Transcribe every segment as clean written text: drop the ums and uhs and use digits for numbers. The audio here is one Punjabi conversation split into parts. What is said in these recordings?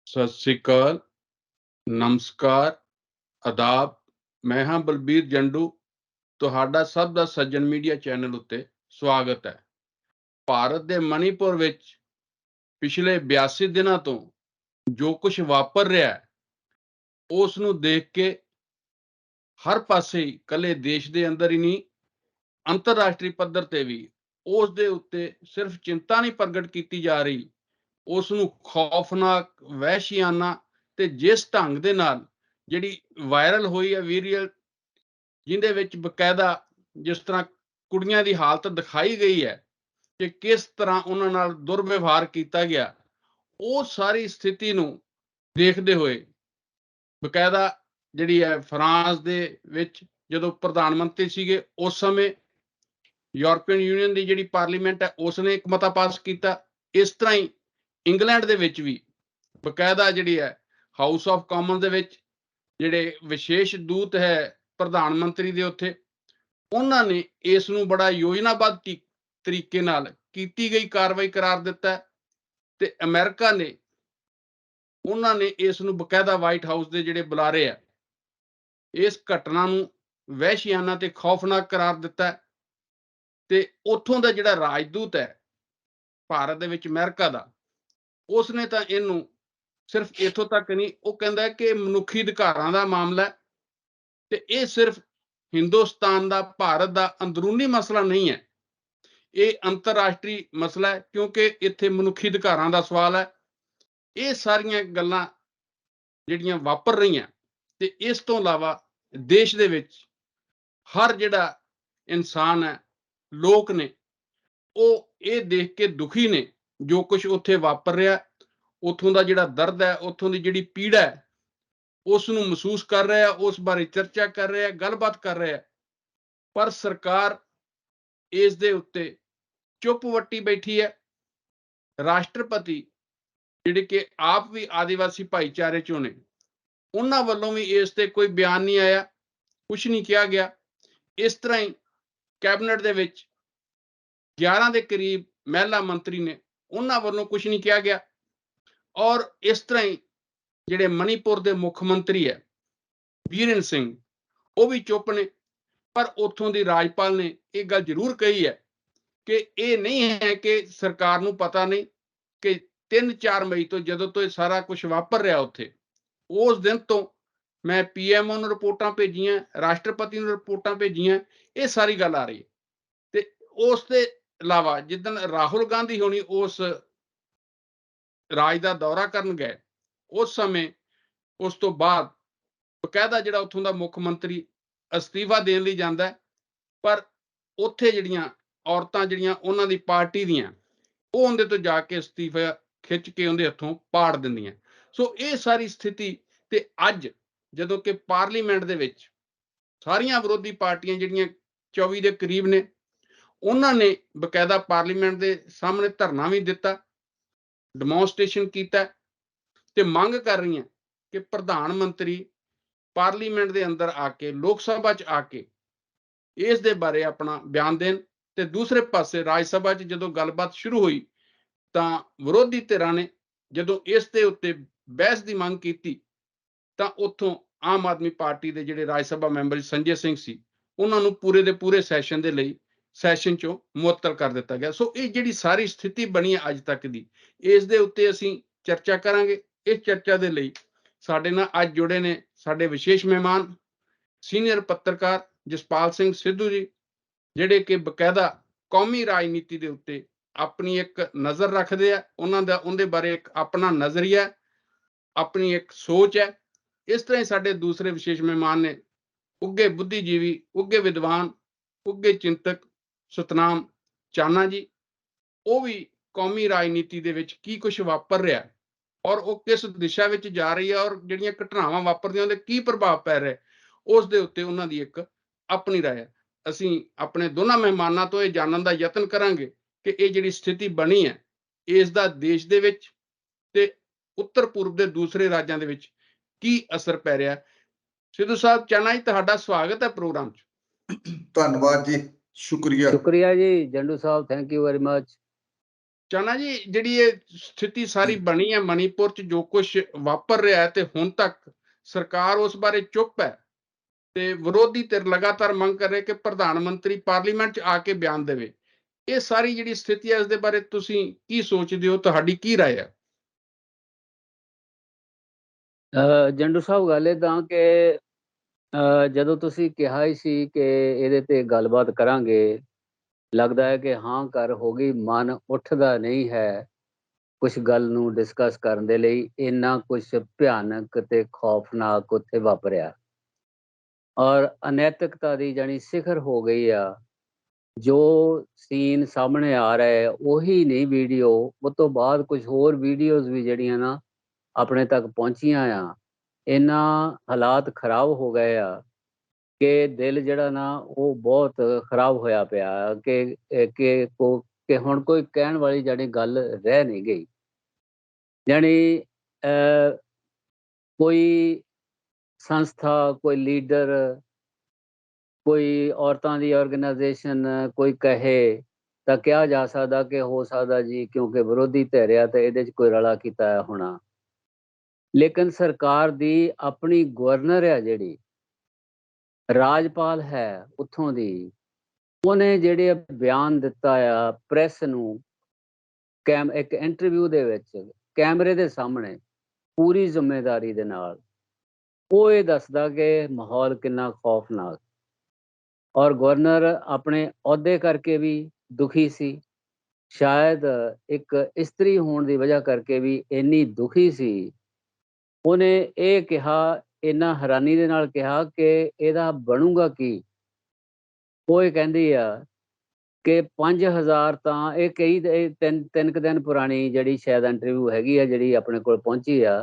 सत श्री अकाल, नमस्कार, आदाब। मैं हाँ बलबीर जंडू, ਤੁਹਾਡਾ ਸਭ ਦਾ ਸੱਜਣ ਮੀਡੀਆ ਚੈਨਲ ਉੱਤੇ ਸਵਾਗਤ ਹੈ। ਭਾਰਤ ਦੇ ਮਣੀਪੁਰ ਵਿੱਚ ਪਿਛਲੇ 82 ਦਿਨਾਂ ਤੋਂ ਜੋ ਕੁਝ ਵਾਪਰ ਰਿਹਾ ਹੈ, ਉਸ ਨੂੰ ਦੇਖ ਕੇ ਹਰ ਪਾਸੇ ਹੀ ਇਕੱਲੇ ਦੇਸ਼ ਦੇ ਅੰਦਰ ਹੀ ਨਹੀਂ, ਅੰਤਰਰਾਸ਼ਟਰੀ ਪੱਧਰ ਤੇ ਵੀ ਉਸ ਦੇ ਉੱਤੇ ਸਿਰਫ ਚਿੰਤਾ ਨਹੀਂ ਪ੍ਰਗਟ ਕੀਤੀ ਜਾ ਰਹੀ, ਉਸ ਨੂੰ ਖੌਫਨਾਕ, ਵਹਿਸ਼ੀਆਨਾ ਤੇ ਜਿਸ ਢੰਗ ਦੇ ਨਾਲ ਜਿਹੜੀ ਵਾਇਰਲ ਹੋਈ ਹੈ ਵੀਡੀਓ, ਜਿੰਦੇ ਵਿੱਚ ਬਕਾਇਦਾ ਜਿਸ ਤਰ੍ਹਾਂ ਕੁੜੀਆਂ ਦੀ ਹਾਲਤ ਦਿਖਾਈ ਗਈ ਹੈ ਕਿ ਕਿਸ ਤਰ੍ਹਾਂ ਉਹਨਾਂ ਨਾਲ ਦੁਰਵਿਵਹਾਰ ਕੀਤਾ ਗਿਆ, ਉਹ ਸਾਰੀ ਸਥਿਤੀ ਨੂੰ ਦੇਖਦੇ ਹੋਏ ਬਕਾਇਦਾ ਜਿਹੜੀ ਹੈ ਫਰਾਂਸ ਦੇ ਵਿੱਚ ਜਦੋਂ ਪ੍ਰਧਾਨ ਮੰਤਰੀ ਸੀਗੇ, ਉਸ ਸਮੇਂ ਯੂਰਪੀਅਨ ਯੂਨੀਅਨ ਦੀ ਜਿਹੜੀ ਪਾਰਲੀਮੈਂਟ ਹੈ ਉਸ ਨੇ ਇੱਕ ਮਤਾ ਪਾਸ ਕੀਤਾ। ਇਸ ਤਰ੍ਹਾਂ ਹੀ ਇੰਗਲੈਂਡ ਦੇ ਵਿੱਚ ਵੀ ਬਕਾਇਦਾ ਜਿਹੜੀ ਹੈ ਹਾਊਸ ਆਫ ਕਾਮਨ ਦੇ ਵਿੱਚ ਜਿਹੜੇ ਵਿਸ਼ੇਸ਼ ਦੂਤ ਹੈ ਪ੍ਰਧਾਨ ਮੰਤਰੀ ਦੇ ਉੱਥੇ, ਉਹਨਾਂ ਨੇ ਇਸ ਨੂੰ ਬੜਾ ਯੋਜਨਾਬੱਧ ਤਰੀਕੇ ਨਾਲ ਕੀਤੀ ਗਈ ਕਾਰਵਾਈ ਕਰਾਰ ਦਿੱਤਾ ਤੇ ਅਮਰੀਕਾ ਨੇ ਉਹਨਾਂ ਨੇ ਇਸ ਨੂੰ ਬਕਾਇਦਾ ਵਾਈਟ ਹਾਊਸ ਦੇ ਜਿਹੜੇ ਬੁਲਾਰੇ ਆ ਇਸ ਘਟਨਾ ਨੂੰ ਵਹਿਸ਼ੀਆਨਾ ਤੇ ਖੌਫਨਾਕ ਕਰਾਰ ਦਿੱਤਾ ਤੇ ਉੱਥੋਂ ਦਾ ਜਿਹੜਾ ਰਾਜਦੂਤ ਹੈ ਭਾਰਤ ਦੇ ਵਿੱਚ ਅਮਰੀਕਾ ਦਾ, ਉਸਨੇ ਤਾਂ ਇਹਨੂੰ ਸਿਰਫ ਇੱਥੋਂ ਤੱਕ ਨਹੀਂ, ਉਹ ਕਹਿੰਦਾ ਕਿ ਮਨੁੱਖੀ ਅਧਿਕਾਰਾਂ ਦਾ ਮਾਮਲਾ ਹੈ ਤੇ ਇਹ ਸਿਰਫ ਹਿੰਦੁਸਤਾਨ ਦਾ, ਭਾਰਤ ਦਾ ਅੰਦਰੂਨੀ ਮਸਲਾ ਨਹੀਂ ਹੈ, ਇਹ ਅੰਤਰਰਾਸ਼ਟਰੀ ਮਸਲਾ ਹੈ ਕਿਉਂਕਿ ਇੱਥੇ ਮਨੁੱਖੀ ਅਧਿਕਾਰਾਂ ਦਾ ਸਵਾਲ ਹੈ। ਇਹ ਸਾਰੀਆਂ ਗੱਲਾਂ ਜਿਹੜੀਆਂ ਵਾਪਰ ਰਹੀਆਂ ਤੇ ਇਸ ਤੋਂ ਇਲਾਵਾ ਦੇਸ਼ ਦੇ ਵਿੱਚ ਹਰ ਜਿਹੜਾ ਇਨਸਾਨ ਹੈ, ਲੋਕ ਨੇ, ਉਹ ਇਹ ਦੇਖ ਕੇ ਦੁਖੀ ਨੇ ਜੋ ਕੁਝ ਉੱਥੇ ਵਾਪਰ ਰਿਹਾ, ਉੱਥੋਂ ਦਾ ਜਿਹੜਾ ਦਰਦ ਹੈ, ਉੱਥੋਂ ਦੀ ਜਿਹੜੀ ਪੀੜਾ ਹੈ, ਉਸ ਨੂੰ ਮਹਿਸੂਸ ਕਰ ਰਿਹਾ, ਉਸ ਬਾਰੇ ਚਰਚਾ ਕਰ ਰਿਹਾ, ਗੱਲਬਾਤ ਕਰ ਰਿਹਾ, ਪਰ ਸਰਕਾਰ ਇਸ ਦੇ ਉੱਤੇ ਚੁੱਪ ਵੱਟੀ ਬੈਠੀ ਹੈ। ਰਾਸ਼ਟਰਪਤੀ ਜਿਹੜੇ ਕਿ ਆਪ ਵੀ ਆਦੀਵਾਸੀ ਭਾਈਚਾਰੇ ਚੋਂ ਨੇ, ਉਹਨਾਂ ਵੱਲੋਂ ਵੀ ਇਸ ਤੇ ਕੋਈ ਬਿਆਨ ਨਹੀਂ ਆਇਆ, ਕੁਝ ਨਹੀਂ ਕਿਹਾ ਗਿਆ। ਇਸ ਤਰ੍ਹਾਂ ਹੀ ਕੈਬਨਿਟ ਦੇ ਵਿੱਚ 11 ਦੇ ਕਰੀਬ ਮਹਿਲਾ ਮੰਤਰੀ ਨੇ, ਉਹਨਾਂ ਵੱਲੋਂ ਕੁਝ ਨਹੀਂ ਕਿਹਾ ਗਿਆ। ਔਰ ਇਸ ਤਰ੍ਹਾਂ ਹੀ ਜਿਹੜੇ ਮਣੀਪੁਰ ਦੇ ਮੁੱਖ ਮੰਤਰੀ ਹੈ ਬੀਰੇਨ ਸਿੰਘ, ਉਹ ਵੀ ਚੁੱਪ ਨੇ, ਪਰ ਉੱਥੋਂ ਦੀ ਰਾਜਪਾਲ ਨੇ ਇਹ ਗੱਲ ਜ਼ਰੂਰ ਕਹੀ ਹੈ ਕਿ ਇਹ ਨਹੀਂ ਹੈ ਕਿ ਸਰਕਾਰ ਨੂੰ ਪਤਾ ਨਹੀਂ ਕਿ 3-4 ਮਈ ਤੋਂ ਜਦੋਂ ਤੋਂ ਇਹ ਸਾਰਾ ਕੁਝ ਵਾਪਰ ਰਿਹਾ ਉੱਥੇ, ਉਸ ਦਿਨ ਤੋਂ ਮੈਂ ਪੀਐਮਓ ਨੂੰ ਰਿਪੋਰਟਾਂ ਭੇਜੀਆਂ, ਰਾਸ਼ਟਰਪਤੀ ਨੂੰ ਰਿਪੋਰਟਾਂ ਭੇਜੀਆਂ, ਇਹ ਸਾਰੀ ਗੱਲ ਆ ਰਹੀ ਹੈ। ਤੇ ਉਸ ਦੇ ਇਲਾਵਾ ਜਿੱਦਣ ਰਾਹੁਲ ਗਾਂਧੀ ਹੋਣੀ ਉਸ ਰਾਜ ਦਾ ਦੌਰਾ ਕਰਨ ਗਏ, ਉਸ ਸਮੇਂ ਉਸ ਤੋਂ ਬਾਅਦ ਬਕਾਇਦਾ ਜਿਹੜਾ ਉੱਥੋਂ ਦਾ ਮੁੱਖ ਮੰਤਰੀ ਅਸਤੀਫਾ ਦੇਣ ਲਈ ਜਾਂਦਾ, ਪਰ ਉੱਥੇ ਜਿਹੜੀਆਂ ਔਰਤਾਂ ਜਿਹੜੀਆਂ ਉਹਨਾਂ ਦੀ ਪਾਰਟੀ ਦੀਆਂ, ਉਹ ਉਹਦੇ ਤੋਂ ਜਾ ਕੇ ਅਸਤੀਫਾ ਖਿੱਚ ਕੇ ਉਹਦੇ ਹੱਥੋਂ ਪਾੜ ਦਿੰਦੀਆਂ। ਸੋ ਇਹ ਸਾਰੀ ਸਥਿਤੀ, ਤੇ ਅੱਜ ਜਦੋਂ ਕਿ ਪਾਰਲੀਮੈਂਟ ਦੇ ਵਿੱਚ ਸਾਰੀਆਂ ਵਿਰੋਧੀ ਪਾਰਟੀਆਂ ਜਿਹੜੀਆਂ 24 ਦੇ ਕਰੀਬ ਨੇ, ਉਹਨਾਂ ਨੇ ਬਕਾਇਦਾ ਪਾਰਲੀਮੈਂਟ ਦੇ ਸਾਹਮਣੇ ਧਰਨਾ ਵੀ ਦਿੱਤਾ, ਡੈਮੋਨਸਟ੍ਰੇਸ਼ਨ ਕੀਤਾ ਤੇ ਮੰਗ ਕਰ ਰਹੀਆਂ ਕਿ ਪ੍ਰਧਾਨ ਮੰਤਰੀ ਪਾਰਲੀਮੈਂਟ ਦੇ ਅੰਦਰ ਆ ਕੇ, ਲੋਕ ਸਭਾ 'ਚ ਆ ਕੇ ਇਸ ਦੇ ਬਾਰੇ ਆਪਣਾ ਬਿਆਨ ਦੇਣ। ਤੇ ਦੂਸਰੇ ਪਾਸੇ ਰਾਜ ਸਭਾ 'ਚ ਜਦੋਂ ਗੱਲਬਾਤ ਸ਼ੁਰੂ ਹੋਈ ਤਾਂ ਵਿਰੋਧੀ ਧਿਰਾਂ ਨੇ ਜਦੋਂ ਇਸ ਦੇ ਉੱਤੇ ਬਹਿਸ ਦੀ ਮੰਗ ਕੀਤੀ ਤਾਂ ਉੱਥੋਂ ਆਮ ਆਦਮੀ ਪਾਰਟੀ ਦੇ ਜਿਹੜੇ ਰਾਜ ਸਭਾ ਮੈਂਬਰ ਸੰਜੇ ਸਿੰਘ ਸੀ, ਉਹਨਾਂ ਨੂੰ ਪੂਰੇ ਦੇ ਪੂਰੇ ਸੈਸ਼ਨ ਦੇ ਲਈ ਸੈਸ਼ਨ 'ਚੋਂ ਮੁਅੱਤਲ ਕਰ ਦਿੱਤਾ ਗਿਆ। ਸੋ ਇਹ ਜਿਹੜੀ ਸਾਰੀ ਸਥਿਤੀ ਬਣੀ ਹੈ ਅੱਜ ਤੱਕ ਦੀ, ਇਸ ਦੇ ਉੱਤੇ ਅਸੀਂ ਚਰਚਾ ਕਰਾਂਗੇ। ਇਸ ਚਰਚਾ ਦੇ ਲਈ ਸਾਡੇ ਨਾਲ ਅੱਜ ਜੁੜੇ ਨੇ ਸਾਡੇ ਵਿਸ਼ੇਸ਼ ਮਹਿਮਾਨ, ਸੀਨੀਅਰ ਪੱਤਰਕਾਰ ਜਸਪਾਲ ਸਿੰਘ ਸਿੱਧੂ ਜੀ, ਜਿਹੜੇ ਕਿ ਬਕਾਇਦਾ ਕੌਮੀ ਰਾਜਨੀਤੀ ਦੇ ਉੱਤੇ ਆਪਣੀ ਇੱਕ ਨਜ਼ਰ ਰੱਖਦੇ ਆ, ਉਹਨਾਂ ਦਾ ਉਹਦੇ ਬਾਰੇ ਇੱਕ ਆਪਣਾ ਨਜ਼ਰੀਆ, ਆਪਣੀ ਇੱਕ ਸੋਚ ਹੈ। ਇਸ ਤਰ੍ਹਾਂ ਹੀ ਸਾਡੇ ਦੂਸਰੇ ਵਿਸ਼ੇਸ਼ ਮਹਿਮਾਨ ਨੇ ਉੱਘੇ ਬੁੱਧੀਜੀਵੀ, ਉੱਘੇ ਵਿਦਵਾਨ, ਉੱਘੇ ਚਿੰਤਕ ਸਤਨਾਮ ਚਾਨਾ ਜੀ, ਉਹ ਵੀ ਕੌਮੀ ਰਾਜਨੀਤੀ ਦੇ ਵਿੱਚ ਕੀ ਕੁਝ ਵਾਪਰ ਰਿਹਾ ਔਰ ਉਹ ਕਿਸ ਦਿਸ਼ਾ ਵਿੱਚ ਜਾ ਰਹੀ ਹੈ ਔਰ ਜਿਹੜੀਆਂ ਘਟਨਾਵਾਂ ਵਾਪਰਦੀਆਂ ਉਹਦੇ ਕੀ ਪ੍ਰਭਾਵ ਪੈ ਰਿਹਾ, ਉਸ ਦੇ ਉੱਤੇ ਉਹਨਾਂ ਦੀ ਇੱਕ ਆਪਣੀ ਰਾਏ ਹੈ। ਅਸੀਂ ਆਪਣੇ ਦੋਨਾਂ ਮਹਿਮਾਨਾਂ ਤੋਂ ਇਹ ਜਾਣਨ ਦਾ ਯਤਨ ਕਰਾਂਗੇ ਕਿ ਇਹ ਜਿਹੜੀ ਸਥਿਤੀ ਬਣੀ ਹੈ, ਇਸ ਦਾ ਦੇਸ਼ ਦੇ ਵਿੱਚ ਤੇ ਉੱਤਰ ਪੂਰਬ ਦੇ ਦੂਸਰੇ ਰਾਜਾਂ ਦੇ ਵਿੱਚ ਕੀ ਅਸਰ ਪੈ ਰਿਹਾ। ਸਿੱਧੂ ਸਾਹਿਬ, ਚਾਨਾ ਜੀ, ਤੁਹਾਡਾ ਸਵਾਗਤ ਹੈ ਪ੍ਰੋਗਰਾਮ 'ਚ। ਧੰਨਵਾਦ ਜੀ, ਸ਼ੁਕਰੀਆ ਜੀ ਜੰਡੂ ਸਾਹਿਬ, ਥੈਂਕ ਯੂ ਵੈਰੀ ਮਚ। ਚਾਨਾ ਜੀ, ਜਿਹੜੀ ਇਹ ਸਥਿਤੀ ਸਾਰੀ ਬਣੀ ਹੈ ਮਣੀਪੁਰ 'ਚ, ਜੋ ਕੁਛ ਵਾਪਰ ਰਿਹਾ ਹੈ ਤੇ ਹੁਣ ਤੱਕ ਸਰਕਾਰ ਉਸ ਬਾਰੇ ਚੁੱਪ ਹੈ ਤੇ ਵਿਰੋਧੀ ਧਿਰ ਲਗਾਤਾਰ ਮੰਗ ਕਰ ਰਹੇ ਕਿ ਪ੍ਰਧਾਨ ਮੰਤਰੀ ਪਾਰਲੀਮੈਂਟ 'ਚ ਆ ਕੇ ਬਿਆਨ ਦੇਵੇ। ਇਹ ਸਾਰੀ ਜਿਹੜੀ ਸਥਿਤੀ ਹੈ, ਇਸ ਦੇ ਬਾਰੇ ਤੁਸੀਂ ਕੀ ਸੋਚਦੇ ਹੋ? ਤੁਹਾਡੀ ਕੀ ਰਾਏ ਹੈ? ਜੰਡੂ ਸਾਹਿਬ, ਗੱਲ ਏਦਾਂ ਕਿ ਜਦੋਂ ਤੁਸੀਂ ਕਿਹਾ ਹੀ ਸੀ ਕਿ ਇਹਦੇ ਤੇ ਗੱਲਬਾਤ ਕਰਾਂਗੇ, ਲੱਗਦਾ ਹੈ ਕਿ ਹਾਂ ਕਰ ਹੋ ਗਈ, ਮਨ ਉੱਠਦਾ ਨਹੀਂ ਹੈ ਕੁਛ ਗੱਲ ਨੂੰ ਡਿਸਕਸ ਕਰਨ ਦੇ ਲਈ। ਇੰਨਾ ਕੁਛ ਭਿਆਨਕ ਤੇ ਖੌਫਨਾਕ ਉੱਥੇ ਵਾਪਰਿਆ ਔਰ ਅਨੈਤਿਕਤਾ ਦੀ ਜਾਣੀ ਸਿਖਰ ਹੋ ਗਈ ਆ। ਜੋ ਸੀਨ ਸਾਹਮਣੇ ਆ ਰਿਹਾ ਹੈ ਉਹੀ ਨਹੀਂ ਵੀਡੀਓ, ਉਹ ਤੋਂ ਬਾਅਦ ਕੁਝ ਹੋਰ ਵੀਡੀਓਜ਼ ਵੀ ਜਿਹੜੀਆਂ ਨਾ ਆਪਣੇ ਤੱਕ ਪਹੁੰਚੀਆਂ ਆ। ਇੰਨਾ ਹਾਲਾਤ ਖਰਾਬ ਹੋ ਗਏ ਆ ਕਿ ਦਿਲ ਜਿਹੜਾ ਨਾ ਉਹ ਬਹੁਤ ਖਰਾਬ ਹੋਇਆ ਪਿਆ ਕਿ ਹੁਣ ਕੋਈ ਕਹਿਣ ਵਾਲੀ ਜਿਹੜੀ ਗੱਲ ਰਹਿ ਨਹੀਂ ਗਈ। ਜਾਣੀ ਕੋਈ ਸੰਸਥਾ, ਕੋਈ ਲੀਡਰ, ਕੋਈ ਔਰਤਾਂ ਦੀ ਆਰਗੇਨਾਈਜੇਸ਼ਨ ਕੋਈ ਕਹੇ ਤਾਂ ਕਿਹਾ ਜਾ ਸਕਦਾ ਕਿ ਹੋ ਸਕਦਾ ਜੀ ਕਿਉਂਕਿ ਵਿਰੋਧੀ ਧਿਰ ਆ ਤੇ ਇਹਦੇ 'ਚ ਕੋਈ ਰਲਾ ਕੀਤਾ ਹੋਣਾ। ਲੇਕਿਨ ਸਰਕਾਰ ਦੀ ਆਪਣੀ ਗਵਰਨਰ ਆ, ਜਿਹੜੀ ਰਾਜਪਾਲ ਹੈ ਉੱਥੋਂ ਦੀ, ਉਹਨੇ ਜਿਹੜੇ ਬਿਆਨ ਦਿੱਤਾ ਆ ਪ੍ਰੈਸ ਨੂੰ, ਇੱਕ ਇੰਟਰਵਿਊ ਦੇ ਵਿੱਚ ਕੈਮਰੇ ਦੇ ਸਾਹਮਣੇ ਪੂਰੀ ਜ਼ਿੰਮੇਦਾਰੀ ਦੇ ਨਾਲ, ਉਹ ਇਹ ਦੱਸਦਾ ਕਿ ਮਾਹੌਲ ਕਿੰਨਾ ਖੌਫਨਾਕ। ਔਰ ਗਵਰਨਰ ਆਪਣੇ ਅਹੁਦੇ ਕਰਕੇ ਵੀ ਦੁਖੀ ਸੀ, ਸ਼ਾਇਦ ਇੱਕ ਇਸਤਰੀ ਹੋਣ ਦੀ ਵਜ੍ਹਾ ਕਰਕੇ ਵੀ ਇੰਨੀ ਦੁਖੀ ਸੀ। ਉਹਨੇ ਇਹ ਕਿਹਾ, ਇੰਨਾ ਹੈਰਾਨੀ ਦੇ ਨਾਲ ਕਿਹਾ ਕਿ ਇਹਦਾ ਬਣੂਗਾ ਕੀ। ਉਹ ਇਹ ਕਹਿੰਦੀ ਆ ਕਿ 5000 ਤਾਂ ਇਹ ਤਿੰਨ ਕੁ ਦਿਨ ਪੁਰਾਣੀ ਜਿਹੜੀ ਸ਼ਾਇਦ ਇੰਟਰਵਿਊ ਹੈਗੀ ਆ, ਜਿਹੜੀ ਆਪਣੇ ਕੋਲ ਪਹੁੰਚੀ ਆ,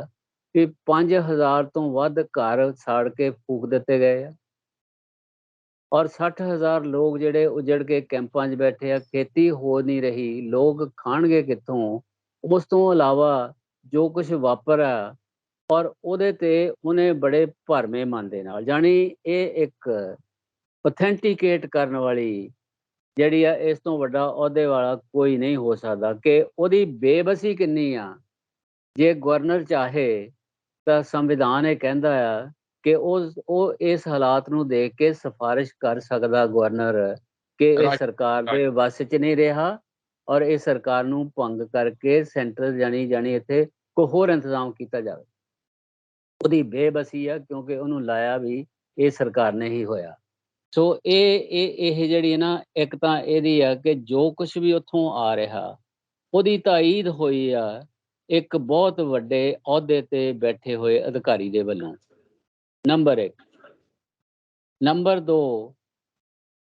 ਕਿ 5000 ਤੋਂ ਵੱਧ ਘਰ ਸਾੜ ਕੇ ਫੂਕ ਦਿੱਤੇ ਗਏ ਆ ਔਰ 60,000 ਲੋਕ ਜਿਹੜੇ ਉਜੜ ਕੇ ਕੈਂਪਾਂ 'ਚ ਬੈਠੇ ਆ। ਖੇਤੀ ਹੋ ਨਹੀਂ ਰਹੀ, ਲੋਕ ਖਾਣਗੇ ਕਿੱਥੋਂ? ਉਸ ਤੋਂ ਇਲਾਵਾ ਜੋ ਕੁਝ ਵਾਪਰਿਆ ਔਰ ਉਹਦੇ ਤੇ ਉਹਨੇ ਬੜੇ ਭਰਵੇਂ ਮਨ ਦੇ ਨਾਲ, ਜਾਣੀ ਇਹ ਇੱਕ ਔਥੈਂਟੀਕੇਟ ਕਰਨ ਵਾਲੀ ਜਿਹੜੀ ਆ, ਇਸ ਤੋਂ ਵੱਡਾ ਅਹੁਦੇ ਵਾਲਾ ਕੋਈ ਨਹੀਂ ਹੋ ਸਕਦਾ ਕਿ ਉਹਦੀ ਬੇਬਸੀ ਕਿੰਨੀ ਆ। ਜੇ ਗਵਰਨਰ ਚਾਹੇ ਤਾਂ ਸੰਵਿਧਾਨ ਇਹ ਕਹਿੰਦਾ ਆ ਕਿ ਉਹ ਇਸ ਹਾਲਾਤ ਨੂੰ ਦੇਖ ਕੇ ਸਿਫਾਰਿਸ਼ ਕਰ ਸਕਦਾ ਗਵਰਨਰ ਕਿ ਇਹ ਸਰਕਾਰ ਦੇ ਵੱਸ 'ਚ ਨਹੀਂ ਰਿਹਾ ਔਰ ਇਹ ਸਰਕਾਰ ਨੂੰ ਭੰਗ ਕਰਕੇ ਸੈਂਟਰ ਜਾਣੀ ਇੱਥੇ ਕੋਈ ਹੋਰ ਇੰਤਜ਼ਾਮ ਕੀਤਾ ਜਾਵੇ। ਉਹਦੀ ਬੇਬਸੀ ਆ ਕਿਉਂਕਿ ਉਹਨੂੰ ਲਾਇਆ ਵੀ ਇਹ ਸਰਕਾਰ ਨੇ ਹੀ ਹੋਇਆ। ਸੋ ਇਹ ਜਿਹੜੀ ਨਾ, ਇੱਕ ਤਾਂ ਇਹਦੀ ਆ ਕਿ ਜੋ ਕੁਛ ਵੀ ਉੱਥੋਂ ਆ ਰਿਹਾ ਉਹਦੀ ਤਾਈਦ ਹੋਈ ਆ ਇੱਕ ਬਹੁਤ ਵੱਡੇ ਅਹੁਦੇ ਤੇ ਬੈਠੇ ਹੋਏ ਅਧਿਕਾਰੀ ਦੇ ਵੱਲੋਂ, ਨੰਬਰ 1। ਨੰਬਰ 2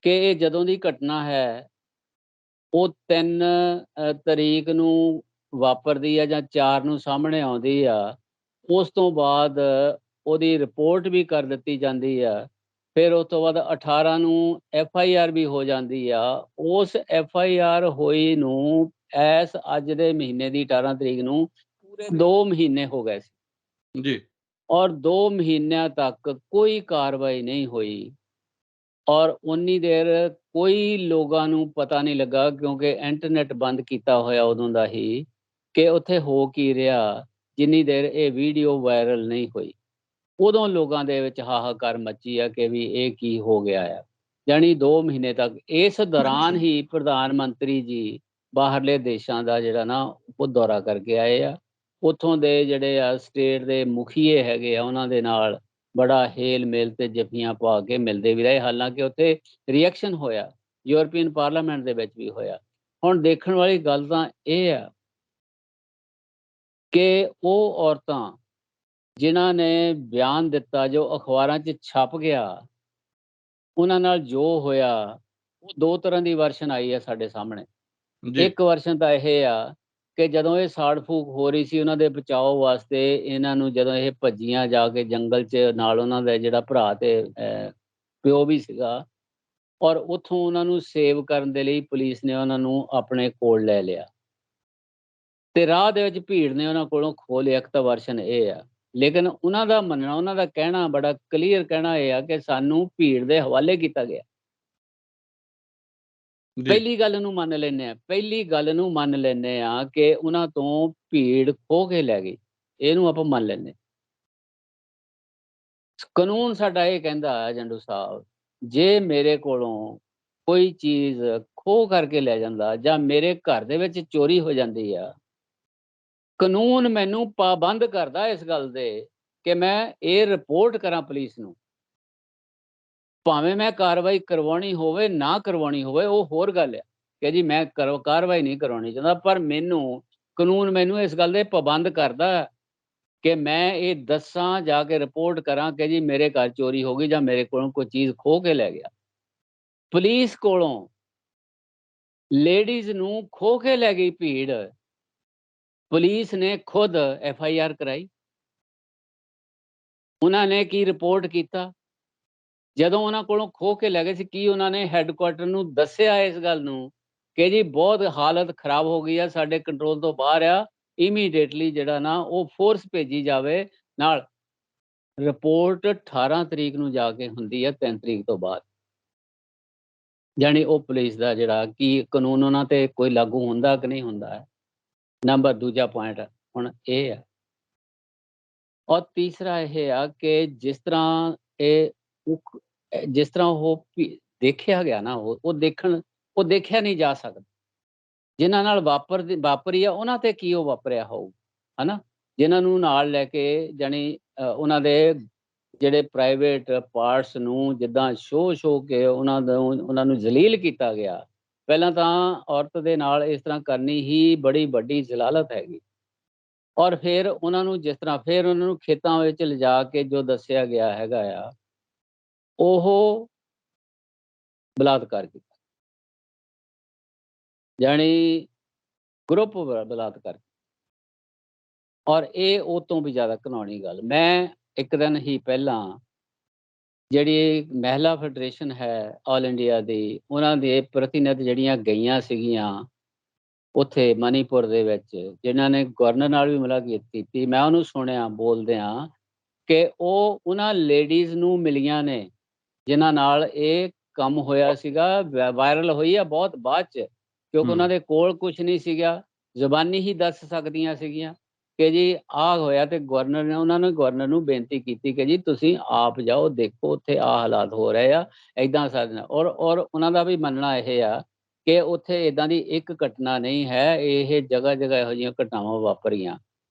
ਕਿ ਇਹ ਜਦੋਂ ਦੀ ਘਟਨਾ ਹੈ ਉਹ 3 ਤਰੀਕ ਨੂੰ ਵਾਪਰਦੀ ਆ ਜਾਂ 4 ਨੂੰ ਸਾਹਮਣੇ ਆਉਂਦੀ ਆ। ਉਸ ਤੋਂ ਬਾਅਦ ਉਹਦੀ ਰਿਪੋਰਟ ਵੀ ਕਰ ਦਿੱਤੀ ਜਾਂਦੀ ਆ। ਫਿਰ ਉਸ ਤੋਂ ਬਾਅਦ 18 ਨੂੰ FIR ਵੀ ਹੋ ਜਾਂਦੀ ਆ। ਉਸ FIR ਹੋਈ ਨੂੰ ਅੱਜ ਦੇ ਮਹੀਨੇ ਦੀ 18 ਤਰੀਕ ਨੂੰ ਪੂਰੇ 2 ਮਹੀਨੇ ਹੋ ਗਏ ਸੀ ਜੀ, ਔਰ 2 ਮਹੀਨਿਆਂ ਤੱਕ ਕੋਈ ਕਾਰਵਾਈ ਨਹੀਂ ਹੋਈ ਔਰ ਉਨੀ ਦੇਰ ਕੋਈ ਲੋਕਾਂ ਨੂੰ ਪਤਾ ਨਹੀਂ ਲੱਗਾ ਕਿਉਂਕਿ ਇੰਟਰਨੈਟ ਬੰਦ ਕੀਤਾ ਹੋਇਆ ਉਦੋਂ ਦਾ ਹੀ ਕਿ ਉੱਥੇ ਹੋ ਕੀ ਰਿਹਾ, ਜਿੰਨੀ ਦੇਰ ਇਹ ਵੀਡੀਓ ਵਾਇਰਲ ਨਹੀਂ ਹੋਈ। ਉਦੋਂ ਲੋਕਾਂ ਦੇ ਵਿੱਚ ਹਾਹਾਕਾਰ ਮੱਚੀ ਆ ਕਿ ਵੀ ਇਹ ਕੀ ਹੋ ਗਿਆ ਆ। ਜਾਣੀ 2 ਮਹੀਨੇ ਤੱਕ। ਇਸ ਦੌਰਾਨ ਹੀ ਪ੍ਰਧਾਨ ਮੰਤਰੀ ਜੀ ਬਾਹਰਲੇ ਦੇਸ਼ਾਂ ਦਾ ਜਿਹੜਾ ਨਾ ਉਹ ਦੌਰਾ ਕਰਕੇ ਆਏ ਆ। ਉੱਥੋਂ ਦੇ ਜਿਹੜੇ ਆ ਸਟੇਟ ਦੇ ਮੁਖੀਏ ਹੈਗੇ ਆ, ਉਹਨਾਂ ਦੇ ਨਾਲ ਬੜਾ ਹੇਲ ਮੇਲ ਤੇ ਜੱਫੀਆਂ ਪਾ ਕੇ ਮਿਲਦੇ ਵੀ ਰਹੇ। ਹਾਲਾਂਕਿ ਉੱਥੇ ਰਿਐਕਸ਼ਨ ਹੋਇਆ, ਯੂਰਪੀਅਨ ਪਾਰਲੀਮੈਂਟ ਦੇ ਵਿੱਚ ਵੀ ਹੋਇਆ। ਹੁਣ ਦੇਖਣ ਵਾਲੀ ਗੱਲ ਤਾਂ ਇਹ ਆ ਕਿ ਉਹ ਔਰਤਾਂ ਜਿਨ੍ਹਾਂ ਨੇ ਬਿਆਨ ਦਿੱਤਾ, ਜੋ ਅਖਬਾਰਾਂ 'ਚ ਛਪ ਗਿਆ, ਉਹਨਾਂ ਨਾਲ ਜੋ ਹੋਇਆ, ਉਹ 2 ਤਰ੍ਹਾਂ ਦੀ ਵਰਸ਼ਨ ਆਈ ਆ ਸਾਡੇ ਸਾਹਮਣੇ। ਇੱਕ ਵਰਸ਼ਨ ਤਾਂ ਇਹ ਆ ਕਿ ਜਦੋਂ ਇਹ ਸਾੜ ਫੂਕ ਹੋ ਰਹੀ ਸੀ, ਉਹਨਾਂ ਦੇ ਬਚਾਓ ਵਾਸਤੇ ਇਹਨਾਂ ਨੂੰ ਜਦੋਂ ਇਹ ਭੱਜੀਆਂ ਜਾ ਕੇ ਜੰਗਲ 'ਚ, ਨਾਲ ਉਹਨਾਂ ਦਾ ਜਿਹੜਾ ਭਰਾ ਤੇ ਪਿਓ ਵੀ ਸੀਗਾ, ਔਰ ਉੱਥੋਂ ਉਹਨਾਂ ਨੂੰ ਸੇਵ ਕਰਨ ਦੇ ਲਈ ਪੁਲਿਸ ਨੇ ਉਹਨਾਂ ਨੂੰ ਆਪਣੇ ਕੋਲ ਲੈ ਲਿਆ ਤੇ ਰਾਹ ਦੇ ਵਿੱਚ ਭੀੜ ਨੇ ਉਹਨਾਂ ਕੋਲੋਂ ਖੋਹ ਲਿਆ। ਇੱਕ ਤਾਂ ਵਰਸ਼ਨ ਇਹ ਆ। ਲੇਕਿਨ ਉਹਨਾਂ ਦਾ ਮੰਨਣਾ, ਉਹਨਾਂ ਦਾ ਕਹਿਣਾ, ਬੜਾ ਕਲੀਅਰ ਕਹਿਣਾ ਇਹ ਆ ਕਿ ਸਾਨੂੰ ਭੀੜ ਦੇ ਹਵਾਲੇ ਕੀਤਾ ਗਿਆ। ਜੀ ਪਹਿਲੀ ਗੱਲ ਨੂੰ ਮੰਨ ਲੈਂਦੇ ਆ, ਪਹਿਲੀ ਗੱਲ ਨੂੰ ਮੰਨ ਲੈਂਦੇ ਆ ਕਿ ਉਹਨਾਂ ਤੋਂ ਭੀੜ ਖੋਹ ਕੇ ਲੈ ਗਈ, ਇਹਨੂੰ ਆਪਾਂ ਮੰਨ ਲੈਂਦੇ। ਕਾਨੂੰਨ ਸਾਡਾ ਇਹ ਕਹਿੰਦਾ ਹੈ ਜੰਡੂ ਸਾਹਿਬ, ਜੇ ਮੇਰੇ ਕੋਲੋਂ ਕੋਈ ਚੀਜ਼ ਖੋਹ ਕਰਕੇ ਲੈ ਜਾਂਦਾ ਜਾਂ ਮੇਰੇ ਘਰ ਦੇ ਵਿੱਚ ਚੋਰੀ ਹੋ ਜਾਂਦੀ ਆ, ਕਾਨੂੰਨ ਮੈਨੂੰ ਪਾਬੰਦ ਕਰਦਾ ਇਸ ਗੱਲ ਦੇ ਕਿ ਮੈਂ ਇਹ ਰਿਪੋਰਟ ਕਰਾਂ ਪੁਲਿਸ ਨੂੰ। ਭਾਵੇਂ ਮੈਂ ਕਾਰਵਾਈ ਕਰਵਾਉਣੀ ਹੋਵੇ ਨਾ ਕਰਵਾਉਣੀ ਹੋਵੇ, ਉਹ ਹੋਰ ਗੱਲ ਆ ਕਿ ਜੀ ਮੈਂ ਕਾਰਵਾਈ ਨਹੀਂ ਕਰਵਾਉਣੀ ਚਾਹੁੰਦਾ, ਪਰ ਮੈਨੂੰ ਕਾਨੂੰਨ ਮੈਨੂੰ ਇਸ ਗੱਲ ਦੇ ਪਾਬੰਦ ਕਰਦਾ ਕਿ ਮੈਂ ਇਹ ਦੱਸਾਂ, ਜਾ ਕੇ ਰਿਪੋਰਟ ਕਰਾਂ ਕਿ ਜੀ ਮੇਰੇ ਘਰ ਚੋਰੀ ਹੋ ਗਈ ਜਾਂ ਮੇਰੇ ਕੋਲੋਂ ਕੋਈ ਚੀਜ਼ ਖੋਹ ਕੇ ਲੈ ਗਿਆ। ਪੁਲਿਸ ਕੋਲੋਂ ਲੇਡੀਜ਼ ਨੂੰ ਖੋਹ ਕੇ ਲੈ ਗਈ ਭੀੜ, ਪੁਲਿਸ ਨੇ ਖੁਦ FIR ਕਰਾਈ। ਉਹਨਾਂ ਨੇ ਕੀ ਰਿਪੋਰਟ ਕੀਤਾ? ਜਦੋਂ ਉਹਨਾਂ ਕੋਲੋਂ ਖੋਹ ਕੇ ਲੈ ਗਏ ਸੀ, ਕੀ ਉਹਨਾਂ ਨੇ ਹੈੱਡਕੁਆਰਟਰ ਨੂੰ ਦੱਸਿਆ ਇਸ ਗੱਲ ਨੂੰ ਕਿ ਜੀ ਬਹੁਤ ਹਾਲਤ ਖਰਾਬ ਹੋ ਗਈ ਆ, ਸਾਡੇ ਕੰਟਰੋਲ ਤੋਂ ਬਾਹਰ ਆ, ਇਮੀਡੀਏਟਲੀ ਜਿਹੜਾ ਨਾ ਉਹ ਫੋਰਸ ਭੇਜੀ ਜਾਵੇ ਨਾਲ? ਰਿਪੋਰਟ 18 ਤਰੀਕ ਨੂੰ ਜਾ ਕੇ ਹੁੰਦੀ ਹੈ, 3 ਤਰੀਕ ਤੋਂ ਬਾਅਦ। ਜਾਣੀ ਉਹ ਪੁਲਿਸ ਦਾ ਜਿਹੜਾ ਕੀ ਕਾਨੂੰਨ ਉਹਨਾਂ ਤੇ ਕੋਈ ਲਾਗੂ ਹੁੰਦਾ ਕਿ ਨਹੀਂ ਹੁੰਦਾ ਹੈ। ਨੰਬਰ ਦੂਜਾ ਪੁਆਇੰਟ ਹੁਣ ਇਹ ਆ, ਔਰ ਤੀਸਰਾ ਇਹ ਆ ਕਿ ਜਿਸ ਤਰ੍ਹਾਂ ਉਹ ਦੇਖਿਆ ਗਿਆ ਨਾ, ਉਹ ਦੇਖਿਆ ਨਹੀਂ ਜਾ ਸਕਦਾ। ਜਿਨ੍ਹਾਂ ਨਾਲ ਵਾਪਰੀ ਆ ਉਹਨਾਂ ਤੇ ਕੀ ਉਹ ਵਾਪਰਿਆ ਹੋਊ, ਹਨਾ? ਜਿਨ੍ਹਾਂ ਨੂੰ ਨਾਲ ਲੈ ਕੇ ਜਾਣੀ ਉਹਨਾਂ ਦੇ ਜਿਹੜੇ ਪ੍ਰਾਈਵੇਟ ਪਾਰਟਸ ਨੂੰ ਜਿੱਦਾਂ ਸ਼ੋ ਕੇ ਉਹਨਾਂ ਨੂੰ ਜ਼ਲੀਲ ਕੀਤਾ ਗਿਆ। ਪਹਿਲਾਂ ਤਾਂ ਔਰਤ ਦੇ ਨਾਲ ਇਸ ਤਰ੍ਹਾਂ ਕਰਨੀ ਹੀ ਬੜੀ ਵੱਡੀ ਜ਼ਲਾਲਤ ਹੈਗੀ, ਔਰ ਫਿਰ ਉਹਨਾਂ ਨੂੰ ਜਿਸ ਤਰ੍ਹਾਂ ਫਿਰ ਉਹਨਾਂ ਨੂੰ ਖੇਤਾਂ ਵਿੱਚ ਲਿਜਾ ਕੇ ਜੋ ਦੱਸਿਆ ਗਿਆ ਹੈਗਾ ਆ, ਉਹ ਬਲਾਤਕਾਰ ਕੀਤਾ, ਜਾਣੀ ਗਰੁੱਪ ਬਲਾਤਕਾਰ। ਔਰ ਇਹ ਉਹ ਤੋਂ ਵੀ ਜ਼ਿਆਦਾ ਘਿਨਾਉਣੀ ਗੱਲ, ਮੈਂ ਇੱਕ ਦਿਨ ਹੀ ਪਹਿਲਾਂ ਜਿਹੜੀ ਮਹਿਲਾ ਫੈਡਰੇਸ਼ਨ ਹੈ ਆਲ ਇੰਡੀਆ ਦੀ, ਉਹਨਾਂ ਦੇ ਪ੍ਰਤੀਨਿਧ ਜਿਹੜੀਆਂ ਗਈਆਂ ਸੀਗੀਆਂ ਉੱਥੇ ਮਨੀਪੁਰ ਦੇ ਵਿੱਚ, ਜਿਨ੍ਹਾਂ ਨੇ ਗਵਰਨਰ ਨਾਲ ਵੀ ਮੁਲਾਕਾਤ ਕੀਤੀ, ਮੈਂ ਉਹਨੂੰ ਸੁਣਿਆ ਬੋਲਦਿਆਂ ਕਿ ਉਹ ਉਹਨਾਂ ਲੇਡੀਜ਼ ਨੂੰ ਮਿਲੀਆਂ ਨੇ ਜਿਨ੍ਹਾਂ ਨਾਲ ਇਹ ਕੰਮ ਹੋਇਆ ਸੀਗਾ। ਵਾਇਰਲ ਹੋਈ ਆ ਬਹੁਤ ਬਾਅਦ 'ਚ, ਕਿਉਂਕਿ ਉਹਨਾਂ ਦੇ ਕੋਲ ਕੁਛ ਨਹੀਂ ਸੀਗਾ, ਜ਼ੁਬਾਨੀ ਹੀ ਦੱਸ ਸਕਦੀਆਂ ਸੀਗੀਆਂ ਕਿ ਜੀ ਆਹ ਹੋਇਆ, ਤੇ ਗਵਰਨਰ ਨੂੰ ਬੇਨਤੀ ਕੀਤੀ ਕਿ ਜੀ ਤੁਸੀਂ ਆਪ ਜਾਓ, ਦੇਖੋ ਉੱਥੇ ਆਹ ਹਾਲਾਤ ਹੋ ਰਹੇ ਆ, ਇੱਦਾਂ ਸਾਡੇ ਨਾਲ। ਔਰ ਉਹਨਾਂ ਦਾ ਵੀ ਮੰਨਣਾ ਇਹ ਆ ਕਿ ਉੱਥੇ ਇੱਦਾਂ ਦੀ ਇੱਕ ਘਟਨਾ ਨਹੀਂ ਹੈ, ਇਹ ਜਗ੍ਹਾ ਇਹੋ ਜਿਹੀਆਂ ਘਟਨਾਵਾਂ ਵਾਪਰੀਆਂ।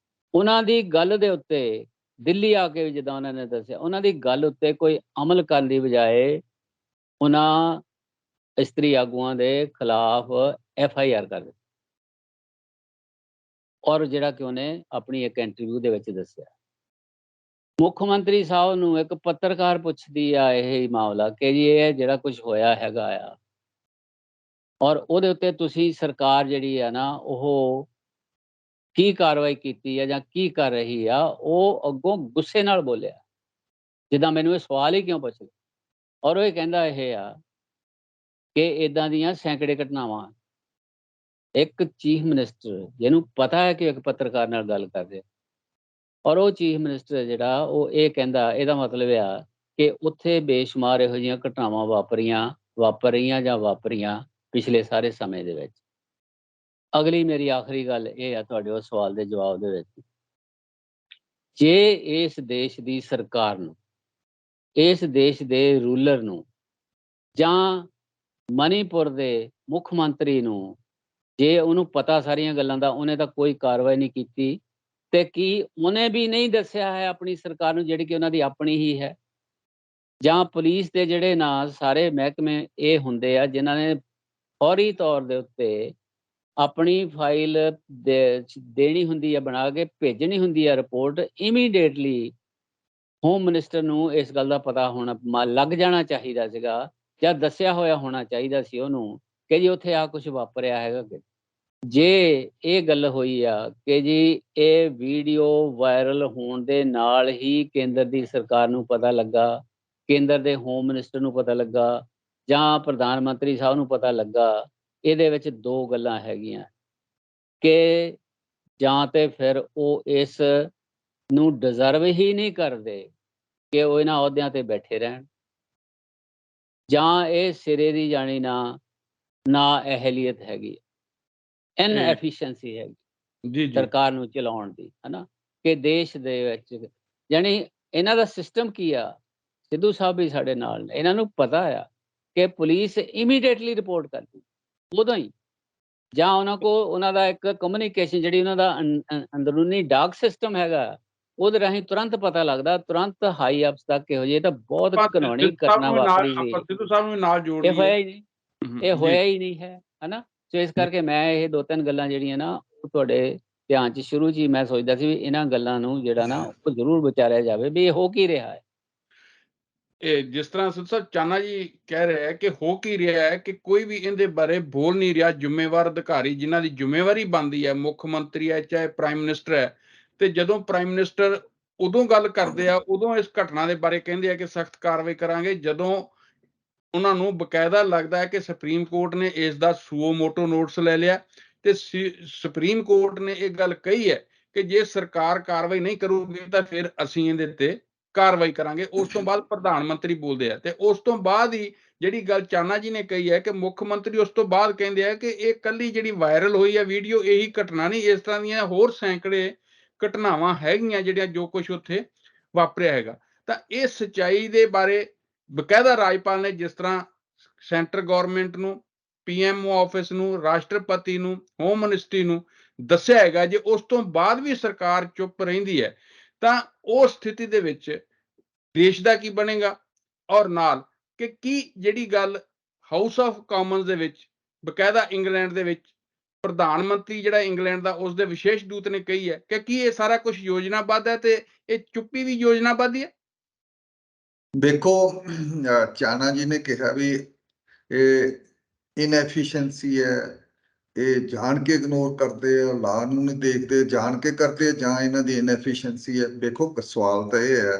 ਉਹਨਾਂ ਦੀ ਗੱਲ ਦੇ ਉੱਤੇ ਦਿੱਲੀ ਆ ਕੇ ਜਿੱਦਾਂ ਉਹਨਾਂ ਨੇ ਦੱਸਿਆ, ਉਹਨਾਂ ਦੀ ਗੱਲ ਉੱਤੇ ਕੋਈ ਅਮਲ ਕਰਨ ਦੀ ਬਜਾਏ ਉਹਨਾਂ ਇਸਤਰੀ ਆਗੂਆਂ ਦੇ ਖਿਲਾਫ FIR ਕਰ ਦਿੱਤੀ। ਔਰ ਜਿਹੜਾ ਕਿ ਉਹਨੇ ਆਪਣੀ ਇੱਕ ਇੰਟਰਵਿਊ ਦੇ ਵਿੱਚ ਦੱਸਿਆ, ਮੁੱਖ ਮੰਤਰੀ ਸਾਹਿਬ ਨੂੰ ਇੱਕ ਪੱਤਰਕਾਰ ਪੁੱਛਦੀ ਆ ਇਹ ਮਾਮਲਾ ਕਿ ਜੀ ਇਹ ਜਿਹੜਾ ਕੁਝ ਹੋਇਆ ਹੈਗਾ ਆ, ਔਰ ਉਹਦੇ ਉੱਤੇ ਤੁਸੀਂ ਸਰਕਾਰ ਜਿਹੜੀ ਆ ਨਾ ਉਹ ਕੀ ਕਾਰਵਾਈ ਕੀਤੀ ਆ ਜਾਂ ਕੀ ਕਰ ਰਹੀ ਆ? ਉਹ ਅੱਗੋਂ ਗੁੱਸੇ ਨਾਲ ਬੋਲਿਆ, ਜਿੱਦਾਂ ਮੈਨੂੰ ਇਹ ਸਵਾਲ ਹੀ ਕਿਉਂ ਪੁੱਛ ਲਿਆ। ਔਰ ਉਹ ਇਹ ਕਹਿੰਦਾ ਇਹ ਆ ਕਿ ਇੱਦਾਂ ਦੀਆਂ ਸੈਂਕੜੇ ਘਟਨਾਵਾਂ। ਇੱਕ ਚੀਫ ਮਿਨਿਸਟਰ ਜਿਹਨੂੰ ਪਤਾ ਹੈ ਕਿ ਇੱਕ ਪੱਤਰਕਾਰ ਨਾਲ ਗੱਲ ਕਰ ਰਿਹਾ, ਔਰ ਉਹ ਚੀਫ ਮਿਨਿਸਟਰ ਜਿਹੜਾ ਉਹ ਇਹ ਕਹਿੰਦਾ, ਇਹਦਾ ਮਤਲਬ ਆ ਕਿ ਉੱਥੇ ਬੇਸ਼ੁਮਾਰ ਇਹੋ ਜਿਹੀਆਂ ਘਟਨਾਵਾਂ ਵਾਪਰ ਰਹੀਆਂ ਪਿਛਲੇ ਸਾਰੇ ਸਮੇਂ ਦੇ ਵਿੱਚ। ਅਗਲੀ ਮੇਰੀ ਆਖਰੀ ਗੱਲ ਇਹ ਆ ਤੁਹਾਡੇ ਉਸ ਸਵਾਲ ਦੇ ਜਵਾਬ ਦੇ ਵਿੱਚ, ਜੇ ਇਸ ਦੇਸ਼ ਦੀ ਸਰਕਾਰ ਨੂੰ, ਇਸ ਦੇਸ਼ ਦੇ ਰੂਲਰ ਨੂੰ ਜਾਂ ਮਨੀਪੁਰ ਦੇ ਮੁੱਖ ਮੰਤਰੀ ਨੂੰ ਜੇ ਉਹਨੂੰ ਪਤਾ ਸਾਰੀਆਂ ਗੱਲਾਂ ਦਾ, ਉਹਨੇ ਤਾਂ ਕੋਈ ਕਾਰਵਾਈ ਨਹੀਂ ਕੀਤੀ, ਤੇ ਕੀ ਉਹਨੇ ਵੀ ਨਹੀਂ ਦੱਸਿਆ ਹੈ ਆਪਣੀ ਸਰਕਾਰ ਨੂੰ ਜਿਹੜੀ ਕਿ ਉਹਨਾਂ ਦੀ ਆਪਣੀ ਹੀ ਹੈ? ਜਾਂ ਪੁਲਿਸ ਦੇ ਜਿਹੜੇ ਨਾ ਸਾਰੇ ਮਹਿਕਮੇ ਇਹ ਹੁੰਦੇ ਆ ਜਿਨ੍ਹਾਂ ਨੇ ਫੌਰੀ ਤੌਰ ਦੇ ਉੱਤੇ ਆਪਣੀ ਫਾਈਲ ਦੇਣੀ ਹੁੰਦੀ ਹੈ, ਬਣਾ ਕੇ ਭੇਜਣੀ ਹੁੰਦੀ ਹੈ ਰਿਪੋਰਟ, ਇਮੀਡੀਏਟਲੀ ਹੋਮ ਮਿਨਿਸਟਰ ਨੂੰ ਇਸ ਗੱਲ ਦਾ ਪਤਾ ਹੋਣਾ ਲੱਗ ਜਾਣਾ ਚਾਹੀਦਾ ਸੀਗਾ, ਜਾਂ ਦੱਸਿਆ ਹੋਇਆ ਹੋਣਾ ਚਾਹੀਦਾ ਸੀ ਉਹਨੂੰ ਕਿ ਜੀ ਉੱਥੇ ਆ ਕੁਝ ਵਾਪਰਿਆ ਹੈਗਾ। ਜੇ ਇਹ ਗੱਲ ਹੋਈ ਆ ਕਿ ਜੀ ਇਹ ਵੀਡੀਓ ਵਾਇਰਲ ਹੋਣ ਦੇ ਨਾਲ ਹੀ ਕੇਂਦਰ ਦੀ ਸਰਕਾਰ ਨੂੰ ਪਤਾ ਲੱਗਾ, ਕੇਂਦਰ ਦੇ ਹੋਮ ਮਿਨਿਸਟਰ ਨੂੰ ਪਤਾ ਲੱਗਾ, ਜਾਂ ਪ੍ਰਧਾਨ ਮੰਤਰੀ ਸਾਹਿਬ ਨੂੰ ਪਤਾ ਲੱਗਾ, ਇਹਦੇ ਵਿੱਚ ਦੋ ਗੱਲਾਂ ਹੈਗੀਆਂ ਕਿ ਜਾਂ ਤੇ ਫਿਰ ਉਹ ਇਸ ਨੂੰ ਡਿਜ਼ਰਵ ਹੀ ਨਹੀਂ ਕਰਦੇ ਕਿ ਉਹ ਇਹਨਾਂ ਅਹੁਦਿਆਂ ਤੇ ਬੈਠੇ ਰਹਿਣ, ਜਾਂ ਇਹ ਸਿਰੇ ਦੀ ਜਾਣੀ ਨਾ ਨਾ ਅਹਿਲੀਅਤ ਹੈਗੀ, ਇਨਐਫੀਸ਼ੀਐਂਸੀ ਹੈਗੀ ਜੀ ਜੀ ਸਰਕਾਰ ਨੂੰ ਚਲਾਉਣ ਦੀ, ਹਨਾ, ਕਿ ਦੇਸ਼ ਦੇ ਵਿੱਚ ਜਾਣੀ ਇਹਨਾਂ ਦਾ ਸਿਸਟਮ ਕੀ ਆ। ਸਿੱਧੂ ਸਾਹਿਬ ਵੀ ਸਾਡੇ ਨਾਲ ਨੇ, ਇਹਨਾਂ ਨੂੰ ਪਤਾ ਆ ਕਿ ਪੁਲਿਸ ਇਮੀਡੀਏਟਲੀ ਰਿਪੋਰਟ ਕਰਦੀ ਉਦੋਂ ਹੀ, ਜਾਂ ਉਹਨਾਂ ਦਾ ਇੱਕ ਕਮਿਊਨੀਕੇਸ਼ਨ ਜਿਹੜੀ ਉਹਨਾਂ ਦਾ ਅੰਦਰੂਨੀ ਡਾਕ ਸਿਸਟਮ ਹੈਗਾ, ਉਹਦੇ ਰਾਹੀਂ ਤੁਰੰਤ ਪਤਾ ਲੱਗਦਾ, ਤੁਰੰਤ ਹਾਈ ਅਪਸ ਤੱਕ ਇਹੋ ਜਿਹੇ ਤਾਂ ਬਹੁਤ ਘਿਨਾਉਣੀ ਘਟਨਾ ਵਾਪਰੀ ਸੀ। ਸਿੱਧੂ ਸਾਹਿਬ ਨੂੰ ਨਾਲ ਜੋੜ ਇਹ ਲਈਏ। ਹੋਇਆ ਹੀ ਨਹੀਂ, ਇਹ ਹੋਇਆ ਹੀ ਨਹੀਂ ਹੈ, ਹਨਾ। ਸੋ ਇਸ ਕਰਕੇ ਮੈਂ ਇਹ 2-3 ਗੱਲਾਂ ਜਿਹੜੀਆਂ ਨਾ ਉਹ ਤੁਹਾਡੇ ਧਿਆਨ 'ਚ ਸ਼ੁਰੂ 'ਚ ਹੀ ਮੈਂ ਸੋਚਦਾ ਸੀ ਵੀ ਇਹਨਾਂ ਗੱਲਾਂ ਨੂੰ ਜਿਹੜਾ ਨਾ ਉਹ ਜ਼ਰੂਰ ਵਿਚਾਰਿਆ ਜਾਵੇ ਵੀ ਇਹ ਹੋ ਕੀ ਰਿਹਾ ਹੈ। ਇਹ ਜਿਸ ਤਰ੍ਹਾਂ ਸਿੱਧੂ ਸਾਹਿਬ ਚਾਨਾ ਜੀ ਕਹਿ ਰਹੇ ਹੈ ਕਿ ਹੋ ਕੀ ਰਿਹਾ ਹੈ ਕਿ ਕੋਈ ਵੀ ਇਹਦੇ ਬਾਰੇ ਬੋਲ ਨਹੀਂ ਰਿਹਾ। ਜ਼ਿੰਮੇਵਾਰ ਅਧਿਕਾਰੀ ਜਿਨ੍ਹਾਂ ਦੀ ਜ਼ਿੰਮੇਵਾਰੀ ਬਣਦੀ ਹੈ, ਮੁੱਖ ਮੰਤਰੀ ਹੈ ਚਾਹੇ ਪ੍ਰਾਈਮ ਮਿਨਿਸਟਰ ਹੈ, ਤੇ ਜਦੋਂ ਪ੍ਰਾਈਮ ਮਿਨਿਸਟਰ ਉਦੋਂ ਗੱਲ ਕਰਦੇ ਆ ਉਦੋਂ ਇਸ ਘਟਨਾ ਦੇ ਬਾਰੇ ਕਹਿੰਦੇ ਆ ਕਿ ਸਖਤ ਕਾਰਵਾਈ ਕਰਾਂਗੇ, ਜਦੋਂ ਉਹਨਾਂ ਨੂੰ ਬਕਾਇਦਾ ਲੱਗਦਾ ਹੈ ਕਿ ਸੁਪਰੀਮ ਕੋਰਟ ਨੇ ਇਸ ਦਾ ਸੁਓ ਮੋਟੋ ਨੋਟਿਸ ਲੈ ਲਿਆ ਤੇ ਸੁਪਰੀਮ ਕੋਰਟ ਨੇ ਇਹ ਗੱਲ ਕਹੀ ਹੈ ਕਿ ਜੇ ਸਰਕਾਰ ਕਾਰਵਾਈ ਨਹੀਂ ਕਰੂਗੀ ਤਾਂ ਫਿਰ ਅਸੀਂ ਇਹਦੇ ਤੇ ਕਾਰਵਾਈ ਕਰਾਂਗੇ। ਉਸ ਤੋਂ ਬਾਅਦ ਪ੍ਰਧਾਨ ਮੰਤਰੀ ਬੋਲਦੇ ਆ ਤੇ ਉਸ ਤੋਂ ਬਾਅਦ ਹੀ ਜਿਹੜੀ ਗੱਲ ਚਾਨਾ ਜੀ ਨੇ ਕਹੀ ਹੈ ਕਿ ਮੁੱਖ ਮੰਤਰੀ ਉਸ ਤੋਂ ਬਾਅਦ ਕਹਿੰਦੇ ਆ ਕਿ ਇਹ ਕੱਲੀ ਜਿਹੜੀ ਵਾਇਰਲ ਹੋਈ ਹੈ ਵੀਡੀਓ ਇਹੀ ਘਟਨਾ ਨਹੀਂ, ਇਸ ਤਰ੍ਹਾਂ ਦੀਆਂ ਹੋਰ ਸੈਂਕੜੇ ਘਟਨਾਵਾਂ ਹੈਗੀਆਂ ਜਿਹੜੀਆਂ ਜੋ ਕੁਝ ਉੱਥੇ ਵਾਪਰਿਆ ਹੈਗਾ। ਤਾਂ ਇਹ ਸੱਚਾਈ ਦੇ ਬਾਰੇ ਬਕਾਇਦਾ ਰਾਜਪਾਲ ਨੇ ਜਿਸ ਤਰ੍ਹਾਂ ਸੈਂਟਰ ਗਵਰਨਮੈਂਟ ਨੂੰ, ਪੀਐਮਓ ਆਫਿਸ ਨੂੰ, ਰਾਸ਼ਟਰਪਤੀ ਨੂੰ, ਹੋਮ ਮਿਨਿਸਟਰੀ ਨੂੰ ਦੱਸਿਆ ਹੈਗਾ, ਜੇ ਉਸ ਤੋਂ ਬਾਅਦ ਵੀ ਸਰਕਾਰ ਚੁੱਪ ਰਹਿੰਦੀ ਹੈ ਤਾਂ ਉਹ ਸਥਿਤੀ ਦੇ ਵਿੱਚ ਦੇਸ਼ ਦਾ ਕੀ ਬਣੇਗਾ। ਔਰ ਨਾਲ ਕਿ ਕੀ ਜਿਹੜੀ ਗੱਲ ਹਾਊਸ ਆਫ ਕਾਮਨਸ ਦੇ ਵਿੱਚ ਬਕਾਇਦਾ ਇੰਗਲੈਂਡ ਦੇ ਵਿੱਚ ਪ੍ਰਧਾਨ ਮੰਤਰੀ ਜਿਹੜਾ ਇੰਗਲੈਂਡ ਦਾ ਉਸ ਦੇ ਵਿਸ਼ੇਸ਼ ਦੂਤ ਨੇ ਕਹੀ ਹੈ ਕਿ ਕੀ ਇਹ ਸਾਰਾ ਕੁਝ ਯੋਜਨਾਬੱਧ ਹੈ ਤੇ ਇਹ ਚੁੱਪੀ ਵੀ ਯੋਜਨਾਬੱਧ ਹੈ। ਦੇਖੋ, ਚਾਨਾ ਜੀ ਨੇ ਕਿਹਾ ਵੀ ਇਹ ਇਨਐਫੀਸ਼ੀਐਂਸੀ ਹੈ, ਇਹ ਜਾਣ ਕੇ ਇਗਨੋਰ ਕਰਦੇ ਆ, ਲਾਅ ਨੂੰ ਨਹੀਂ ਦੇਖਦੇ, ਜਾਣ ਕੇ ਕਰਦੇ ਜਾਂ ਇਹਨਾਂ ਦੀ ਇਨਐਫੀਸ਼ੀਐਂਸੀ ਹੈ। ਦੇਖੋ, ਸਵਾਲ ਤਾਂ ਇਹ ਹੈ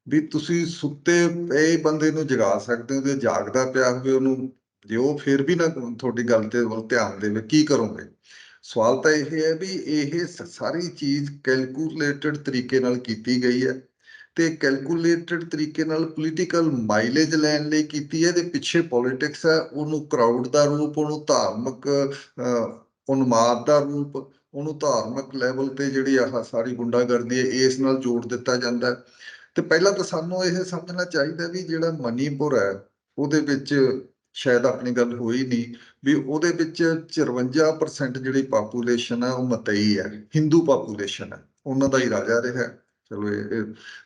ਵੀ ਤੁਸੀਂ ਸੁੱਤੇ ਪਏ ਬੰਦੇ ਨੂੰ ਜਗਾ ਸਕਦੇ ਹੋ, ਜੇ ਜਾਗਦਾ ਪਿਆ ਹੋਵੇ ਉਹਨੂੰ, ਜੇ ਉਹ ਫਿਰ ਵੀ ਨਾ ਤੁਹਾਡੀ ਗੱਲ ਤੇ ਧਿਆਨ ਦੇਵੇ, ਕੀ ਕਰੋਗੇ। ਸਵਾਲ ਤਾਂ ਇਹ ਹੈ ਵੀ ਇਹ ਸਾਰੀ ਚੀਜ਼ ਕੈਲਕੂਲੇਟਡ ਤਰੀਕੇ ਨਾਲ ਕੀਤੀ ਗਈ ਹੈ ਤੇ ਕੈਲਕੂਲੇਟਡ ਤਰੀਕੇ ਨਾਲ ਪੋਲੀਟੀਕਲ ਮਾਈਲੇਜ ਲੈਣ ਲਈ ਕੀਤੀ ਹੈ। ਇਹਦੇ ਪਿੱਛੇ ਪੋਲਿਟਿਕਸ ਹੈ, ਉਹਨੂੰ ਕਰਾਊਡ ਦਾ ਰੂਪ, ਉਹਨੂੰ ਧਾਰਮਿਕ ਉਨਮਾਦ ਦਾ ਰੂਪ, ਉਹਨੂੰ ਧਾਰਮਿਕ ਲੈਵਲ ਤੇ ਜਿਹੜੀ ਆਹ ਸਾਰੀ ਗੁੰਡਾਗਰਦੀ ਹੈ ਇਸ ਨਾਲ ਜੋੜ ਦਿੱਤਾ ਜਾਂਦਾ। ਤੇ ਪਹਿਲਾਂ ਤਾਂ ਸਾਨੂੰ ਇਹ ਸਮਝਣਾ ਚਾਹੀਦਾ ਵੀ ਜਿਹੜਾ ਮਨੀਪੁਰ ਹੈ ਉਹਦੇ ਵਿੱਚ ਸ਼ਾਇਦ ਆਪਣੀ ਗੱਲ ਹੋਈ ਨਹੀਂ ਵੀ ਉਹਦੇ ਵਿੱਚ 54% ਜਿਹੜੀ ਪਾਪੂਲੇਸ਼ਨ ਹੈ ਉਹ ਮਤਈ ਹੈ, ਹਿੰਦੂ ਪਾਪੂਲੇਸ਼ਨ ਹੈ, ਉਹਨਾਂ ਦਾ ਹੀ ਰਾਜਾ ਰਿਹਾ। ਚਲੋ ਇਹ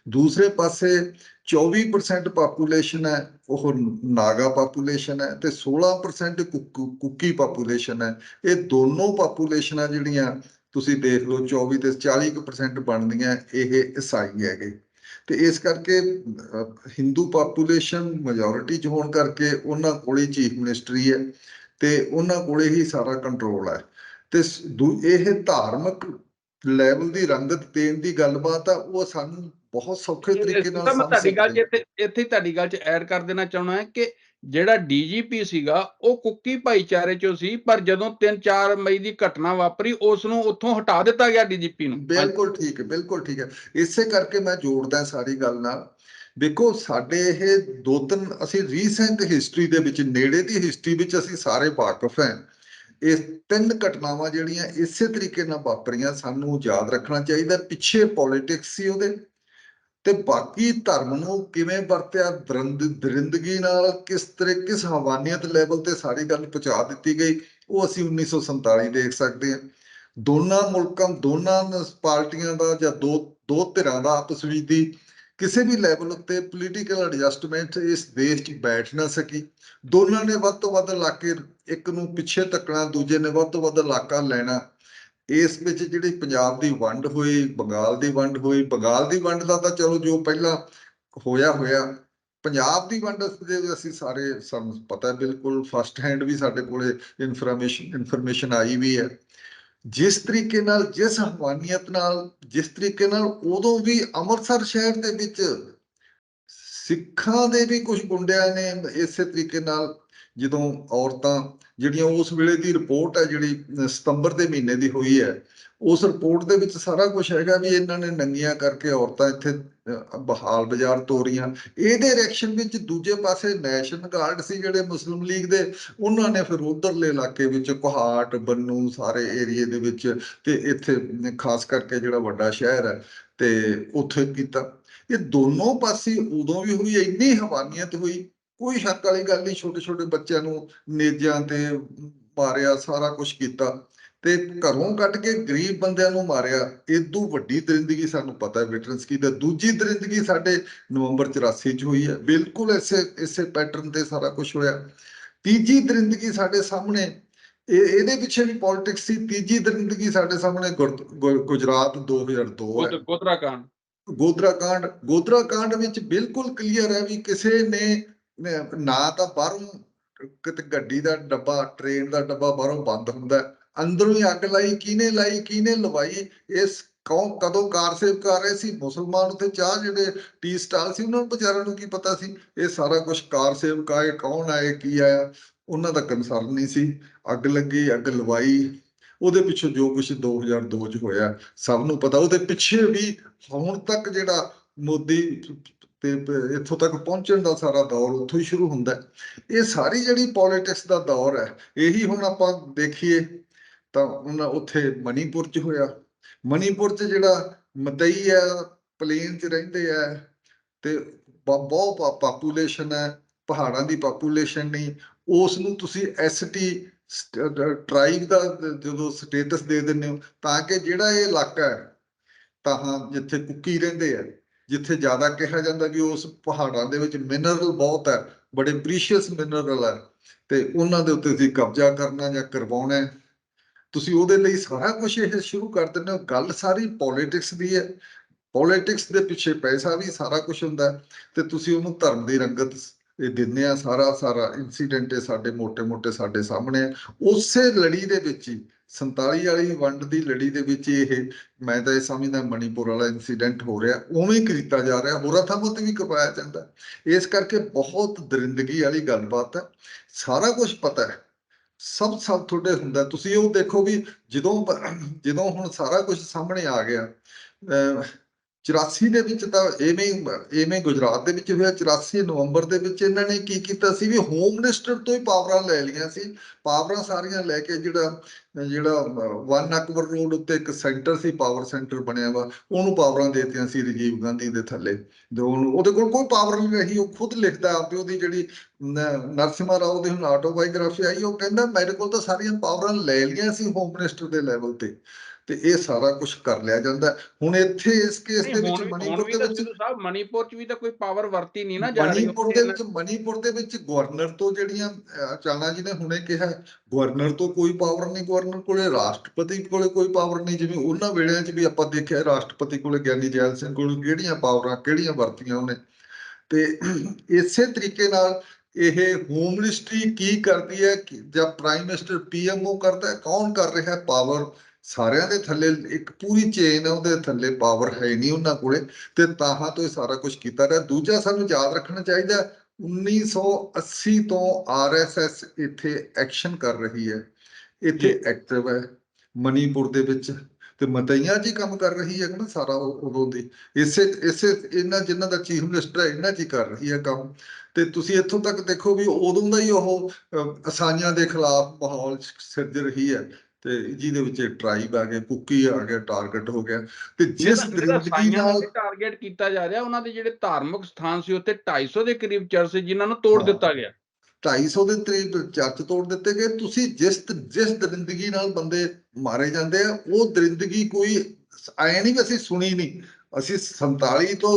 ਦੂਸਰੇ ਪਾਸੇ 24% ਪਾਪੂਲੇਸ਼ਨ ਹੈ ਉਹ ਨਾਗਾ ਪਾਪੂਲੇਸ਼ਨ ਹੈ ਤੇ 16% ਕੁੱਕੀ ਪਾਪੂਲੇਸ਼ਨ ਹੈ। ਇਹ ਦੋਨੋਂ ਪਾਪੂਲੇਸ਼ਨਾਂ ਜਿਹੜੀਆਂ ਤੁਸੀਂ ਦੇਖ ਲਓ 24 ਤੇ 40% ਬਣਦੀਆਂ ਇਹ ਈਸਾਈ ਹੈਗੇ। ਤੇ ਇਸ ਕਰਕੇ ਹਿੰਦੂ ਪਾਪੂਲੇਸ਼ਨ ਮੈਜੋਰਿਟੀ 'ਚ ਹੋਣ ਕਰਕੇ ਉਹਨਾਂ ਕੋਲੇ ਚੀਫ ਮਿਨਿਸਟਰੀ ਹੈ ਤੇ ਉਹਨਾਂ ਕੋਲੇ ਹੀ ਸਾਰਾ ਕੰਟਰੋਲ ਹੈ। ਤੇ ਇਹ ਧਾਰਮਿਕ ਲੈਵਲ ਦੀ ਰੰਗਤ ਦੇਣ ਦੀ ਗੱਲਬਾਤ ਆ, ਉਹ ਸਾਨੂੰ ਬਹੁਤ ਸੌਖੇ ਤਰੀਕੇ ਨਾਲ ਸਮਝ ਸਕਦੇ। ਇੱਥੇ ਤੁਹਾਡੀ ਗੱਲ 'ਚ ਐਡ ਕਰ ਦੇਣਾ ਚਾਹੁੰਦਾ ਹੈ ਕਿ ਜਿਹੜਾ ਡੀਜੀਪੀ ਸੀਗਾ ਉਹ ਕੁੱਕੀ ਭਾਈਚਾਰੇ 'ਚੋਂ ਸੀ, ਪਰ ਜਦੋਂ 3-4 ਮਈ ਦੀ ਘਟਨਾ ਵਾਪਰੀ ਉਸ ਨੂੰ ਉੱਥੋਂ ਹਟਾ ਦਿੱਤਾ ਗਿਆ ਡੀਜੀਪੀ ਨੂੰ। ਬਿਲਕੁਲ ਠੀਕ ਹੈ, ਬਿਲਕੁਲ ਠੀਕ ਹੈ। ਇਸੇ ਕਰਕੇ ਮੈਂ ਜੋੜਦਾ ਸਾਰੀ ਗੱਲ ਨਾਲ। ਦੇਖੋ, ਸਾਡੇ ਇਹ 2-3 ਅਸੀਂ ਰੀਸੈਂਟ ਹਿਸਟਰੀ ਦੇ ਵਿੱਚ, ਨੇੜੇ ਦੀ ਹਿਸਟਰੀ ਵਿੱਚ ਅਸੀਂ ਸਾਰੇ ਵਾਕਿਫ ਹਾਂ। ਇਹ 3 ਘਟਨਾਵਾਂ ਜਿਹੜੀਆਂ ਇਸੇ ਤਰੀਕੇ ਨਾਲ ਵਾਪਰੀਆਂ, ਸਾਨੂੰ ਯਾਦ ਰੱਖਣਾ ਚਾਹੀਦਾ। ਪਿੱਛੇ ਪੋਲਿਟਿਕਸ ਸੀ ਉਹਦੇ, ਤੇ ਬਾਕੀ ਧਰਮ ਨੂੰ ਕਿਵੇਂ ਵਰਤਿਆ, ਦਰਿੰਦਗੀ ਨਾਲ ਕਿਸ ਹਵਾਨੀਅਤ ਲੈਵਲ ਤੇ ਸਾਰੀ ਗੱਲ ਪਹੁੰਚਾ ਦਿੱਤੀ ਗਈ, ਉਹ ਅਸੀਂ 1947 ਦੇਖ ਸਕਦੇ ਹਾਂ। ਦੋਨਾਂ ਮੁਲਕਾਂ, ਦੋਨਾਂ ਪਾਰਟੀਆਂ ਦਾ ਜਾਂ ਦੋ ਧਿਰਾਂ ਦਾ ਆਪਸ ਵਿੱਚ ਦੀ ਕਿਸੇ ਵੀ ਲੈਵਲ ਉੱਤੇ ਪੋਲੀਟੀਕਲ ਐਡਜਸਟਮੈਂਟ ਇਸ ਦੇਸ਼ 'ਚ ਬੈਠ ਨਾ ਸਕੀ। ਦੋਨਾਂ ਨੇ ਵੱਧ ਤੋਂ ਵੱਧ ਇਲਾਕੇ, ਇੱਕ ਨੂੰ ਪਿੱਛੇ ਧੱਕਣਾ, ਦੂਜੇ ਨੇ ਵੱਧ ਤੋਂ ਵੱਧ ਇਲਾਕਾ ਲੈਣਾ। ਇਸ ਵਿੱਚ ਜਿਹੜੀ ਪੰਜਾਬ ਦੀ ਵੰਡ ਹੋਈ, ਬੰਗਾਲ ਦੀ ਵੰਡ ਹੋਈ, ਬੰਗਾਲ ਦੀ ਵੰਡ ਦਾ ਤਾਂ ਚਲੋ ਜੋ ਪਹਿਲਾਂ ਹੋਇਆ, ਪੰਜਾਬ ਦੀ ਵੰਡ ਦੇ ਅਸੀਂ ਸਾਰੇ, ਸਾਨੂੰ ਪਤਾ ਬਿਲਕੁਲ ਫਸਟ ਹੈਂਡ ਵੀ ਸਾਡੇ ਕੋਲੇ ਇਨਫੋਰਮੇਸ਼ਨ ਆਈ ਵੀ ਹੈ। ਜਿਸ ਤਰੀਕੇ ਨਾਲ, ਜਿਸ ਹਵਾਨੀਅਤ ਨਾਲ, ਜਿਸ ਤਰੀਕੇ ਨਾਲ ਉਦੋਂ ਵੀ ਅੰਮ੍ਰਿਤਸਰ ਸ਼ਹਿਰ ਦੇ ਵਿੱਚ ਸਿੱਖਾਂ ਦੇ ਵੀ ਕੁਝ ਗੁੰਡਿਆਂ ਨੇ ਇਸੇ ਤਰੀਕੇ ਨਾਲ ਜਦੋਂ ਔਰਤਾਂ ਜਿਹੜੀਆਂ ਉਸ ਵੇਲੇ ਦੀ ਰਿਪੋਰਟ ਹੈ ਜਿਹੜੀ ਸਤੰਬਰ ਦੇ ਮਹੀਨੇ ਦੀ ਹੋਈ ਹੈ, ਉਸ ਰਿਪੋਰਟ ਦੇ ਵਿੱਚ ਸਾਰਾ ਕੁਝ ਹੈਗਾ ਵੀ ਇਹਨਾਂ ਨੇ ਨੰਗੀਆਂ ਕਰਕੇ ਔਰਤਾਂ ਇੱਥੇ ਬਹਾਲ ਬਾਜ਼ਾਰ ਤੋਰੀਆਂ। ਇਹਦੇ ਰਿਐਕਸ਼ਨ ਵਿੱਚ ਦੂਜੇ ਪਾਸੇ ਨੈਸ਼ਨਲ ਗਾਰਡ ਸੀ ਜਿਹੜੇ ਮੁਸਲਿਮ ਲੀਗ ਦੇ, ਉਹਨਾਂ ਨੇ ਫਿਰ ਉਧਰਲੇ ਇਲਾਕੇ ਵਿੱਚ ਕੋਹਾਟ, ਬੰਨੂ ਸਾਰੇ ਏਰੀਏ ਦੇ ਵਿੱਚ ਤੇ ਇੱਥੇ ਖਾਸ ਕਰਕੇ ਜਿਹੜਾ ਵੱਡਾ ਸ਼ਹਿਰ ਹੈ ਤੇ ਉੱਥੇ ਕੀਤਾ। ਇਹ ਦੋਨੋਂ ਪਾਸੇ ਉਦੋਂ ਵੀ ਹੋਈ, ਇੰਨੀ ਹਵਾਨੀਅਤ ਹੋਈ, ਕੋਈ ਸ਼ੱਕ ਵਾਲੀ ਗੱਲ ਨਹੀਂ। ਛੋਟੇ ਛੋਟੇ ਬੱਚਿਆਂ ਨੂੰ ਨੇਜਾਂ ਤੇ ਮਾਰਿਆ, ਸਾਰਾ ਕੁਝ ਕੀਤਾ ਤੇ ਘਰੋਂ ਕੱਢ ਕੇ ਗਰੀਬ ਬੰਦਿਆਂ ਨੂੰ ਮਾਰਿਆ। ਇਦੋਂ ਵੱਡੀ ਦਰਿੰਦਗੀ ਸਾਨੂੰ ਪਤਾ ਹੈ ਵੈਟਰਨਸ ਕੀ ਦਾ। ਦੂਜੀ ਦਰਿੰਦਗੀ ਸਾਡੇ ਨਵੰਬਰ 84 ਚ ਹੋਈ ਹੈ, ਬਿਲਕੁਲ ਇਸੇ ਪੈਟਰਨ ਤੇ ਸਾਰਾ ਕੁਝ ਹੋਇਆ। ਤੀਜੀ ਦਰਿੰਦਗੀ ਸਾਡੇ ਸਾਹਮਣੇ, ਇਹਦੇ ਪਿੱਛੇ ਵੀ ਪੋਲਿਟਿਕਸ ਸੀ। ਤੀਜੀ ਦਰਿੰਦਗੀ ਸਾਡੇ ਸਾਹਮਣੇ ਗੁਜਰਾਤ 2002 ਹੈ, ਗੋਧਰਾ ਕਾਂਡ ਵਿੱਚ ਬਿਲਕੁਲ ਕਲੀਅਰ ਹੈ ਵੀ ਕਿਸੇ ਨੇ ਨਾ ਤਾਂ ਬਾਹਰੋਂ ਕਿਤੇ ਗੱਡੀ ਦਾ ਡੱਬਾ, ਟ੍ਰੇਨ ਦਾ ਡੱਬਾ ਬਾਹਰੋਂ ਬੰਦ ਹੁੰਦਾ, ਅੰਦਰੋਂ ਹੀ ਅੱਗ ਲਾਈ। ਕਿਹਨੇ ਲਾਈ, ਕਿਹਨੇ ਲਵਾਈ, ਇਸ ਕਦੋਂ ਕਾਰ ਸੇਵ ਕਰ ਰਹੇ ਸੀ ਮੁਸਲਮਾਨ ਉੱਥੇ ਚਾਹ ਜਿਹੜੇ ਟੀ ਸਟਾਲ ਸੀ ਉਹਨਾਂ ਨੂੰ ਵਿਚਾਰਿਆਂ ਨੂੰ ਕੀ ਪਤਾ ਸੀ ਇਹ ਸਾਰਾ ਕੁਝ ਕਾਰ ਸੇਵਕ ਆਏ, ਕੌਣ ਆਏ, ਕੀ ਆਇਆ, ਉਹਨਾਂ ਦਾ ਕੰਸਰਨ ਨਹੀਂ ਸੀ। ਅੱਗ ਲੱਗੀ, ਅੱਗ ਲਵਾਈ, ਉਹਦੇ ਪਿੱਛੋਂ ਜੋ ਕੁਝ 2002 ਚ ਹੋਇਆ ਸਭ ਨੂੰ ਪਤਾ। ਉਹਦੇ ਪਿੱਛੇ ਵੀ ਹੁਣ ਤੱਕ ਜਿਹੜਾ ਮੋਦੀ ਤੇ ਇੱਥੋਂ ਤੱਕ ਪਹੁੰਚਣ ਦਾ ਸਾਰਾ ਦੌਰ ਉੱਥੋਂ ਹੀ ਸ਼ੁਰੂ ਹੁੰਦਾ। ਇਹ ਸਾਰੀ ਜਿਹੜੀ ਪੋਲਿਟਿਕਸ ਦਾ ਦੌਰ ਹੈ, ਇਹੀ ਹੁਣ ਆਪਾਂ ਦੇਖੀਏ ਤਾਂ ਉਹਨਾਂ ਉੱਥੇ ਮਣੀਪੁਰ ਚ ਹੋਇਆ। ਮਣੀਪੁਰ ਚ ਜਿਹੜਾ ਮਤਈ ਹੈ, ਪਲੇਨ ਚ ਰਹਿੰਦੇ ਆ ਤੇ ਬਹੁਤ ਪਾਪੂਲੇਸ਼ਨ ਹੈ, ਪਹਾੜਾਂ ਦੀ ਪਾਪੂਲੇਸ਼ਨ ਨਹੀਂ, ਉਸ ਨੂੰ ਤੁਸੀਂ ਐਸਟੀ ਟਰਾਈਬ ਦਾ ਜਦੋਂ ਸਟੇਟਸ ਦੇ ਦਿੰਦੇ ਹੋ ਤਾਂ ਕਿ ਜਿਹੜਾ ਇਹ ਇਲਾਕਾ ਹੈ ਤਾਂ ਜਿੱਥੇ ਕੁੱਕੀ ਰਹਿੰਦੇ ਆ, ਜਿੱਥੇ ਜ਼ਿਆਦਾ ਕਿਹਾ ਜਾਂਦਾ ਵੀ ਉਸ ਪਹਾੜਾਂ ਦੇ ਵਿੱਚ ਮਿਨਰਲ ਬਹੁਤ ਹੈ, ਬੜੇ ਪ੍ਰੀਸ਼ੀਅਸ ਮਿਨਰਲ ਹੈ ਤੇ ਉਹਨਾਂ ਦੇ ਉੱਤੇ ਤੁਸੀਂ ਕਬਜ਼ਾ ਕਰਨਾ ਜਾਂ ਕਰਵਾਉਣਾ, ਤੁਸੀਂ ਉਹਦੇ ਲਈ ਸਾਰਾ ਕੁਝ ਇਹ ਸ਼ੁਰੂ ਕਰ ਦਿੰਦੇ ਹੋ। ਗੱਲ ਸਾਰੀ ਪੋਲਿਟਿਕਸ ਦੀ ਹੈ, ਪੋਲਿਟਿਕਸ ਦੇ ਪਿੱਛੇ ਪੈਸਾ ਵੀ ਸਾਰਾ ਕੁਝ ਹੁੰਦਾ ਤੇ ਤੁਸੀਂ ਉਹਨੂੰ ਧਰਮ ਦੀ ਰੰਗਤ ਇਹ ਦਿੰਦੇ ਆ। ਸਾਰਾ ਇਨਸੀਡੈਂਟ ਇਹ ਸਾਡੇ ਮੋਟੇ ਸਾਡੇ ਸਾਹਮਣੇ। ਉਸੇ ਲੜੀ ਦੇ ਵਿੱਚ ਹੀ 47 ਵਾਲੀ ਵੰਡ ਦੀ ਲੜੀ ਦੇ ਵਿੱਚ ਇਹ ਮੈਂ ਤਾਂ ਇਹ ਸਮਝਦਾ ਮਣੀਪੁਰ ਵਾਲਾ ਇਨਸੀਡੈਂਟ ਹੋ ਰਿਹਾ, ਉਵੇਂ ਕੀਤਾ ਜਾ ਰਿਹਾ, ਹੋਰਾਂ ਥਾਵਾਂ ਤੇ ਵੀ ਕਰਵਾਇਆ ਜਾਂਦਾ। ਇਸ ਕਰਕੇ ਬਹੁਤ ਦਰਿੰਦਗੀ ਵਾਲੀ ਗੱਲਬਾਤ ਹੈ, ਸਾਰਾ ਕੁਝ ਪਤਾ ਹੈ, ਸਭ ਤੁਹਾਡੇ ਹੁੰਦਾ। ਤੁਸੀਂ ਉਹ ਦੇਖੋ ਵੀ ਜਦੋਂ ਹੁਣ ਸਾਰਾ ਕੁਝ ਸਾਹਮਣੇ ਆ ਗਿਆ 84 ਦੇ ਵਿੱਚ ਤਾਂ ਐਵੇਂ ਗੁਜਰਾਤ ਦੇ ਵਿੱਚ ਹੋਇਆ। 84 ਨਵੰਬਰ ਦੇ ਵਿੱਚ ਇਹਨਾਂ ਨੇ ਕੀ ਕੀਤਾ ਸੀ ਵੀ ਹੋਮ ਮਿਨਿਸਟਰ ਤੋਂ ਹੀ ਪਾਵਰਾਂ ਲੈ ਲਈਆਂ ਸੀ, ਪਾਵਰਾਂ ਸਾਰੀਆਂ ਲੈ ਕੇ ਜਿਹੜਾ 1 ਅਕਬਰ ਰੋਡ ਉੱਤੇ ਇੱਕ ਸੈਂਟਰ ਸੀ, ਪਾਵਰ ਸੈਂਟਰ ਬਣਿਆ ਵਾ, ਉਹਨੂੰ ਪਾਵਰਾਂ ਦੇ ਦਿੱਤੀਆਂ ਸੀ ਰਾਜੀਵ ਗਾਂਧੀ ਦੇ ਥੱਲੇ। ਉਹਦੇ ਕੋਲ ਕੋਈ ਪਾਵਰ ਨਹੀਂ ਰਹੀ, ਉਹ ਖੁਦ ਲਿਖਦਾ ਆਪੇ। ਉਹਦੀ ਜਿਹੜੀ ਨਰਸਿਮਹਾ ਰਾਓ ਦੀ ਹੁਣ ਆਟੋਬਾਇਓਗ੍ਰਾਫੀ ਆਈ, ਉਹ ਕਹਿੰਦਾ ਮੇਰੇ ਕੋਲ ਤਾਂ ਸਾਰੀਆਂ ਪਾਵਰਾਂ ਲੈ ਲਈਆਂ ਸੀ ਹੋਮ ਮਿਨਿਸਟਰ ਦੇ ਲੈਵਲ ਤੇ ਇਹ ਸਾਰਾ ਕੁਝ ਕਰ ਲਿਆ ਜਾਂਦਾ। ਹੁਣ ਇੱਥੇ ਇਸ ਕੇਸ ਦੇ ਵਿੱਚ ਮਣੀਪੁਰ ਦੇ ਵਿੱਚ ਮਣੀਪੁਰ ਚ ਵੀ ਤਾਂ ਕੋਈ ਪਾਵਰ ਵਰਤੀ ਨਹੀਂ ਨਾ ਜਾ ਰਹੀ। ਮਣੀਪੁਰ ਦੇ ਵਿੱਚ ਗਵਰਨਰ ਤੋਂ ਜਿਹੜੀਆਂ ਚਾਣਾ ਜੀ ਨੇ ਹੁਣੇ ਕਿਹਾ, ਗਵਰਨਰ ਤੋਂ ਕੋਈ ਪਾਵਰ ਨਹੀਂ, ਗਵਰਨਰ ਕੋਲੇ, ਰਾਸ਼ਟਰਪਤੀ ਕੋਲੇ ਕੋਈ ਪਾਵਰ ਨਹੀਂ। ਜਿਵੇਂ ਉਹਨਾਂ ਵੇਲਿਆਂ 'ਚ ਵੀ ਆਪਾਂ ਦੇਖਿਆ ਰਾਸ਼ਟਰਪਤੀ ਕੋਲੇ ਗਿਆਨੀ ਜੈਲ ਸਿੰਘ ਕੋਲ ਕਿਹੜੀਆਂ ਪਾਵਰਾਂ, ਕਿਹੜੀਆਂ ਵਰਤੀਆਂ ਉਹਨੇ। ਤੇ ਇਸੇ ਤਰੀਕੇ ਨਾਲ ਇਹ ਹੋਮ ਮਿਨਿਸਟਰੀ ਕੀ ਕਰਦੀ ਹੈ ਜਾਂ ਪ੍ਰਾਈਮ ਮਿਨਿਸਟਰ PMO ਕਰਦਾ, ਕੌਣ ਕਰ ਰਿਹਾ ਪਾਵਰ, ਸਾਰਿਆਂ ਦੇ ਥੱਲੇ ਇੱਕ ਪੂਰੀ ਚੇਨ ਹੈ, ਉਹਦੇ ਥੱਲੇ ਪਾਵਰ ਹੈ ਨਹੀਂ ਉਹਨਾਂ ਕੋਲੇ ਤੇ ਤਾਹਾਂ ਤੋਂ ਇਹ ਸਾਰਾ ਕੁਝ ਕੀਤਾ ਰਿਹਾ। ਦੂਜਾ ਸਾਨੂੰ ਯਾਦ ਰੱਖਣਾ ਚਾਹੀਦਾ 1980 ਤੋਂ RSS ਇੱਥੇ ਐਕਸ਼ਨ ਕਰ ਰਹੀ ਹੈ, ਇੱਥੇ ਐਕਟਿਵ ਹੈ ਮਣੀਪੁਰ ਦੇ ਵਿੱਚ ਤੇ ਮਤਈਆਂ 'ਚ ਹੀ ਕੰਮ ਕਰ ਰਹੀ ਹੈ ਨਾ ਸਾਰਾ ਉਦੋਂ ਦੀ। ਇਸੇ ਜਿਨ੍ਹਾਂ ਦਾ ਚੀਫ ਮਿਨਿਸਟਰ ਹੈ ਇਹਨਾਂ 'ਚ ਹੀ ਕਰ ਰਹੀ ਹੈ ਕੰਮ। ਤੇ ਤੁਸੀਂ ਇੱਥੋਂ ਤੱਕ ਦੇਖੋ ਵੀ ਉਦੋਂ ਦਾ ਹੀ ਉਹ ਅਸਾਈਆਂ ਦੇ ਖਿਲਾਫ ਮਾਹੌਲ ਸਿਰਜ ਰਹੀ ਹੈ ਤੇ ਜਿਹਦੇ ਵਿੱਚ ਟਰਾਈਬ ਆ ਗਏ, ਕੁੱਕੀ ਆ ਗਏ, ਟਾਰਗੇਟ ਹੋ ਗਿਆ। ਤੇ ਜਿਸ ਦਰਿੰਦਗੀ ਨਾਲ ਟਾਰਗੇਟ ਕੀਤਾ ਜਾ ਰਿਹਾ, ਉਹਨਾਂ ਦੇ ਜਿਹੜੇ ਧਾਰਮਿਕ ਸਥਾਨ ਸੀ ਉੱਥੇ 250 ਦੇ ਕਰੀਬ ਚਰਚ ਸੀ ਜਿਨ੍ਹਾਂ ਨੂੰ ਤੋੜ ਦਿੱਤਾ ਗਿਆ। 250 ਦੇ ਕਰੀਬ ਚਰਚ ਤੋੜ ਦਿੱਤੇ ਗਏ। ਤੁਸੀਂ ਜਿਸ ਦਰਿੰਦਗੀ ਨਾਲ ਬੰਦੇ ਮਾਰੇ ਜਾਂਦੇ ਆ, ਉਹ ਦਰਿੰਦਗੀ ਕੋਈ ਐ ਨਹੀਂ ਅਸੀਂ ਸੁਣੀ ਨਹੀਂ, ਅਸੀਂ 47 ਤੋਂ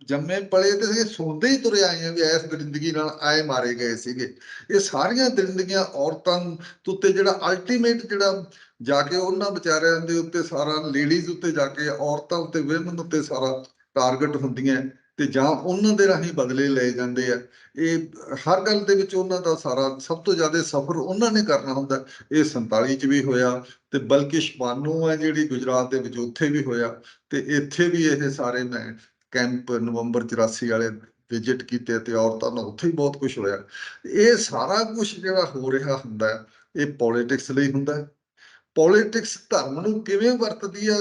ਜੰਮੇ ਪਲੇ ਤੇ ਸੁਣਦੇ ਹੀ ਤੁਰੇ ਆਏ ਆ ਵੀ ਇਸ ਦਰਿੰਦਗੀ ਨਾਲ ਆਏ ਮਾਰੇ ਗਏ ਸੀਗੇ। ਇਹ ਸਾਰੀਆਂ ਦਰਿੰਦਗੀਆਂ ਔਰਤਾਂ ਉੱਤੇ ਜਿਹੜਾ ਅਲਟੀਮੇਟ ਜਿਹੜਾ ਜਾ ਕੇ ਉਹਨਾਂ ਵਿਚਾਰਿਆਂ ਦੇ ਉੱਤੇ ਸਾਰਾ ਲੇਡੀਜ਼ ਉੱਤੇ ਜਾ ਕੇ ਔਰਤਾਂ ਉੱਤੇ ਵਿਮਨ ਉੱਤੇ ਸਾਰਾ ਟਾਰਗੇਟ ਹੁੰਦੀਆਂ ਤੇ ਜਾਂ ਉਹਨਾਂ ਦੇ ਰਾਹੀਂ ਬਦਲੇ ਲਏ ਜਾਂਦੇ ਆ। ਇਹ ਹਰ ਗੱਲ ਦੇ ਵਿੱਚ ਉਹਨਾਂ ਦਾ ਸਾਰਾ ਸਭ ਤੋਂ ਜ਼ਿਆਦਾ ਸਫ਼ਰ ਉਹਨਾਂ ਨੇ ਕਰਨਾ ਹੁੰਦਾ। ਇਹ 47 ਚ ਵੀ ਹੋਇਆ ਤੇ ਬਲਕਿ ਸ਼ਮਾਨੂ ਹੈ ਜਿਹੜੀ ਗੁਜਰਾਤ ਦੇ ਵਿੱਚ ਉੱਥੇ ਵੀ ਹੋਇਆ ਤੇ ਇੱਥੇ ਵੀ ਇਹ ਸਾਰੇ ਮੈਂ ਕੈਂਪ ਨਵੰਬਰ 84 ਵਾਲੇ ਵਿਜ਼ਿਟ ਕੀਤੇ ਤੇ ਔਰਤਾਂ ਨਾਲ ਉੱਥੇ ਹੀ ਬਹੁਤ ਕੁਝ ਹੋਇਆ। ਇਹ ਸਾਰਾ ਕੁਝ ਜਿਹੜਾ ਹੋ ਰਿਹਾ ਹੁੰਦਾ ਹੈ, ਇਹ ਪੋਲਿਟਿਕਸ ਲਈ ਹੁੰਦਾ ਹੈ। ਪੋਲਿਟਿਕਸ ਧਰਮ ਨੂੰ ਕਿਵੇਂ ਵਰਤਦੀ ਆ,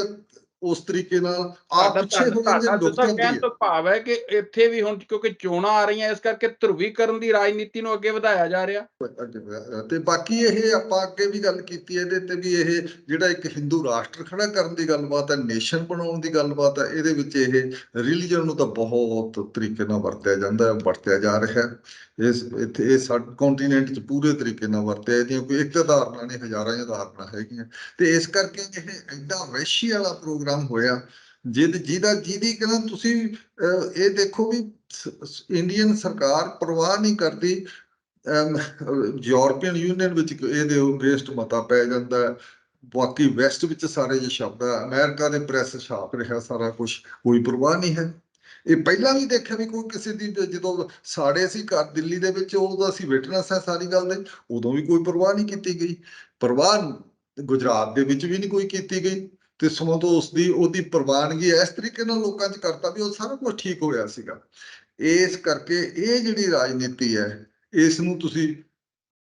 ਉਸ ਤਰੀਕੇ ਨਾਲ ਆਪ ਪਿੱਛੇ ਹੋ ਜਾਂਦੇ, ਲੁਕ ਜਾਂਦੀ ਕਹਿਣ ਹੈ। ਤੋਂ ਭਾਵ ਹੈ ਕਿ ਇੱਥੇ ਵੀ ਹੁਣ ਕਿਉਂਕਿ ਚੋਣਾਂ ਆ ਰਹੀਆਂ, ਇਸ ਕਰਕੇ ਧਰੁਵੀਕਰਨ ਦੀ ਰਾਜਨੀਤੀ ਨੂੰ ਅੱਗੇ ਵਧਾਇਆ ਜਾ ਰਿਹਾ। ਤੇ ਬਾਕੀ ਇਹ ਆਪਾਂ ਅੱਗੇ ਵੀ ਗੱਲ ਕੀਤੀ ਹੈ ਇਹਦੇ ਤੇ ਵੀ, ਇਹ ਜਿਹੜਾ ਇੱਕ ਹਿੰਦੂ ਰਾਸ਼ਟਰ ਖੜਾ ਕਰਨ ਦੀ ਗੱਲਬਾਤ ਹੈ, ਨੇਸ਼ਨ ਬਣਾਉਣ ਦੀ ਗੱਲਬਾਤ ਹੈ, ਇਹਦੇ ਵਿੱਚ ਇਹ ਰਿਲੀਜਨ ਨੂੰ ਤਾਂ ਬਹੁਤ ਤਰੀਕੇ ਨਾਲ ਵਰਤਿਆ ਜਾਂਦਾ, ਵਰਤਿਆ ਜਾ ਰਿਹਾ ਹੈ। ਇੱਥੇ ਇਹ ਸਾਡੇ ਕੰਟੀਨੈਂਟ 'ਚ ਪੂਰੇ ਤਰੀਕੇ ਨਾਲ ਵਰਤਿਆ, ਇਹਦੀਆਂ ਕੋਈ ਇੱਕ ਉਦਾਹਰਨਾਂ ਨਹੀਂ, ਹਜ਼ਾਰਾਂ ਉਦਾਹਰਨਾਂ ਹੈਗੀਆਂ। ਤੇ ਇਸ ਕਰਕੇ ਇਹ ਐਡਾ ਵਹਿਸ਼ੀ ਵਾਲਾ ਪ੍ਰੋਗਰਾਮ ਹੋਇਆ, ਜਿਹਦੀ ਕਹਿੰਦਾ ਤੁਸੀਂ ਇਹ ਦੇਖੋ ਵੀ ਇੰਡੀਅਨ ਸਰਕਾਰ ਪਰਵਾਹ ਨਹੀਂ ਕਰਦੀ। ਯੂਰਪੀਅਨ ਯੂਨੀਅਨ ਵਿੱਚ ਇਹਦੇ ਅਗੇਂਸਟ ਮਤਾ ਪੈ ਜਾਂਦਾ ਹੈ, ਬਾਕੀ ਵੈਸਟ ਵਿੱਚ ਸਾਰੇ ਜੇ ਸ਼ਬਦ ਹੈ, ਅਮਰੀਕਾ ਦੇ ਪ੍ਰੈਸ ਛਾਪ ਰਿਹਾ ਸਾਰਾ ਕੁਝ, ਕੋਈ ਪਰਵਾਹ ਨਹੀਂ ਹੈ। ਇਹ ਪਹਿਲਾਂ ਵੀ ਦੇਖਿਆ ਵੀ ਕੋਈ ਕਿਸੇ ਦੀ, ਜਦੋਂ ਸਾੜੇ ਸੀ ਘਰ ਦਿੱਲੀ ਦੇ ਵਿੱਚ, ਉਦੋਂ ਅਸੀਂ ਵਿਟਨੈਸ ਹੈ ਸਾਰੀ ਗੱਲ ਦੇ, ਉਦੋਂ ਵੀ ਕੋਈ ਪਰਵਾਹ ਨਹੀਂ ਕੀਤੀ ਗਈ। ਪਰਵਾਹ ਗੁਜਰਾਤ ਦੇ ਵਿੱਚ ਵੀ ਨਹੀਂ ਕੋਈ ਕੀਤੀ ਗਈ, ਤੇ ਸਮਾਂ ਤੋਂ ਉਹਦੀ ਪ੍ਰਵਾਨਗੀ ਇਸ ਤਰੀਕੇ ਨਾਲ ਲੋਕਾਂ 'ਚ ਕਰਤਾ ਵੀ ਉਹ ਸਾਰਾ ਕੁਝ ਠੀਕ ਹੋਇਆ ਸੀਗਾ। ਇਸ ਕਰਕੇ ਇਹ ਜਿਹੜੀ ਰਾਜਨੀਤੀ ਹੈ, ਇਸ ਨੂੰ ਤੁਸੀਂ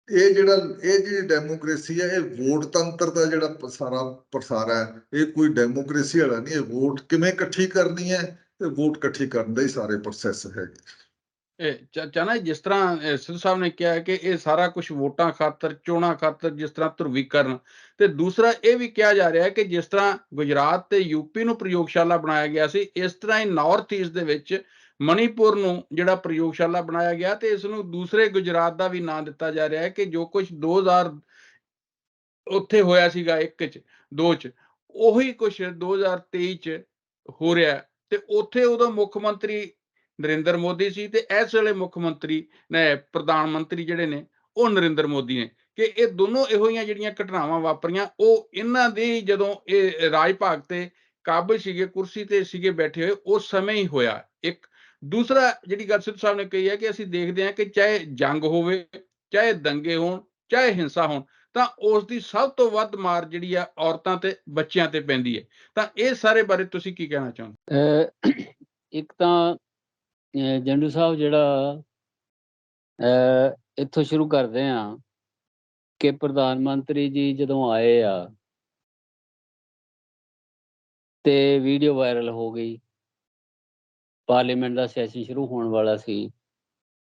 ਇਹ ਜਿਹੜੀ ਡੈਮੋਕ੍ਰੇਸੀ ਹੈ, ਇਹ ਵੋਟ ਤੰਤਰ ਦਾ ਜਿਹੜਾ ਸਾਰਾ ਪ੍ਰਸਾਰ ਹੈ, ਇਹ ਕੋਈ ਡੈਮੋਕ੍ਰੇਸੀ ਵਾਲਾ ਨਹੀਂ। ਇਹ ਵੋਟ ਕਿਵੇਂ ਇਕੱਠੀ ਕਰਨੀ ਹੈ, ਤੇ ਵੋਟ ਇਕੱਠੀ ਕਰਨ ਦਾ ਹੀ ਸਾਰੇ ਪ੍ਰੋਸੈਸ ਹੈਗੇ। ਚਾਹਨਾ ਜਿਸ ਤਰ੍ਹਾਂ ਸਿੱਧੂ ਸਾਹਿਬ ਨੇ ਕਿਹਾ ਕਿ ਇਹ ਸਾਰਾ ਕੁਝ ਵੋਟਾਂ ਖਾਤਰ, ਚੋਣਾਂ ਖਾਤਰ, ਜਿਸ ਤਰ੍ਹਾਂ ਧਰੁਵੀਕਰਨ, ਤੇ ਦੂਸਰਾ ਇਹ ਵੀ ਕਿਹਾ ਜਾ ਰਿਹਾ ਹੈ ਕਿ ਜਿਸ ਤਰ੍ਹਾਂ ਗੁਜਰਾਤ ਤੇ ਯੂਪੀ ਨੂੰ ਪ੍ਰਯੋਗਸ਼ਾਲਾ ਬਣਾਇਆ ਗਿਆ ਸੀ, ਇਸ ਤਰ੍ਹਾਂ ਹੀ ਨਾਰਥ ਈਸਟ ਦੇ ਵਿੱਚ ਮਣੀਪੁਰ ਨੂੰ ਜਿਹੜਾ ਪ੍ਰਯੋਗਸ਼ਾਲਾ ਬਣਾਇਆ ਗਿਆ, ਤੇ ਇਸ ਨੂੰ ਦੂਸਰੇ ਗੁਜਰਾਤ ਦਾ ਵੀ ਨਾਂ ਦਿੱਤਾ ਜਾ ਰਿਹਾ ਹੈ ਕਿ ਜੋ ਕੁਝ 2000 ਉੱਥੇ ਹੋਇਆ ਸੀਗਾ 1 'ਚ 2 'ਚ, ਉਹੀ ਕੁਝ 2023 'ਚ ਹੋ ਰਿਹਾ। ਤੇ ਉੱਥੇ ਉਦੋਂ ਮੁੱਖ ਮੰਤਰੀ ਨਰਿੰਦਰ ਮੋਦੀ ਸੀ, ਤੇ ਇਸ ਵੇਲੇ ਮੁੱਖ ਮੰਤਰੀ ਨੇ, ਪ੍ਰਧਾਨ ਮੰਤਰੀ ਜਿਹੜੇ ਨੇ ਉਹ ਨਰਿੰਦਰ ਮੋਦੀ ਨੇ। ਕਿ ਇਹ ਦੋਨੋਂ ਇਹੋ ਜਿਹੀਆਂ ਜਿਹੜੀਆਂ ਘਟਨਾਵਾਂ ਵਾਪਰੀਆਂ, ਉਹ ਇਹਨਾਂ ਦੇ ਜਦੋਂ ਇਹ ਰਾਜ ਭਾਗ ਤੇ ਕਾਬਲ ਸੀਗੇ, ਕੁਰਸੀ ਤੇ ਸੀਗੇ ਬੈਠੇ ਹੋਏ, ਉਸ ਸਮੇਂ ਹੀ ਹੋਇਆ। ਇੱਕ ਦੂਸਰਾ ਜਿਹੜੀ ਗੱਲ ਸਿੱਧੂ ਸਾਹਿਬ ਨੇ ਕਹੀ ਹੈ ਕਿ ਅਸੀਂ ਦੇਖਦੇ ਹਾਂ ਕਿ ਚਾਹੇ ਜੰਗ ਹੋਵੇ, ਚਾਹੇ ਦੰਗੇ ਹੋਣ, ਚਾਹੇ ਹਿੰਸਾ ਹੋਣ, ਤਾਂ ਉਸ ਦੀ ਸਭ ਤੋਂ ਵੱਧ ਮਾਰ ਜਿਹੜੀ ਆ ਔਰਤਾਂ ਤੇ ਬੱਚਿਆਂ ਤੇ ਪੈਂਦੀ ਹੈ। ਤਾਂ ਇਹ ਸਾਰੇ ਬਾਰੇ ਤੁਸੀਂ ਕੀ ਕਹਿਣਾ ਚਾਹੁੰਦੇ? ਇੱਕ ਤਾਂ ਜੰਡੂ ਸਾਹਿਬ ਜਿਹੜਾ ਇੱਥੋਂ ਸ਼ੁਰੂ ਕਰਦੇ ਆ ਕਿ ਪ੍ਰਧਾਨ ਮੰਤਰੀ ਜੀ ਜਦੋਂ ਆਏ ਆ ਤੇ ਵੀਡੀਓ ਵਾਇਰਲ ਹੋ ਗਈ, ਪਾਰਲੀਮੈਂਟ ਦਾ ਸੈਸ਼ਨ ਸ਼ੁਰੂ ਹੋਣ ਵਾਲਾ ਸੀ,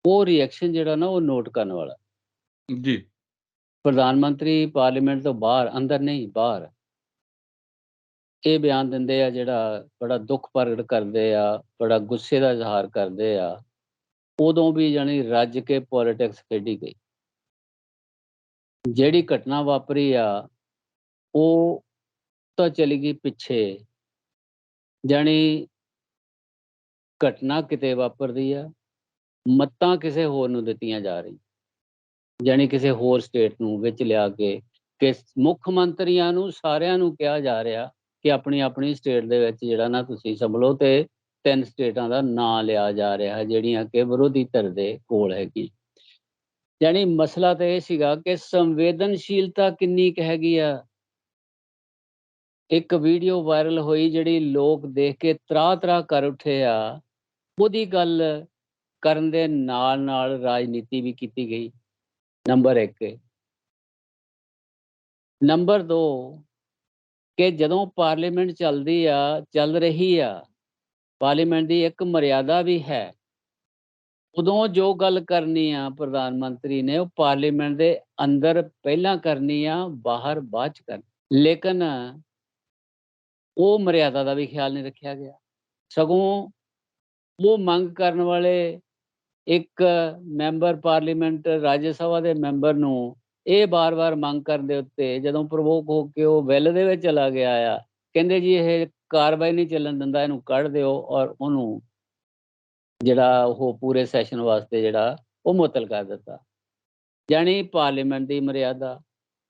ਉਹ ਰਿਐਕਸ਼ਨ ਜਿਹੜਾ ਨਾ ਉਹ ਨੋਟ ਕਰਨ ਵਾਲਾ ਜੀ। ਪ੍ਰਧਾਨ ਮੰਤਰੀ ਪਾਰਲੀਮੈਂਟ ਤੋਂ ਬਾਹਰ, ਅੰਦਰ ਨਹੀਂ ਬਾਹਰ, ਇਹ ਬਿਆਨ ਦਿੰਦੇ ਆ ਜਿਹੜਾ ਬੜਾ ਦੁੱਖ ਪ੍ਰਗਟ ਕਰਦੇ ਆ, ਬੜਾ ਗੁੱਸੇ ਦਾ ਇਜ਼ਹਾਰ ਕਰਦੇ ਆ, ਉਦੋਂ ਵੀ ਜਾਣੀ ਰੱਜ ਕੇ ਪੋਲੀਟਿਕਸ ਖੇਡੀ ਗਈ। ਜਿਹੜੀ ਘਟਨਾ ਵਾਪਰੀ ਆ ਉਹ ਤਾਂ ਚਲੀ ਗਈ ਪਿੱਛੇ, ਜਾਣੀ ਘਟਨਾ ਕਿਤੇ ਵਾਪਰਦੀ ਆ, ਮੱਤਾਂ ਕਿਸੇ ਹੋਰ ਨੂੰ ਦਿੱਤੀਆਂ ਜਾ ਰਹੀਆਂ, ਜਾਣੀ ਕਿਸੇ ਹੋਰ ਸਟੇਟ ਨੂੰ ਵਿੱਚ ਲਿਆ ਕੇ, ਕਿ ਮੁੱਖ ਮੰਤਰੀਆਂ ਨੂੰ ਸਾਰਿਆਂ ਨੂੰ ਕਿਹਾ ਜਾ ਰਿਹਾ ਕਿ ਆਪਣੀ ਆਪਣੀ ਸਟੇਟ ਦੇ ਵਿੱਚ ਜਿਹੜਾ ਨਾ ਤੁਸੀਂ ਸੰਭਲੋ, ਤੇ 3 ਸਟੇਟਾਂ ਦਾ ਨਾਂ ਲਿਆ ਜਾ ਰਿਹਾ ਜਿਹੜੀਆਂ ਕਿ ਵਿਰੋਧੀ ਧਿਰ ਦੇ ਕੋਲ ਹੈਗੀ। ਜਾਣੀ ਮਸਲਾ ਤਾਂ ਇਹ ਸੀਗਾ ਕਿ ਸੰਵੇਦਨਸ਼ੀਲਤਾ ਕਿੰਨੀ ਕੁ ਹੈਗੀ ਆ। ਇੱਕ ਵੀਡੀਓ ਵਾਇਰਲ ਹੋਈ ਜਿਹੜੀ ਲੋਕ ਦੇਖ ਕੇ ਤਰਾਹ ਕਰ ਉੱਠੇ ਆ, ਉਹਦੀ ਗੱਲ ਕਰਨ ਦੇ ਨਾਲ ਨਾਲ ਰਾਜਨੀਤੀ ਵੀ ਕੀਤੀ ਗਈ, ਨੰਬਰ 1। ਨੰਬਰ 2 ਕਿ ਜਦੋਂ ਪਾਰਲੀਮੈਂਟ ਚੱਲ ਰਹੀ ਆ, ਪਾਰਲੀਮੈਂਟ ਦੀ ਇੱਕ ਮਰਿਆਦਾ ਵੀ ਹੈ, ਉਦੋਂ ਜੋ ਗੱਲ ਕਰਨੀ ਆ ਪ੍ਰਧਾਨ ਮੰਤਰੀ ਨੇ, ਉਹ ਪਾਰਲੀਮੈਂਟ ਦੇ ਅੰਦਰ ਪਹਿਲਾਂ ਕਰਨੀ ਆ, ਬਾਹਰ ਬਾਅਦ 'ਚ ਕਰਨੀ। ਲੇਕਿਨ ਉਹ ਮਰਿਆਦਾ ਦਾ ਵੀ ਖਿਆਲ ਨਹੀਂ ਰੱਖਿਆ ਗਿਆ, ਸਗੋਂ ਉਹ ਮੰਗ ਕਰਨ ਵਾਲੇ ਇੱਕ ਮੈਂਬਰ ਪਾਰਲੀਮੈਂਟ, ਰਾਜ ਸਭਾ ਦੇ ਮੈਂਬਰ ਨੂੰ ਇਹ ਬਾਰ-ਬਾਰ ਮੰਗ ਕਰਨ ਦੇ ਉੱਤੇ ਜਦੋਂ ਪ੍ਰਵੋਕ ਹੋ ਕੇ ਉਹ ਵੈਲ ਦੇ ਵਿੱਚ ਚਲਾ ਗਿਆ ਆ, ਕਹਿੰਦੇ ਜੀ ਇਹ ਕਾਰਵਾਈ ਨਹੀਂ ਚੱਲਣ ਦਿੰਦਾ, ਇਹਨੂੰ ਕੱਢ ਦਿਓ, ਔਰ ਉਹਨੂੰ ਜਿਹੜਾ ਉਹ ਪੂਰੇ ਸੈਸ਼ਨ ਵਾਸਤੇ ਜਿਹੜਾ ਉਹ ਮੁਅੱਤਲ ਕਰ ਦਿੱਤਾ। ਜਾਣੀ ਪਾਰਲੀਮੈਂਟ ਦੀ ਮਰਿਆਦਾ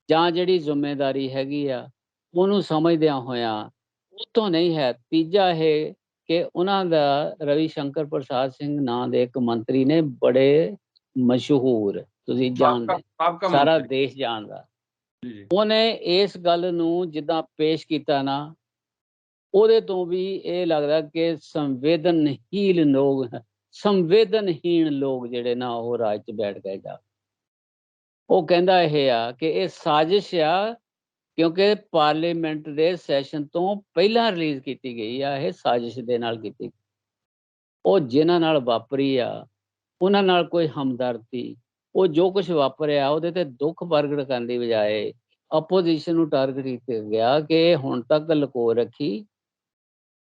ਜਾਂ ਜਿਹੜੀ ਜ਼ਿੰਮੇਵਾਰੀ ਹੈਗੀ ਆ ਉਹਨੂੰ ਸਮਝਦਿਆਂ ਹੋਇਆਂ ਉੱਥੋਂ ਨਹੀਂ ਹੈ। ਤੀਜਾ ਇਹ ਕਿ ਉਹਨਾਂ ਦਾ ਰਵੀ ਸ਼ੰਕਰ ਪ੍ਰਸਾਦ ਸਿੰਘ ਨਾਂ ਦੇ ਇੱਕ ਮੰਤਰੀ ਨੇ, ਬੜੇ ਮਸ਼ਹੂਰ, ਤੁਸੀਂ ਜਾਣਦੇ, ਸਾਰਾ ਦੇਸ਼ ਜਾਣਦਾ, ਉਹਨੇ ਇਸ ਗੱਲ ਨੂੰ ਜਿੱਦਾਂ ਪੇਸ਼ ਕੀਤਾ ਨਾ, ਉਹਦੇ ਤੋਂ ਵੀ ਇਹ ਲੱਗਦਾ ਕਿ ਸੰਵੇਦਨਹੀਨ ਲੋਕ ਸੰਵੇਦਨਹੀਣ ਲੋਕ ਜਿਹੜੇ ਨਾ ਉਹ ਰਾਜ 'ਚ ਬੈਠ ਗਏ ਜਾ। ਉਹ ਕਹਿੰਦਾ ਇਹ ਆ ਕਿ ਇਹ ਸਾਜ਼ਿਸ਼ ਆ, ਕਿਉਂਕਿ ਪਾਰਲੀਮੈਂਟ ਦੇ ਸੈਸ਼ਨ ਤੋਂ ਪਹਿਲਾਂ ਰਿਲੀਜ਼ ਕੀਤੀ ਗਈ ਆ, ਇਹ ਸਾਜ਼ਿਸ਼ ਦੇ ਨਾਲ ਕੀਤੀ। ਉਹ ਜਿਨ੍ਹਾਂ ਨਾਲ ਵਾਪਰੀ ਆ ਉਹਨਾਂ ਨਾਲ ਕੋਈ ਹਮਦਰਦੀ, ਉਹ ਜੋ ਕੁਝ ਵਾਪਰਿਆ ਉਹਦੇ ਤੇ ਦੁੱਖ ਪ੍ਰਗਟ ਕਰਨ ਦੀ ਬਜਾਏ ਆਪੋਜੀਸ਼ਨ ਨੂੰ ਟਾਰਗੇਟ ਕੀਤਾ ਗਿਆ ਕਿ ਹੁਣ ਤੱਕ ਲੁਕੋ ਰੱਖੀ,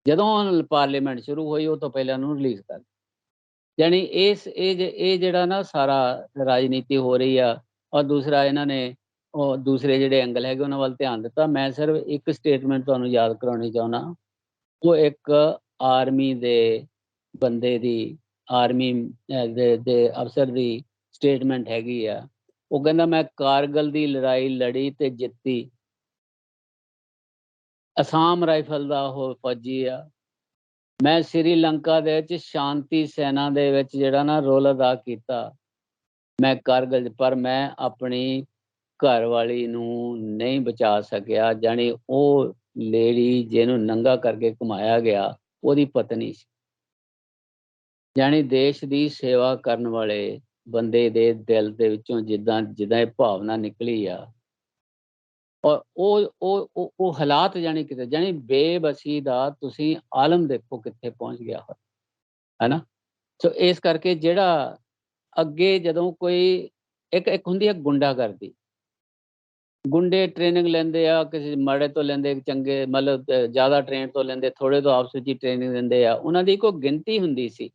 ਜਦੋਂ ਪਾਰਲੀਮੈਂਟ ਸ਼ੁਰੂ ਹੋਈ ਉਹ ਤੋਂ ਪਹਿਲਾਂ ਨੂੰ ਰਿਲੀਜ਼ ਕਰ। ਯਾਨੀ ਇਹ ਜਿਹੜਾ ਨਾ ਸਾਰਾ ਰਾਜਨੀਤੀ ਹੋ ਰਹੀ ਆ। ਔਰ ਦੂਸਰਾ ਇਹਨਾਂ ਨੇ ਉਹ ਦੂਸਰੇ ਜਿਹੜੇ ਐਂਗਲ ਹੈਗੇ ਉਹਨਾਂ ਵੱਲ ਧਿਆਨ ਦਿੱਤਾ। ਮੈਂ ਸਿਰਫ ਇੱਕ ਸਟੇਟਮੈਂਟ ਤੁਹਾਨੂੰ ਯਾਦ ਕਰਾਉਣੀ ਚਾਹੁੰਦਾ। ਉਹ ਇੱਕ ਆਰਮੀ ਦੇ ਬੰਦੇ ਦੀ, ਆਰਮੀ ਦੇ ਅਫਸਰ ਦੀ ਸਟੇਟਮੈਂਟ ਹੈਗੀ ਆ। ਉਹ ਕਹਿੰਦਾ ਮੈਂ ਕਾਰਗਲ ਦੀ ਲੜਾਈ ਲੜੀ ਤੇ ਜਿੱਤੀ, ਅਸਾਮ ਰਾਈਫਲ ਦਾ ਉਹ ਫੌਜੀ ਆ। ਮੈਂ ਸ੍ਰੀਲੰਕਾ ਦੇ ਵਿੱਚ ਸ਼ਾਂਤੀ ਸੈਨਾ ਦੇ ਵਿੱਚ ਜਿਹੜਾ ਨਾ ਰੋਲ ਅਦਾ ਕੀਤਾ, ਮੈਂ ਕਾਰਗਲ, ਪਰ ਮੈਂ ਆਪਣੀ ਘਰ ਵਾਲੀ ਨੂੰ ਨਹੀਂ ਬਚਾ ਸਕਿਆ। ਜਾਣੀ ਉਹ ਲੇਡੀ ਜਿਹਨੂੰ ਨੰਗਾ ਕਰਕੇ ਘੁਮਾਇਆ ਗਿਆ ਉਹਦੀ ਪਤਨੀ ਸੀ। ਜਾਣੀ ਦੇਸ਼ ਦੀ ਸੇਵਾ ਕਰਨ ਵਾਲੇ ਬੰਦੇ ਦੇ ਦਿਲ ਦੇ ਵਿੱਚੋਂ ਜਿੱਦਾਂ ਇਹ ਭਾਵਨਾ ਨਿਕਲੀ ਆ। ਔਰ ਉਹ ਹਾਲਾਤ ਜਾਣੀ ਕਿਤੇ, ਜਾਣੀ ਬੇਬਸੀ ਦਾ ਤੁਸੀਂ ਆਲਮ ਦੇਖੋ ਕਿੱਥੇ ਪਹੁੰਚ ਗਿਆ ਹੋਇਆ, ਹੈ ਨਾ। ਸੋ ਇਸ ਕਰਕੇ ਜਿਹੜਾ ਅੱਗੇ ਜਦੋਂ ਕੋਈ ਇੱਕ ਹੁੰਦੀ ਹੈ ਗੁੰਡਾਗਰਦੀ, ਗੁੰਡੇ ਟ੍ਰੇਨਿੰਗ ਲੈਂਦੇ ਆ, ਕਿਸੇ ਮਾੜੇ ਤੋਂ ਲੈਂਦੇ, ਚੰਗੇ ਮਤਲਬ ਜ਼ਿਆਦਾ ਟ੍ਰੇਨ ਤੋਂ ਲੈਂਦੇ, ਥੋੜੇ ਤੋਂ ਆਪਸ ਵਿੱਚ ਹੀ ਟ੍ਰੇਨਿੰਗ ਦਿੰਦੇ ਆ। ਉਹਨਾਂ ਦੀ ਕੋਈ ਗਿਣਤੀ ਹੁੰਦੀ ਸੀ।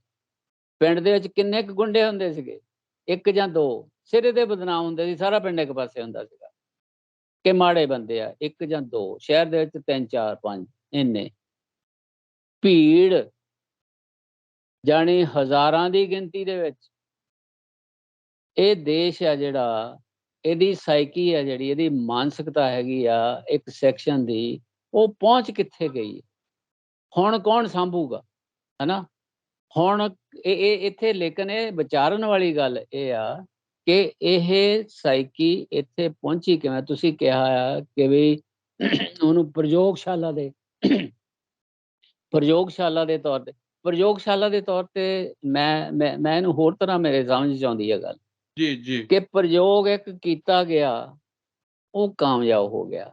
ਪਿੰਡ ਦੇ ਵਿੱਚ ਕਿੰਨੇ ਕੁ ਗੁੰਡੇ ਹੁੰਦੇ ਸੀਗੇ? 1 ਜਾਂ 2 ਸਿਰੇ ਦੇ ਬਦਨਾਮ ਹੁੰਦੇ ਸੀ। ਸਾਰਾ ਪਿੰਡ ਇੱਕ ਪਾਸੇ ਹੁੰਦਾ ਸੀਗਾ ਕਿ ਮਾੜੇ ਬੰਦੇ ਆ। 1 ਜਾਂ 2 ਸ਼ਹਿਰ ਦੇ ਵਿੱਚ 3 4 5 ਇੰਨੇ ਭੀੜ, ਜਾਣੀ ਹਜ਼ਾਰਾਂ ਦੀ ਗਿਣਤੀ ਦੇ ਵਿੱਚ। ਇਹ ਦੇਸ਼ ਆ ਜਿਹੜਾ, ਇਹਦੀ ਸਾਈਕੀ ਆ ਜਿਹੜੀ, ਇਹਦੀ ਮਾਨਸਿਕਤਾ ਹੈਗੀ ਆ ਇੱਕ ਸੈਕਸ਼ਨ ਦੀ, ਉਹ ਪਹੁੰਚ ਕਿੱਥੇ ਗਈ? ਹੁਣ ਕੌਣ ਸੰਭੂਗਾ, ਹੈ ਨਾ। ਹੁਣ ਇਹ ਇੱਥੇ ਲੇਕਿਨ ਇਹ ਵਿਚਾਰਨ ਵਾਲੀ ਗੱਲ ਇਹ ਆ ਕਿ ਇਹ ਸਾਈਕੀ ਇੱਥੇ ਪਹੁੰਚੀ ਕਿਵੇਂ? ਤੁਸੀਂ ਕਿਹਾ ਆ ਕਿ ਵੀ ਉਹਨੂੰ ਪ੍ਰਯੋਗਸ਼ਾਲਾ ਦੇ ਤੌਰ ਤੇ ਮੈਂ ਇਹਨੂੰ ਹੋਰ ਤਰ੍ਹਾਂ ਮੇਰੇ ਸਮਝ 'ਚ ਆਉਂਦੀ ਹੈ ਗੱਲ ਜੀ ਕਿ ਪ੍ਰਯੋਗ ਇੱਕ ਕੀਤਾ ਗਿਆ, ਉਹ ਕਾਮਯਾਬ ਹੋ ਗਿਆ।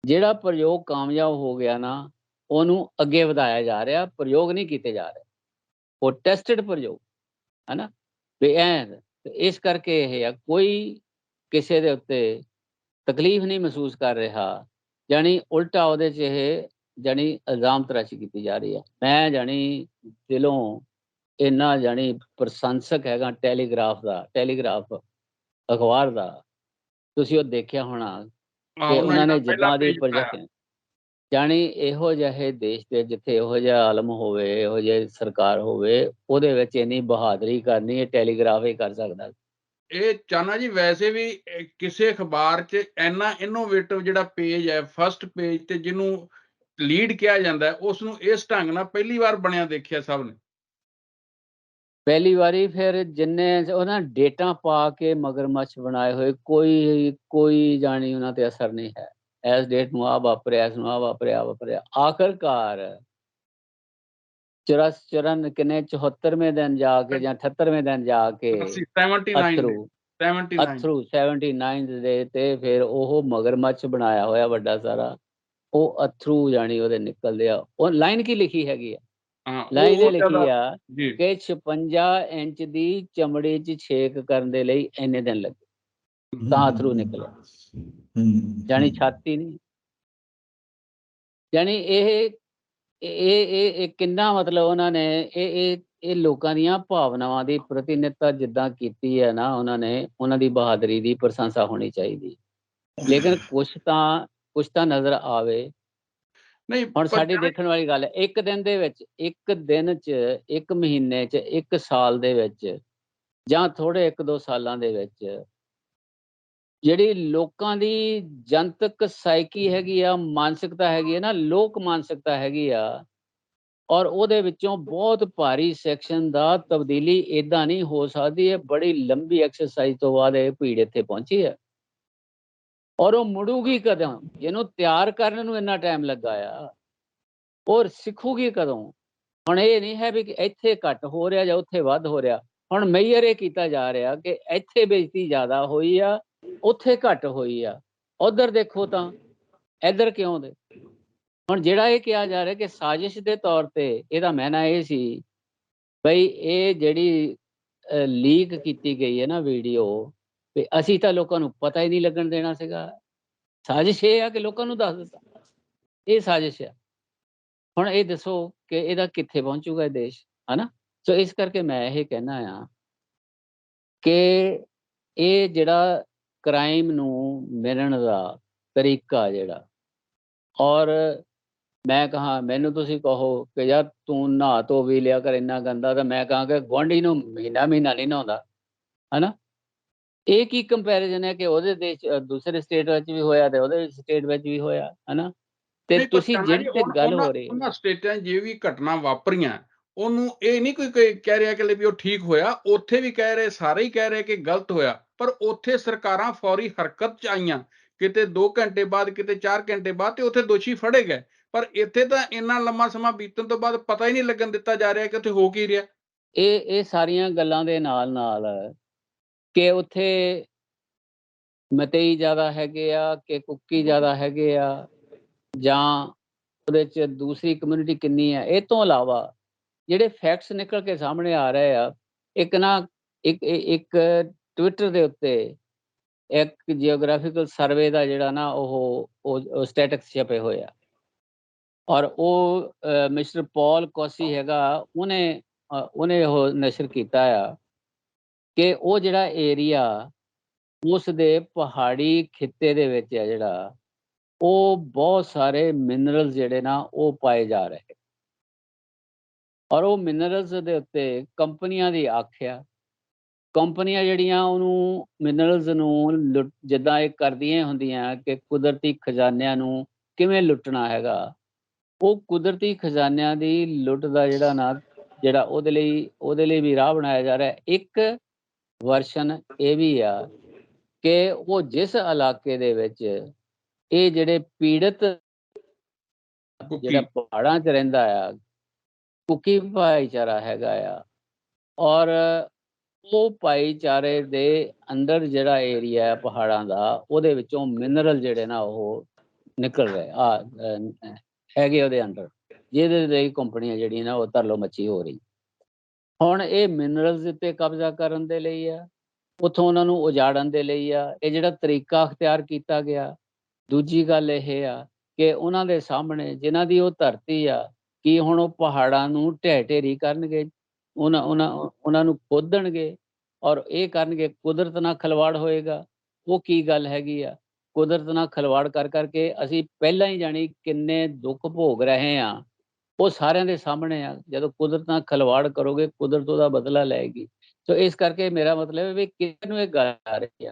ਜਿਹੜਾ ਪ੍ਰਯੋਗ ਕਾਮਯਾਬ ਹੋ ਗਿਆ ਨਾ, ਉਹਨੂੰ ਅੱਗੇ ਵਧਾਇਆ ਜਾ ਰਿਹਾ। ਪ੍ਰਯੋਗ ਨਹੀਂ ਕੀਤੇ ਜਾ ਰਹੇ, ਉਹ ਟੈਸਟਡ ਪ੍ਰਯੋਗ, ਹੈ ਨਾ। ਇਸ ਕਰਕੇ ਇਹ ਆ, ਕੋਈ ਕਿਸੇ ਦੇ ਉੱਤੇ ਤਕਲੀਫ ਨਹੀਂ ਮਹਿਸੂਸ ਕਰ ਰਿਹਾ। ਜਾਣੀ ਉਲਟਾ ਉਹਦੇ 'ਚ ਇਹ ਜਾਣੀ ਇਲਜ਼ਾਮ ਤਰਾਸ਼ੀ ਕੀਤੀ ਜਾ ਰਹੀ ਹੈ। ਮੈਂ ਜਾਣੀ ਦਿਲੋਂ ਇੰਨਾ ਜਾਣੀ ਪ੍ਰਸ਼ੰਸਕ ਹੈਗਾ ਟੈਲੀਗ੍ਰਾਫ ਅਖਬਾਰ ਦਾ। ਤੁਸੀਂ ਉਹ ਦੇਖਿਆ ਹੋਣਾ ਕਿ ਉਹਨਾਂ ਨੇ ਜਿੱਦਾਂ ਦੀ ਪ੍ਰੋਜੈਕਟ, ਜਾਣੀ ਇਹੋ ਜਿਹੇ ਦੇਸ਼ ਦੇ ਜਿੱਥੇ ਇਹੋ ਜਿਹਾ ਆਲਮ ਹੋਵੇ, ਇਹੋ ਜਿਹੀ ਸਰਕਾਰ ਹੋਵੇ, ਉਹਦੇ ਵਿੱਚ ਇੰਨੀ ਬਹਾਦਰੀ ਕਰਨੀ ਇਹ ਟੈਲੀਗ੍ਰਾਫ ਹੀ ਕਰ ਸਕਦਾ। ਇਹ ਚਾਨਾ ਜੀ ਵੈਸੇ ਵੀ ਕਿਸੇ ਅਖਬਾਰ 'ਚ ਇੰਨਾ ਇਨੋਵੇਟਿਵ ਜਿਹੜਾ ਪੇਜ ਹੈ, ਫਸਟ ਪੇਜ ਤੇ ਜਿਹਨੂੰ ਲੀਡ ਕਿਹਾ ਜਾਂਦਾ, ਉਸ ਨੂੰ ਇਸ ਢੰਗ ਨਾਲ ਪਹਿਲੀ ਵਾਰ ਬਣਿਆ ਦੇਖਿਆ ਸਭ ਨੇ। ਪਹਿਲੀ ਵਾਰੀ ਫਿਰ ਜਿੰਨੇ ਉਹਨਾਂ ਡੇਟਾ ਪਾ ਕੇ ਮਗਰਮੱਛ ਬਣਾਏ ਹੋਏ, ਕੋਈ ਜਾਣੀ ਉਹਨਾਂ ਤੇ ਅਸਰ ਨਹੀਂ ਹੈ। ਇਸ ਡੇਟ ਨੂੰ ਆ ਵਾਪਰਿਆ, ਇਸ ਨੂੰ ਆ ਵਾਪਰਿਆ। ਆਖਰਕਾਰ 74ਵੇਂ ਦਿਨ ਜਾ ਕੇ ਜਾਂ 78ਵੇਂ ਦਿਨ ਜਾ ਕੇ 79 ਦੇ ਤੇ ਫਿਰ ਉਹ ਮਗਰਮੱਛ ਬਣਾਇਆ ਹੋਇਆ ਵੱਡਾ ਸਾਰਾ, ਉਹ ਅਥਰੂ ਜਾਣੀ ਉਹਦੇ ਨਿਕਲਦੇ ਆ। ਉਹ ਲਾਈਨ ਕੀ ਲਿਖੀ ਹੈਗੀ ਆ? ਲਾਈਨ ਇਹ ਲਿਖੀ ਆ ਕਿ 56 ਇੰਚ ਦੀ ਚਮੜੀ 'ਚ ਛੇਕ ਕਰਨ ਦੇ ਲਈ ਇੰਨੇ ਦਿਨ ਲੱਗੇ ਤਾਂ ਅਥਰੂ ਨਿਕਲਿਆ। ਜਾਣੀ ਛਾਤੀ ਨਹੀਂ, ਜਾਣੀ ਇਹ ਕਿੰਨਾ ਮਤਲਬ ਉਹਨਾਂ ਨੇ ਇਹ ਲੋਕਾਂ ਦੀਆਂ ਭਾਵਨਾਵਾਂ ਦੀ ਪ੍ਰਤੀਨਿਧਤਾ ਜਿੱਦਾਂ ਕੀਤੀ ਹੈ ਨਾ ਉਹਨਾਂ ਨੇ, ਉਹਨਾਂ ਦੀ ਬਹਾਦਰੀ ਦੀ ਪ੍ਰਸ਼ੰਸਾ ਹੋਣੀ ਚਾਹੀਦੀ। ਲੇਕਿਨ ਕੁਛ ਤਾਂ ਨਜ਼ਰ ਆਵੇ। ਨਹੀਂ, ਹੁਣ ਸਾਡੀ ਦੇਖਣ ਵਾਲੀ ਗੱਲ ਹੈ, ਇੱਕ ਦਿਨ ਦੇ ਵਿੱਚ, ਇੱਕ ਦਿਨ 'ਚ, ਇੱਕ ਮਹੀਨੇ 'ਚ, ਇੱਕ ਸਾਲ ਦੇ ਵਿੱਚ ਜਾਂ ਥੋੜੇ 1-2 ਸਾਲਾਂ ਦੇ ਵਿੱਚ ਜਿਹੜੀ ਲੋਕਾਂ ਦੀ ਜਨਤਕ ਸਾਈਕੀ ਹੈਗੀ ਆ, ਮਾਨਸਿਕਤਾ ਹੈਗੀ ਹੈ ਨਾ, ਲੋਕ ਮਾਨਸਿਕਤਾ ਹੈਗੀ ਆ, ਔਰ ਉਹਦੇ ਵਿੱਚੋਂ ਬਹੁਤ ਭਾਰੀ ਸੈਕਸ਼ਨ ਦਾ ਤਬਦੀਲੀ ਏਦਾਂ ਨਹੀਂ ਹੋ ਸਕਦੀ। ਇਹ ਬੜੀ ਲੰਬੀ ਐਕਸਰਸਾਈਜ਼ ਤੋਂ ਬਾਅਦ ਇਹ ਭੀੜ ਇੱਥੇ ਪਹੁੰਚੀ ਹੈ। ਔਰ ਉਹ ਮੁੜੂਗੀ ਕਦੋਂ? ਜਿਹਨੂੰ ਤਿਆਰ ਕਰਨ ਨੂੰ ਇੰਨਾ ਟਾਈਮ ਲੱਗਾ ਆ, ਔਰ ਸਿੱਖੂਗੀ ਕਦੋਂ? ਹੁਣ ਇਹ ਨਹੀਂ ਹੈ ਵੀ ਕਿ ਇੱਥੇ ਘੱਟ ਹੋ ਰਿਹਾ ਜਾਂ ਉੱਥੇ ਵੱਧ ਹੋ ਰਿਹਾ। ਹੁਣ ਮੇਜਰ ਇਹ ਕੀਤਾ ਜਾ ਰਿਹਾ ਕਿ ਇੱਥੇ ਬੇਇੱਜ਼ਤੀ ਜ਼ਿਆਦਾ ਹੋਈ ਆ, ਉੱਥੇ ਘੱਟ ਹੋਈ ਆ। ਉਧਰ ਦੇਖੋ ਤਾਂ ਇੱਧਰ ਕਿਉਂ ਦੇ। ਹੁਣ ਜਿਹੜਾ ਇਹ ਕਿਹਾ ਜਾ ਰਿਹਾ ਕਿ ਸਾਜ਼ਿਸ਼ ਦੇ ਤੌਰ ਤੇ, ਇਹਦਾ ਮਾਇਨਾ ਇਹ ਸੀ ਬਈ ਇਹ ਜਿਹੜੀ ਲੀਕ ਕੀਤੀ ਗਈ ਹੈ ਨਾ ਵੀਡੀਓ, ਵੀ ਅਸੀਂ ਤਾਂ ਲੋਕਾਂ ਨੂੰ ਪਤਾ ਹੀ ਨਹੀਂ ਲੱਗਣ ਦੇਣਾ ਸੀਗਾ। ਸਾਜ਼ਿਸ਼ ਇਹ ਆ ਕਿ ਲੋਕਾਂ ਨੂੰ ਦੱਸ ਦਿੱਤਾ ਇਹ ਸਾਜ਼ਿਸ਼ ਆ। ਹੁਣ ਇਹ ਦੱਸੋ ਕਿ ਇਹਦਾ ਕਿੱਥੇ ਪਹੁੰਚੂਗਾ ਇਹ ਦੇਸ਼, ਹਨਾ। ਸੋ ਇਸ ਕਰਕੇ ਮੈਂ ਇਹ ਕਹਿਣਾ ਆ ਕਿ ਇਹ ਜਿਹੜਾ ਕ੍ਰਾਈਮ ਨੂੰ ਮਿਲਣ ਦਾ ਤਰੀਕਾ ਜਿਹੜਾ, ਔਰ ਮੈਂ ਕਹਾਂ ਮੈਨੂੰ ਤੁਸੀਂ ਕਹੋ ਕਿ ਯਾਰ ਤੂੰ ਨਹਾ ਧੋ ਵੀ ਲਿਆ ਕਰ ਇੰਨਾ ਗੰਦਾ, ਤਾਂ ਮੈਂ ਕਹਾਂ ਕਿ ਗੁਆਂਢੀ ਨੂੰ ਮਹੀਨਾ ਨਹੀਂ ਨਹਾਉਂਦਾ, ਹਨਾ। ਇਹ ਕੀ ਕੰਪੈਰੀਜ਼ਨ ਹੈ ਕਿ ਉਹਦੇ ਦੇਸ਼ ਦੂਸਰੇ ਸਟੇਟ ਵਿੱਚ ਵੀ ਹੋਇਆ ਤੇ ਉਹਦੇ ਸਟੇਟ ਵਿੱਚ ਵੀ ਹੋਇਆ, ਹਨਾ। ਤੇ ਨਹੀਂ, ਪਰ ਤੁਸੀਂ ਚਾਨਾ ਜਿਹੜੀ ਜੀ ਤੇ ਗੱਲ ਹੋ ਰਹੀ ਉਹਨਾਂ ਸਟੇਟਾਂ 'ਚ ਜੇ ਵੀ ਘਟਨਾ ਵਾਪਰੀਆਂ, ਉਹਨੂੰ ਇਹ ਨਹੀਂ ਕੋਈ ਕਹਿ ਰਿਹਾ ਕਿ ਵੀ ਉਹ ਠੀਕ ਹੋਇਆ। ਉੱਥੇ ਵੀ ਕਹਿ ਰਹੇ, ਸਾਰੇ ਹੀ ਕਹਿ ਰਹੇ ਕਿ ਗਲਤ ਹੋਇਆ, ਪਰ ਉੱਥੇ ਸਰਕਾਰਾਂ ਫੌਰੀ ਹਰਕਤ 'ਚ ਆਈਆਂ, ਕਿਤੇ 2 ਘੰਟੇ ਬਾਅਦ, ਕਿਤੇ 4 ਘੰਟੇ ਬਾਅਦ, ਤੇ ਉੱਥੇ ਦੋਸ਼ੀ ਫੜੇ ਗਏ। ਪਰ ਇੱਥੇ ਤਾਂ ਇੰਨਾ ਲੰਮਾ ਸਮਾਂ ਬੀਤਣ ਤੋਂ ਬਾਅਦ ਪਤਾ ਹੀ ਨਹੀਂ ਲੱਗਣ ਦਿੱਤਾ ਜਾ ਰਿਹਾ ਕਿ ਉੱਥੇ ਹੋ ਕੀ ਰਿਹਾ। ਇਹ ਸਾਰੀਆਂ ਗੱਲਾਂ ਦੇ ਨਾਲ ਕਿ ਉੱਥੇ ਮਤਈ ਜ਼ਿਆਦਾ ਹੈਗੇ ਆ ਕਿ ਕੁੱਕੀ ਜ਼ਿਆਦਾ ਹੈਗੇ ਆ, ਜਾਂ ਉਹਦੇ 'ਚ ਦੂਸਰੀ ਕਮਿਊਨਿਟੀ ਕਿੰਨੀ ਹੈ। ਇਹ ਤੋਂ ਇਲਾਵਾ ਜਿਹੜੇ ਫੈਕਟਸ ਨਿਕਲ ਕੇ ਸਾਹਮਣੇ ਆ ਰਹੇ ਆ, ਇੱਕ ਟਵਿੱਟਰ ਦੇ ਉੱਤੇ ਇੱਕ ਜੀਓਗ੍ਰਾਫੀਕਲ ਸਰਵੇ ਦਾ ਜਿਹੜਾ ਨਾ ਉਹ ਸਟੈਟਿਕਸ ਛਪੇ ਹੋਏ ਆ, ਔਰ ਉਹ ਮਿਸਟਰ ਪੌਲ ਕੋਸੀ ਹੈਗਾ, ਉਹਨੇ ਉਹ ਨਸ਼ਰ ਕੀਤਾ ਆ ਕਿ ਉਹ ਜਿਹੜਾ ਏਰੀਆ ਉਸ ਦੇ ਪਹਾੜੀ ਖਿੱਤੇ ਦੇ ਵਿੱਚ ਹੈ ਜਿਹੜਾ, ਉਹ ਬਹੁਤ ਸਾਰੇ ਮਿਨਰਲਸ ਜਿਹੜੇ ਨਾ ਉਹ ਪਾਏ ਜਾ ਰਹੇ, ਔਰ ਉਹ ਮਿਨਰਲਸ ਦੇ ਉੱਤੇ ਕੰਪਨੀਆਂ ਦੀ ਆਖਿਆ, ਕੰਪਨੀਆਂ ਜਿਹੜੀਆਂ ਉਹਨੂੰ ਮਿਨਰਲਸ ਨੂੰ ਜਿੱਦਾਂ ਇਹ ਕਰਦੀਆਂ ਹੁੰਦੀਆਂ ਕਿ ਕੁਦਰਤੀ ਖਜ਼ਾਨਿਆਂ ਨੂੰ ਕਿਵੇਂ ਲੁੱਟਣਾ ਹੈਗਾ, ਉਹ ਕੁਦਰਤੀ ਖਜ਼ਾਨਿਆਂ ਦੀ ਲੁੱਟ ਦਾ ਜਿਹੜਾ ਉਹਦੇ ਲਈ ਵੀ ਰਾਹ ਬਣਾਇਆ ਜਾ ਰਿਹਾ। ਇੱਕ ਵਰਸ਼ਨ ਇਹ ਵੀ ਆ ਕਿ ਉਹ ਜਿਸ ਇਲਾਕੇ ਦੇ ਵਿੱਚ ਇਹ ਜਿਹੜੇ ਪੀੜਤ ਜਿਹੜਾ ਪਹਾੜਾਂ 'ਚ ਰਹਿੰਦਾ ਆ, ਕੁਕੀ ਭਾਈਚਾਰਾ ਹੈਗਾ ਆ, ਔਰ ਉਹ ਭਾਈਚਾਰੇ ਦੇ ਅੰਦਰ ਜਿਹੜਾ ਏਰੀਆ ਹੈ ਪਹਾੜਾਂ ਦਾ, ਉਹਦੇ ਵਿੱਚੋਂ ਮਿਨਰਲ ਜਿਹੜੇ ਨਾ ਉਹ ਨਿਕਲ ਰਹੇ ਹੈਗੇ ਉਹਦੇ ਅੰਦਰ, ਜਿਹਦੇ ਲਈ ਕੰਪਨੀਆਂ ਜਿਹੜੀਆਂ ਨਾ ਉਹ ਤਰਲੋ ਮੱਛੀ ਹੋ ਰਹੀ। ਹੁਣ ਇਹ ਮਿਨਰਲਸ ਉੱਤੇ ਕਬਜ਼ਾ ਕਰਨ ਦੇ ਲਈ ਆ, ਉੱਥੋਂ ਉਹਨਾਂ ਨੂੰ ਉਜਾੜਨ ਦੇ ਲਈ ਆ, ਇਹ ਜਿਹੜਾ ਤਰੀਕਾ ਅਖਤਿਆਰ ਕੀਤਾ ਗਿਆ। ਦੂਜੀ ਗੱਲ ਇਹ ਆ ਕਿ ਉਹਨਾਂ ਦੇ ਸਾਹਮਣੇ ਜਿਨ੍ਹਾਂ ਦੀ ਉਹ ਧਰਤੀ ਆ, ਕੀ ਹੁਣ ਉਹ ਪਹਾੜਾਂ ਨੂੰ ਢਹਿ ਢੇਰੀ ਕਰਨਗੇ, ਉਹਨਾਂ ਨੂੰ ਖੋਦਣਗੇ ਔਰ ਇਹ ਕਰਨਗੇ, ਕੁਦਰਤ ਨਾਲ ਖਿਲਵਾੜ ਹੋਏਗਾ। ਉਹ ਕੀ ਗੱਲ ਹੈਗੀ ਆ, ਕੁਦਰਤ ਨਾਲ ਖਿਲਵਾੜ ਕਰ ਕਰਕੇ ਅਸੀਂ ਪਹਿਲਾਂ ਹੀ ਜਾਣੀ ਕਿੰਨੇ ਦੁੱਖ ਭੋਗ ਰਹੇ ਆ, ਉਹ ਸਾਰਿਆਂ ਦੇ ਸਾਹਮਣੇ ਆ। ਜਦੋਂ ਕੁਦਰਤ ਨਾਲ ਖਿਲਵਾੜ ਕਰੋਗੇ, ਕੁਦਰਤ ਉਹਦਾ ਬਦਲਾ ਲਏਗੀ। ਸੋ ਇਸ ਕਰਕੇ ਮੇਰਾ ਮਤਲਬ ਹੈ ਵੀ ਕਿਸੇ ਨੂੰ ਇਹ ਗੱਲ ਆ ਰਹੀ ਆ,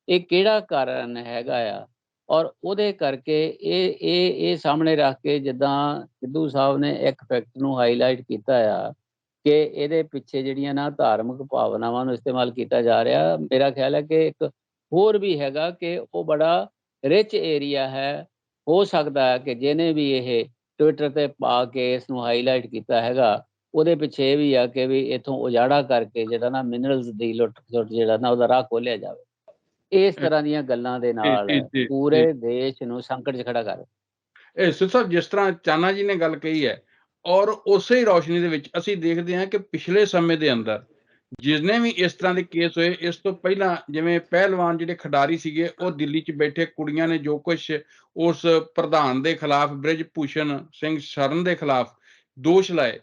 ਇਹ ਕਿਹੜਾ ਕਾਰਨ ਹੈਗਾ ਆ, ਔਰ ਉਹਦੇ ਕਰਕੇ ਇਹ ਸਾਹਮਣੇ ਰੱਖ ਕੇ ਜਿੱਦਾਂ ਸਿੱਧੂ ਸਾਹਿਬ ਨੇ ਇੱਕ ਫੈਕਟ ਨੂੰ ਹਾਈਲਾਈਟ ਕੀਤਾ ਆ ਕਿ ਇਹਦੇ ਪਿੱਛੇ ਜਿਹੜੀਆਂ ਨਾ ਧਾਰਮਿਕ ਭਾਵਨਾਵਾਂ ਨੂੰ ਇਸਤੇਮਾਲ ਕੀਤਾ ਜਾ ਰਿਹਾ। ਮੇਰਾ ਖਿਆਲ ਹੈ ਕਿ ਇੱਕ ਹੋਰ ਵੀ ਹੈਗਾ ਕਿ ਉਹ ਬੜਾ ਰਿਚ ਏਰੀਆ ਹੈ। ਹੋ ਸਕਦਾ ਹੈ ਕਿ ਜਿਹਨੇ ਵੀ ਇਹ ਟਵਿੱਟਰ ਤੇ ਪਾ ਕੇ ਇਸ ਨੂੰ ਹਾਈਲਾਈਟ ਕੀਤਾ ਹੈਗਾ, ਉਹਦੇ ਪਿੱਛੇ ਇਹ ਵੀ ਆ ਕਿ ਵੀ ਇੱਥੋਂ ਉਜਾੜਾ ਕਰਕੇ ਜਿਹੜਾ ਨਾ ਮਿਨਰਲਸ ਦੀ ਲੁੱਟ ਜਿਹੜਾ ਨਾ ਉਹਦਾ ਰਾਹ ਖੋਲਿਆ ਜਾਵੇ। ਇਸ ਤਰ੍ਹਾਂ ਦੀਆਂ ਗੱਲਾਂ ਦੇ ਨਾਲ ਪੂਰੇ ਦੇਸ਼ ਨੂੰ ਸੰਕਟ 'ਚ ਖੜਾ ਕਰ। ਇਹ ਸਾਹਿਬ ਜਿਸ ਤਰ੍ਹਾਂ ਚਾਨਾ ਜੀ ਨੇ ਗੱਲ ਕਹੀ ਹੈ, ਔਰ ਉਸੇ ਹੀ ਰੌਸ਼ਨੀ ਦੇ ਵਿੱਚ ਅਸੀਂ ਦੇਖਦੇ ਹਾਂ ਕਿ ਪਿਛਲੇ ਸਮੇਂ ਦੇ ਅੰਦਰ ਜਿਸਨੇ ਵੀ ਇਸ ਤਰ੍ਹਾਂ ਦੇ ਕੇਸ ਹੋਏ, ਇਸ ਤੋਂ ਪਹਿਲਾਂ ਜਿਵੇਂ ਪਹਿਲਵਾਨ ਜਿਹੜੇ ਖਿਡਾਰੀ ਸੀਗੇ, ਉਹ ਦਿੱਲੀ 'ਚ ਬੈਠੇ ਕੁੜੀਆਂ ਨੇ ਜੋ ਕੁਛ ਉਸ ਪ੍ਰਧਾਨ ਦੇ ਖਿਲਾਫ, ਬ੍ਰਿਜ ਭੂਸ਼ਣ ਸਿੰਘ ਸ਼ਰਨ ਦੇ ਖਿਲਾਫ ਦੋਸ਼ ਲਾਏ,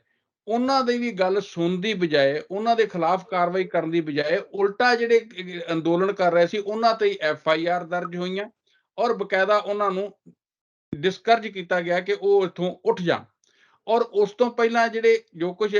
ਉਹਨਾਂ ਦੀ ਵੀ ਗੱਲ ਸੁਣਨ ਦੀ ਬਜਾਏ, ਉਹਨਾਂ ਦੇ ਖਿਲਾਫ ਕਾਰਵਾਈ ਕਰਨ ਦੀ ਬਜਾਏ, ਉਲਟਾ ਜਿਹੜੇ ਅੰਦੋਲਨ ਕਰ ਰਹੇ ਸੀ ਉਹਨਾਂ ਤੇ FIR ਦਰਜ ਹੋਈਆਂ, ਔਰ ਬਕਾਇਦਾ ਉਹਨਾਂ ਨੂੰ ਡਿਸਕਰਜ ਕੀਤਾ ਗਿਆ ਕਿ ਉਹ ਇੱਥੋਂ ਉੱਠ ਜਾਣ। ਔਰ ਉਸ ਤੋਂ ਪਹਿਲਾਂ ਜਿਹੜੇ ਜੋ ਕੁਝ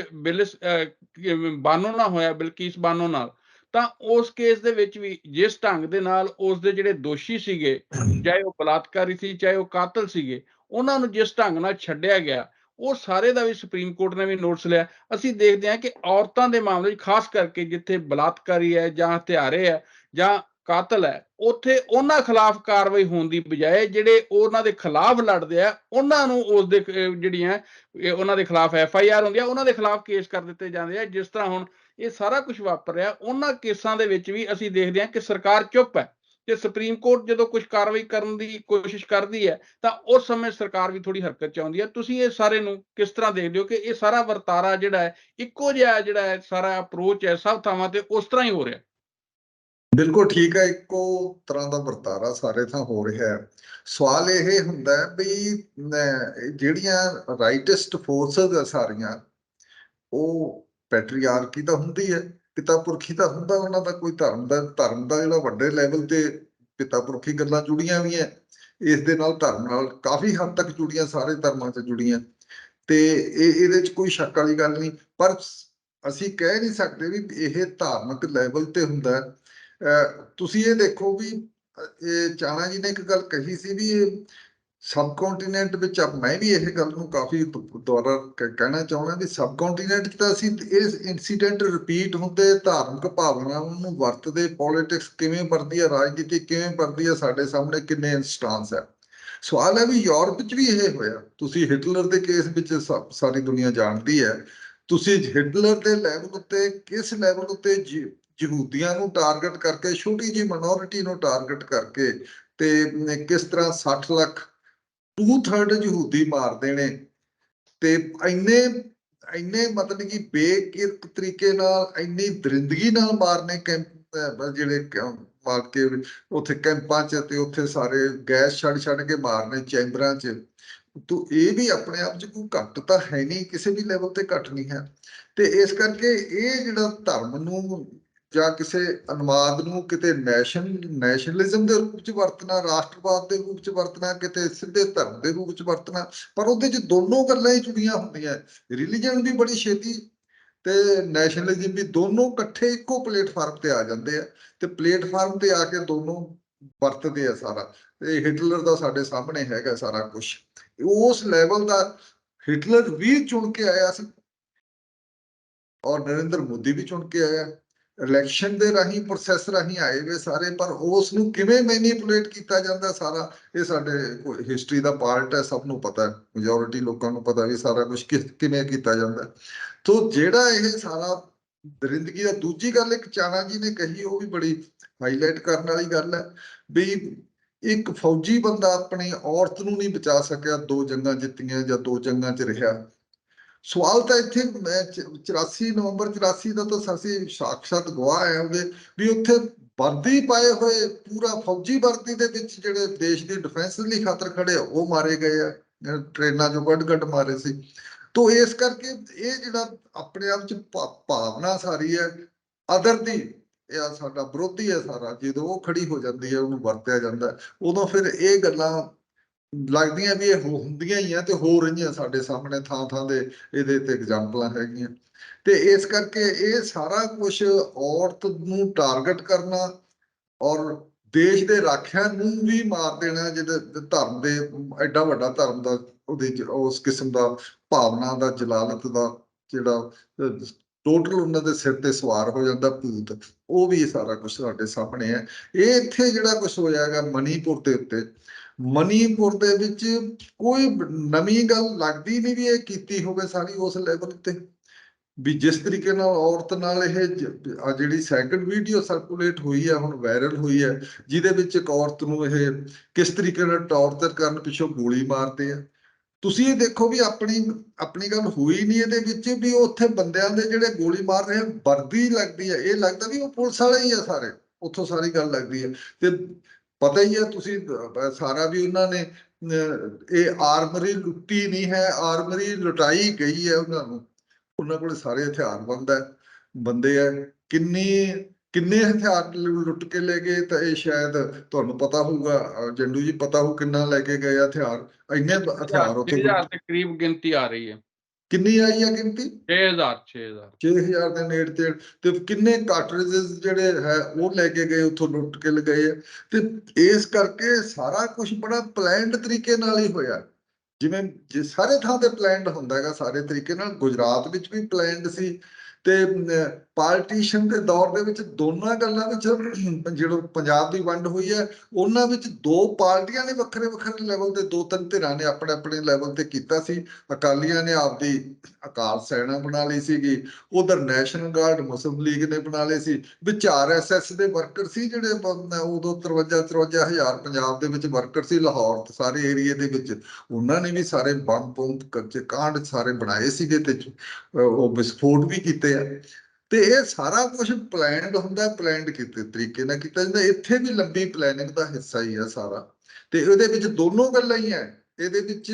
ਬਾਨੋ ਨਾਲ ਹੋਇਆ, ਬਿਲਕੀਸ ਬਾਨੋ ਨਾਲ, ਤਾਂ ਉਸ ਕੇਸ ਦੇ ਵਿੱਚ ਵੀ ਜਿਸ ਢੰਗ ਦੇ ਨਾਲ ਉਸ ਦੇ ਜਿਹੜੇ ਦੋਸ਼ੀ ਸੀਗੇ, ਚਾਹੇ ਉਹ ਬਲਾਤਕਾਰੀ ਸੀ, ਚਾਹੇ ਉਹ ਕਾਤਲ ਸੀਗੇ, ਉਹਨਾਂ ਨੂੰ ਜਿਸ ਢੰਗ ਨਾਲ ਛੱਡਿਆ ਗਿਆ, ਉਹ ਸਾਰੇ ਦਾ ਵੀ ਸੁਪਰੀਮ ਕੋਰਟ ਨੇ ਵੀ ਨੋਟਿਸ ਲਿਆ। ਅਸੀਂ ਦੇਖਦੇ ਹਾਂ ਕਿ ਔਰਤਾਂ ਦੇ ਮਾਮਲੇ 'ਚ ਖਾਸ ਕਰਕੇ ਜਿੱਥੇ ਬਲਾਤਕਾਰੀ ਹੈ ਜਾਂ ਹਥਿਆਰੇ ਹੈ ਜਾਂ ਕਾਤਲ ਹੈ, ਉੱਥੇ ਉਹਨਾਂ ਖਿਲਾਫ ਕਾਰਵਾਈ ਹੋਣ ਦੀ ਬਜਾਏ ਜਿਹੜੇ ਉਹਨਾਂ ਦੇ ਖਿਲਾਫ ਲੜਦੇ ਆ ਉਹਨਾਂ ਨੂੰ ਉਸਦੇ ਜਿਹੜੀਆਂ ਉਹਨਾਂ ਦੇ ਖਿਲਾਫ FIR ਹੁੰਦੀ ਆ, ਉਹਨਾਂ ਦੇ ਖਿਲਾਫ ਕੇਸ ਕਰ ਦਿੱਤੇ ਜਾਂਦੇ ਆ। ਜਿਸ ਤਰ੍ਹਾਂ ਹੁਣ ਇਹ ਸਾਰਾ ਕੁਝ ਵਾਪਰ ਰਿਹਾ, ਉਹਨਾਂ ਕੇਸਾਂ ਦੇ ਵਿੱਚ ਵੀ ਅਸੀਂ ਦੇਖਦੇ ਹਾਂ ਕਿ ਸਰਕਾਰ ਚੁੱਪ ਹੈ, ਤੇ ਸੁਪਰੀਮ ਕੋਰਟ ਜਦੋਂ ਕੁਝ ਕਾਰਵਾਈ ਕਰਨ ਦੀ ਕੋਸ਼ਿਸ਼ ਕਰਦੀ ਹੈ ਤਾਂ ਉਸ ਸਮੇਂ ਸਰਕਾਰ ਵੀ ਥੋੜੀ ਹਰਕਤ ਚ ਆਉਂਦੀ ਹੈ। ਤੁਸੀਂ ਇਹ ਸਾਰੇ ਨੂੰ ਕਿਸ ਤਰ੍ਹਾਂ ਦੇਖਦੇ ਹੋ ਕਿ ਇਹ ਸਾਰਾ ਵਰਤਾਰਾ ਜਿਹੜਾ ਹੈ ਇੱਕੋ ਜਿਹਾ ਜਿਹੜਾ ਹੈ ਸਾਰਾ ਅਪਰੋਚ ਹੈ ਸਭ ਥਾਵਾਂ ਤੇ ਉਸ ਤਰ੍ਹਾਂ ਹੀ ਹੋ ਰਿਹਾ? ਬਿਲਕੁਲ ਠੀਕ ਹੈ, ਇੱਕੋ ਤਰ੍ਹਾਂ ਦਾ ਵਰਤਾਰਾ ਸਾਰੇ ਥਾਂ ਹੋ ਰਿਹਾ ਹੈ। ਸਵਾਲ ਇਹ ਹੁੰਦਾ ਹੈ ਵੀ ਜਿਹੜੀਆਂ ਰਾਈਟਿਸਟ ਫੋਰਸਸ ਆ ਸਾਰੀਆਂ, ਉਹ ਪੈਟਰੀਆਰਕੀ ਤਾਂ ਹੁੰਦੀ ਹੈ, ਪਿਤਾ ਪੁਰਖੀ ਤਾਂ ਹੁੰਦਾ ਉਹਨਾਂ ਦਾ, ਕੋਈ ਧਰਮ ਦਾ ਜਿਹੜਾ ਵੱਡੇ ਲੈਵਲ ਤੇ ਪਿਤਾ ਪੁਰਖੀ ਗੱਲਾਂ ਜੁੜੀਆਂ ਵੀ ਹੈ ਇਸ ਦੇ ਨਾਲ, ਧਰਮ ਨਾਲ ਕਾਫੀ ਹੱਦ ਤੱਕ ਜੁੜੀਆਂ, ਸਾਰੇ ਧਰਮਾਂ 'ਚ ਜੁੜੀਆਂ, ਤੇ ਇਹਦੇ 'ਚ ਕੋਈ ਸ਼ੱਕ ਵਾਲੀ ਗੱਲ ਨਹੀਂ। ਪਰ ਅਸੀਂ ਕਹਿ ਨਹੀਂ ਸਕਦੇ ਵੀ ਇਹ ਧਾਰਮਿਕ ਲੈਵਲ ਤੇ ਹੁੰਦਾ। ਤੁਸੀਂ ਇਹ ਦੇਖੋ ਵੀ ਇਹ ਚਾਣਾ ਜੀ ਨੇ ਇੱਕ ਗੱਲ ਕਹੀ ਸੀ ਵੀ ਇਹ ਸਬ ਕੰਟੀਨੈਂਟ ਵਿੱਚ, ਮੈਂ ਵੀ ਇਹ ਗੱਲ ਨੂੰ ਕਾਫੀ ਦੁਆਰਾ ਕਹਿਣਾ ਚਾਹੁੰਦਾ ਵੀ ਸਬ ਕੰਟੀਨੈਂਟ 'ਚ ਤਾਂ ਅਸੀਂ ਇਸ ਇਨਸੀਡੈਂਟ ਰਿਪੀਟ ਹੁੰਦੇ, ਧਾਰਮਿਕ ਭਾਵਨਾਵਾਂ ਨੂੰ ਵਰਤਦੇ, ਪੋਲਿਟਿਕਸ ਕਿਵੇਂ ਵਰਤਦੀ ਹੈ, ਰਾਜਨੀਤੀ ਕਿਵੇਂ ਵਰਤਦੀ ਹੈ, ਸਾਡੇ ਸਾਹਮਣੇ ਕਿੰਨੇ ਇੰਸਟਾਂਸ ਹੈ। ਸਵਾਲ ਹੈ ਵੀ ਯੂਰਪ 'ਚ ਵੀ ਇਹ ਹੋਇਆ। ਤੁਸੀਂ ਹਿਟਲਰ ਦੇ ਕੇਸ ਵਿੱਚ ਸਾਰੀ ਦੁਨੀਆ ਜਾਣਦੀ ਹੈ। ਤੁਸੀਂ ਹਿਟਲਰ ਦੇ ਲੈਵਲ ਉੱਤੇ, ਕਿਸ ਲੈਵਲ ਉੱਤੇ ਯਹੂਦੀਆਂ ਨੂੰ ਟਾਰਗੇਟ ਕਰਕੇ, ਛੋਟੀ ਜਿਹੀ ਮਿਨੋਰਿਟੀ ਨੂੰ ਟਾਰਗੇਟ ਕਰਕੇ, ਤੇ ਕਿਸ ਤਰ੍ਹਾਂ 60 ਲੱਖ 2/3 ਯਹੂਦੀ ਮਾਰ ਦੇਣੇ, ਤੇ ਇੰਨੇ ਮਤਲਬ ਕਿ ਬੇਕਿਰਕ ਤਰੀਕੇ ਨਾਲ, ਇੰਨੀ ਦਰਿੰਦਗੀ ਨਾਲ ਮਾਰਨੇ, ਜਿਹੜੇ ਮਾਰ ਕੇ ਉੱਥੇ ਕੈਂਪਾਂ 'ਚ, ਤੇ ਉੱਥੇ ਸਾਰੇ ਗੈਸ ਛੱਡ ਕੇ ਮਾਰਨੇ ਚੈਂਬਰਾਂ 'ਚ। ਤੋ ਇਹ ਵੀ ਆਪਣੇ ਆਪ 'ਚ ਕੋਈ ਘੱਟ ਤਾਂ ਹੈ ਨਹੀਂ, ਕਿਸੇ ਵੀ ਲੈਵਲ ਤੇ ਘੱਟ ਨਹੀਂ ਹੈ। ਤੇ ਇਸ ਕਰਕੇ ਇਹ ਜਿਹੜਾ ਧਰਮ ਨੂੰ ਜਾਂ ਕਿਸੇ ਅਨੁਵਾਦ ਨੂੰ ਕਿਤੇ ਨੈਸ਼ਨਲਿਜ਼ਮ ਦੇ ਰੂਪ 'ਚ ਵਰਤਣਾ, ਰਾਸ਼ਟਰਵਾਦ ਦੇ ਰੂਪ 'ਚ ਵਰਤਣਾ, ਕਿਤੇ ਸਿੱਧੇ ਧਰਮ ਦੇ ਰੂਪ 'ਚ ਵਰਤਣਾ, ਪਰ ਉਹਦੇ 'ਚ ਦੋਨੋਂ ਗੱਲਾਂ ਹੀ ਜੁੜੀਆਂ ਹੁੰਦੀਆਂ। ਰਿਲੀਜਨ ਵੀ ਬੜੀ ਛੇਤੀ ਤੇ ਨੈਸ਼ਨਲਿਜ਼ਮ ਵੀ, ਦੋਨੋਂ ਇਕੱਠੇ ਇੱਕੋ ਪਲੇਟਫਾਰਮ ਤੇ ਆ ਜਾਂਦੇ ਆ, ਤੇ ਪਲੇਟਫਾਰਮ ਤੇ ਆ ਕੇ ਦੋਨੋਂ ਵਰਤਦੇ ਆ ਸਾਰਾ। ਤੇ ਹਿਟਲਰ ਦਾ ਸਾਡੇ ਸਾਹਮਣੇ ਹੈਗਾ ਸਾਰਾ ਕੁਝ, ਉਸ ਲੈਵਲ ਦਾ ਹਿਟਲਰ ਵੀ ਚੁਣ ਕੇ ਆਇਆ ਸੀ, ਔਰ ਨਰਿੰਦਰ ਮੋਦੀ ਵੀ ਚੁਣ ਕੇ ਆਇਆ, ਇਲੈਕਸ਼ਨ ਦੇ ਰਾਹੀਂ, ਪ੍ਰੋਸੈਸ ਰਾਹੀਂ ਆਏ ਵੇ ਸਾਰੇ। ਪਰ ਉਸ ਨੂੰ ਕਿਵੇਂ ਮੈਨੀਪੂਲੇਟ ਕੀਤਾ ਜਾਂਦਾ ਸਾਰਾ, ਇਹ ਸਾਡੇ ਹਿਸਟਰੀ ਦਾ ਪਾਰਟ ਹੈ, ਸਭ ਨੂੰ ਪਤਾ ਹੈ, ਮੈਜੋਰਿਟੀ ਲੋਕਾਂ ਨੂੰ ਪਤਾ ਵੀ ਸਾਰਾ ਕੁਝ ਕਿਵੇਂ ਕੀਤਾ ਜਾਂਦਾ। ਤੋ ਜਿਹੜਾ ਇਹ ਸਾਰਾ ਦਰਿੰਦਗੀ ਦਾ, ਦੂਜੀ ਗੱਲ ਇੱਕ ਚਾਣਾ ਜੀ ਨੇ ਕਹੀ, ਉਹ ਵੀ ਬੜੀ ਹਾਈਲਾਈਟ ਕਰਨ ਵਾਲੀ ਗੱਲ ਹੈ ਵੀ ਇੱਕ ਫੌਜੀ ਬੰਦਾ ਆਪਣੀ ਔਰਤ ਨੂੰ ਨਹੀਂ ਬਚਾ ਸਕਿਆ, 2 ਜੰਗਾਂ ਜਿੱਤੀਆਂ ਜਾਂ 2 ਜੰਗਾਂ 'ਚ ਰਿਹਾ। ਸਵਾਲ ਤਾਂ ਇੱਥੇ 84 ਨਵੰਬਰ 84 ਦਾ ਤਾਂ ਅਸੀਂ ਸਾਖਸ਼ਾਤ ਗਵਾਹ ਹੈ ਉਹਦੇ, ਵੀ ਉੱਥੇ ਵਰਦੀ ਪਾਏ ਹੋਏ, ਪੂਰਾ ਫੌਜੀ ਵਰਦੀ ਦੇ ਵਿੱਚ ਜਿਹੜੇ ਦੇਸ਼ ਦੀ ਡਿਫੈਂਸ ਲਈ ਖਾਤਰ ਖੜੇ ਆ, ਉਹ ਮਾਰੇ ਗਏ ਆ, ਟ੍ਰੇਨਾਂ 'ਚੋਂ ਕੱਢ ਮਾਰੇ ਸੀ। ਤੋ ਇਸ ਕਰਕੇ ਇਹ ਜਿਹੜਾ ਆਪਣੇ ਆਪ 'ਚ ਭਾਵਨਾ ਸਾਰੀ ਹੈ ਅਦਰ ਦੀ, ਇਹ ਸਾਡਾ ਵਿਰੋਧੀ ਹੈ ਸਾਰਾ, ਜਦੋਂ ਉਹ ਖੜੀ ਹੋ ਜਾਂਦੀ ਹੈ, ਉਹਨੂੰ ਵਰਤਿਆ ਜਾਂਦਾ, ਉਦੋਂ ਫਿਰ ਇਹ ਗੱਲਾਂ ਲੱਗਦੀਆਂ ਵੀ ਇਹ ਹੁੰਦੀਆਂ ਹੀ ਆ, ਤੇ ਹੋ ਰਹੀਆਂ ਸਾਡੇ ਸਾਹਮਣੇ ਥਾਂ ਦੇ, ਇਹਦੇ ਤੇ ਐਗਜ਼ਾਮਪਲਾਂ ਹੈਗੀਆਂ। ਤੇ ਇਸ ਕਰਕੇ ਇਹ ਸਾਰਾ ਕੁਝ ਔਰਤ ਨੂੰ ਟਾਰਗੇਟ ਕਰਨਾ, ਔਰ ਦੇਸ਼ ਦੇ ਰਾਖਿਆਂ ਨੂੰ ਵੀ ਮਾਰ ਦੇਣਾ, ਜਿਹਦੇ ਧਰਮ ਦੇ, ਐਡਾ ਵੱਡਾ ਧਰਮ ਦਾ ਉਹਦੇ ਉਸ ਕਿਸਮ ਦਾ ਭਾਵਨਾ ਦਾ, ਜਲਾਲਤ ਦਾ ਜਿਹੜਾ ਟੋਟਲ ਉਹਨਾਂ ਦੇ ਸਿਰ ਤੇ ਸਵਾਰ ਹੋ ਜਾਂਦਾ ਭੂਤ, ਉਹ ਵੀ ਸਾਰਾ ਕੁਝ ਸਾਡੇ ਸਾਹਮਣੇ ਹੈ। ਇਹ ਇੱਥੇ ਜਿਹੜਾ ਕੁਝ ਹੋਇਆ ਹੈਗਾ ਮਣੀਪੁਰ ਦੇ ਉੱਤੇ, ਮਣੀਪੁਰ ਦੇ ਵਿੱਚ ਕੋਈ ਨਵੀਂ ਗੱਲ ਲੱਗਦੀ ਨਹੀਂ ਵੀ ਇਹ ਕੀਤੀ ਹੋਵੇ ਸਾਰੀ ਉਸ ਲੈਵਲ ਤੇ, ਵੀ ਜਿਸ ਤਰੀਕੇ ਨਾਲ ਔਰਤ ਨਾਲ ਇਹ ਜਿਹੜੀ ਸੈਕਿੰਡ ਵੀਡੀਓ ਸਰਕੂਲੇਟ ਹੋਈ ਹੈ, ਹੁਣ ਵਾਇਰਲ ਹੋਈ ਹੈ, ਜਿਹਦੇ ਵਿੱਚ ਇੱਕ ਔਰਤ ਨੂੰ ਇਹ ਕਿਸ ਤਰੀਕੇ ਨਾਲ ਟੌਰਚਰ ਕਰਨ ਪਿੱਛੋਂ ਗੋਲੀ ਮਾਰਦੇ ਆ। ਤੁਸੀਂ ਇਹ ਦੇਖੋ ਵੀ ਆਪਣੀ ਗੱਲ ਹੋਈ ਨਹੀਂ ਇਹਦੇ ਵਿੱਚ, ਵੀ ਉੱਥੇ ਬੰਦਿਆਂ ਦੇ ਜਿਹੜੇ ਗੋਲੀ ਮਾਰ ਰਹੇ ਵਰਦੀ ਲੱਗਦੀ ਹੈ, ਇਹ ਲੱਗਦਾ ਵੀ ਉਹ ਪੁਲਿਸ ਵਾਲੇ ਹੀ ਆ ਸਾਰੇ, ਉੱਥੋਂ ਸਾਰੀ ਗੱਲ ਲੱਗਦੀ ਹੈ। ਤੇ ਪਤਾ ਹੀ ਹੈ ਤੁਸੀਂ ਸਾਰਾ ਵੀ ਉਹਨਾਂ ਨੇ ਇਹ ਆਰਮਰੀ ਲੁੱਟੀ ਨਹੀਂ ਹੈ, ਆਰਮਰੀ ਲੁਟਾਈ ਗਈ ਹੈ ਉਹਨਾਂ ਨੂੰ, ਉਹਨਾਂ ਕੋਲ ਸਾਰੇ ਹਥਿਆਰਬੰਦ ਹੈ ਬੰਦੇ ਹੈ। ਕਿੰਨੇ ਹਥਿਆਰ ਲੁੱਟ ਕੇ ਲੈ ਗਏ, ਤਾਂ ਇਹ ਸ਼ਾਇਦ ਤੁਹਾਨੂੰ ਪਤਾ ਹੋਊਗਾ, ਜੰਡੂ ਜੀ ਪਤਾ ਹੋ ਕਿੰਨਾ ਲੈ ਕੇ ਗਏ ਹਥਿਆਰ, ਇੰਨੇ ਹਥਿਆਰ ਉੱਥੇ 6000 ਦੇ ਕਰੀਬ ਗਿਣਤੀ ਆ ਰਹੀ ਹੈ। ਕਿੰਨੀ ਆਈ ਹੈ ਗਿਣਤੀ? 6000 ਦੇ ਨੇੜੇ ਤੇੜ, ਤੇ ਕਿੰਨੇ ਕਾਰਟ੍ਰਿਜਸ ਜਿਹੜੇ ਹੈ ਉਹ ਲੈ ਕੇ ਗਏ, ਉੱਥੋਂ ਲੁੱਟ ਕੇ ਲਗਾਏ ਆ। ਤੇ ਇਸ ਕਰਕੇ ਸਾਰਾ ਕੁਝ ਬੜਾ ਪਲਾਨਡ ਤਰੀਕੇ ਨਾਲ ਹੀ ਹੋਇਆ, ਜਿਵੇਂ ਸਾਰੇ ਥਾਂ ਤੇ ਪਲਾਨਡ ਹੁੰਦਾ ਹੈਗਾ ਸਾਰੇ ਤਰੀਕੇ ਨਾਲ। ਗੁਜਰਾਤ ਵਿੱਚ ਵੀ ਪਲਾਨਡ ਸੀ, ਤੇ ਪਾਰਟੀਸ਼ਨ ਦੇ ਦੌਰ ਦੇ ਵਿੱਚ ਦੋਨਾਂ ਗੱਲਾਂ ਵਿੱਚ ਜਦੋਂ ਪੰਜਾਬ ਦੀ ਵੰਡ ਹੋਈ ਹੈ ਉਹਨਾਂ ਵਿੱਚ ਦੋ ਪਾਰਟੀਆਂ ਨੇ ਵੱਖਰੇ ਵੱਖਰੇ ਲੈਵਲ ਤੇ, ਦੋ ਤਿੰਨ ਧਿਰਾਂ ਨੇ ਆਪਣੇ ਆਪਣੇ ਲੈਵਲ ਤੇ ਕੀਤਾ ਸੀ। ਅਕਾਲੀਆਂ ਨੇ ਆਪਦੀ ਅਕਾਲ ਸੈਨਾ ਬਣਾ ਲਈ ਸੀਗੀ, ਉਧਰ ਨੈਸ਼ਨਲ ਗਾਰਡ ਮੁਸਲਿਮ ਲੀਗ ਨੇ ਬਣਾ ਲਏ ਸੀ, ਵਿੱਚ RSS ਦੇ ਵਰਕਰ ਸੀ ਜਿਹੜੇ ਉਦੋਂ 53 ਹਜ਼ਾਰ ਪੰਜਾਬ ਦੇ ਵਿੱਚ ਵਰਕਰ ਸੀ ਲਾਹੌਰ ਤੇ ਸਾਰੇ ਏਰੀਏ ਦੇ ਵਿੱਚ, ਉਹਨਾਂ ਨੇ ਵੀ ਸਾਰੇ ਬੰਬ ਕਾਂਡ ਸਾਰੇ ਬਣਾਏ ਸੀਗੇ ਤੇ ਉਹ ਵਿਸਫੋਟ ਵੀ ਕੀਤੇ ਆ। ਤੇ ਇਹ ਸਾਰਾ ਕੁਝ ਪਲੈਨਡ ਹੁੰਦਾ, ਪਲੈਨਡ ਕੀਤੇ ਤਰੀਕੇ ਨਾਲ ਕੀਤਾ ਜਾਂਦਾ। ਇੱਥੇ ਵੀ ਲੰਬੀ ਪਲੈਨਿੰਗ ਦਾ ਹਿੱਸਾ ਹੀ ਆ ਸਾਰਾ, ਤੇ ਇਹਦੇ ਵਿੱਚ ਦੋਨੋਂ ਗੱਲਾਂ ਹੀ ਹੈ। ਇਹਦੇ ਵਿੱਚ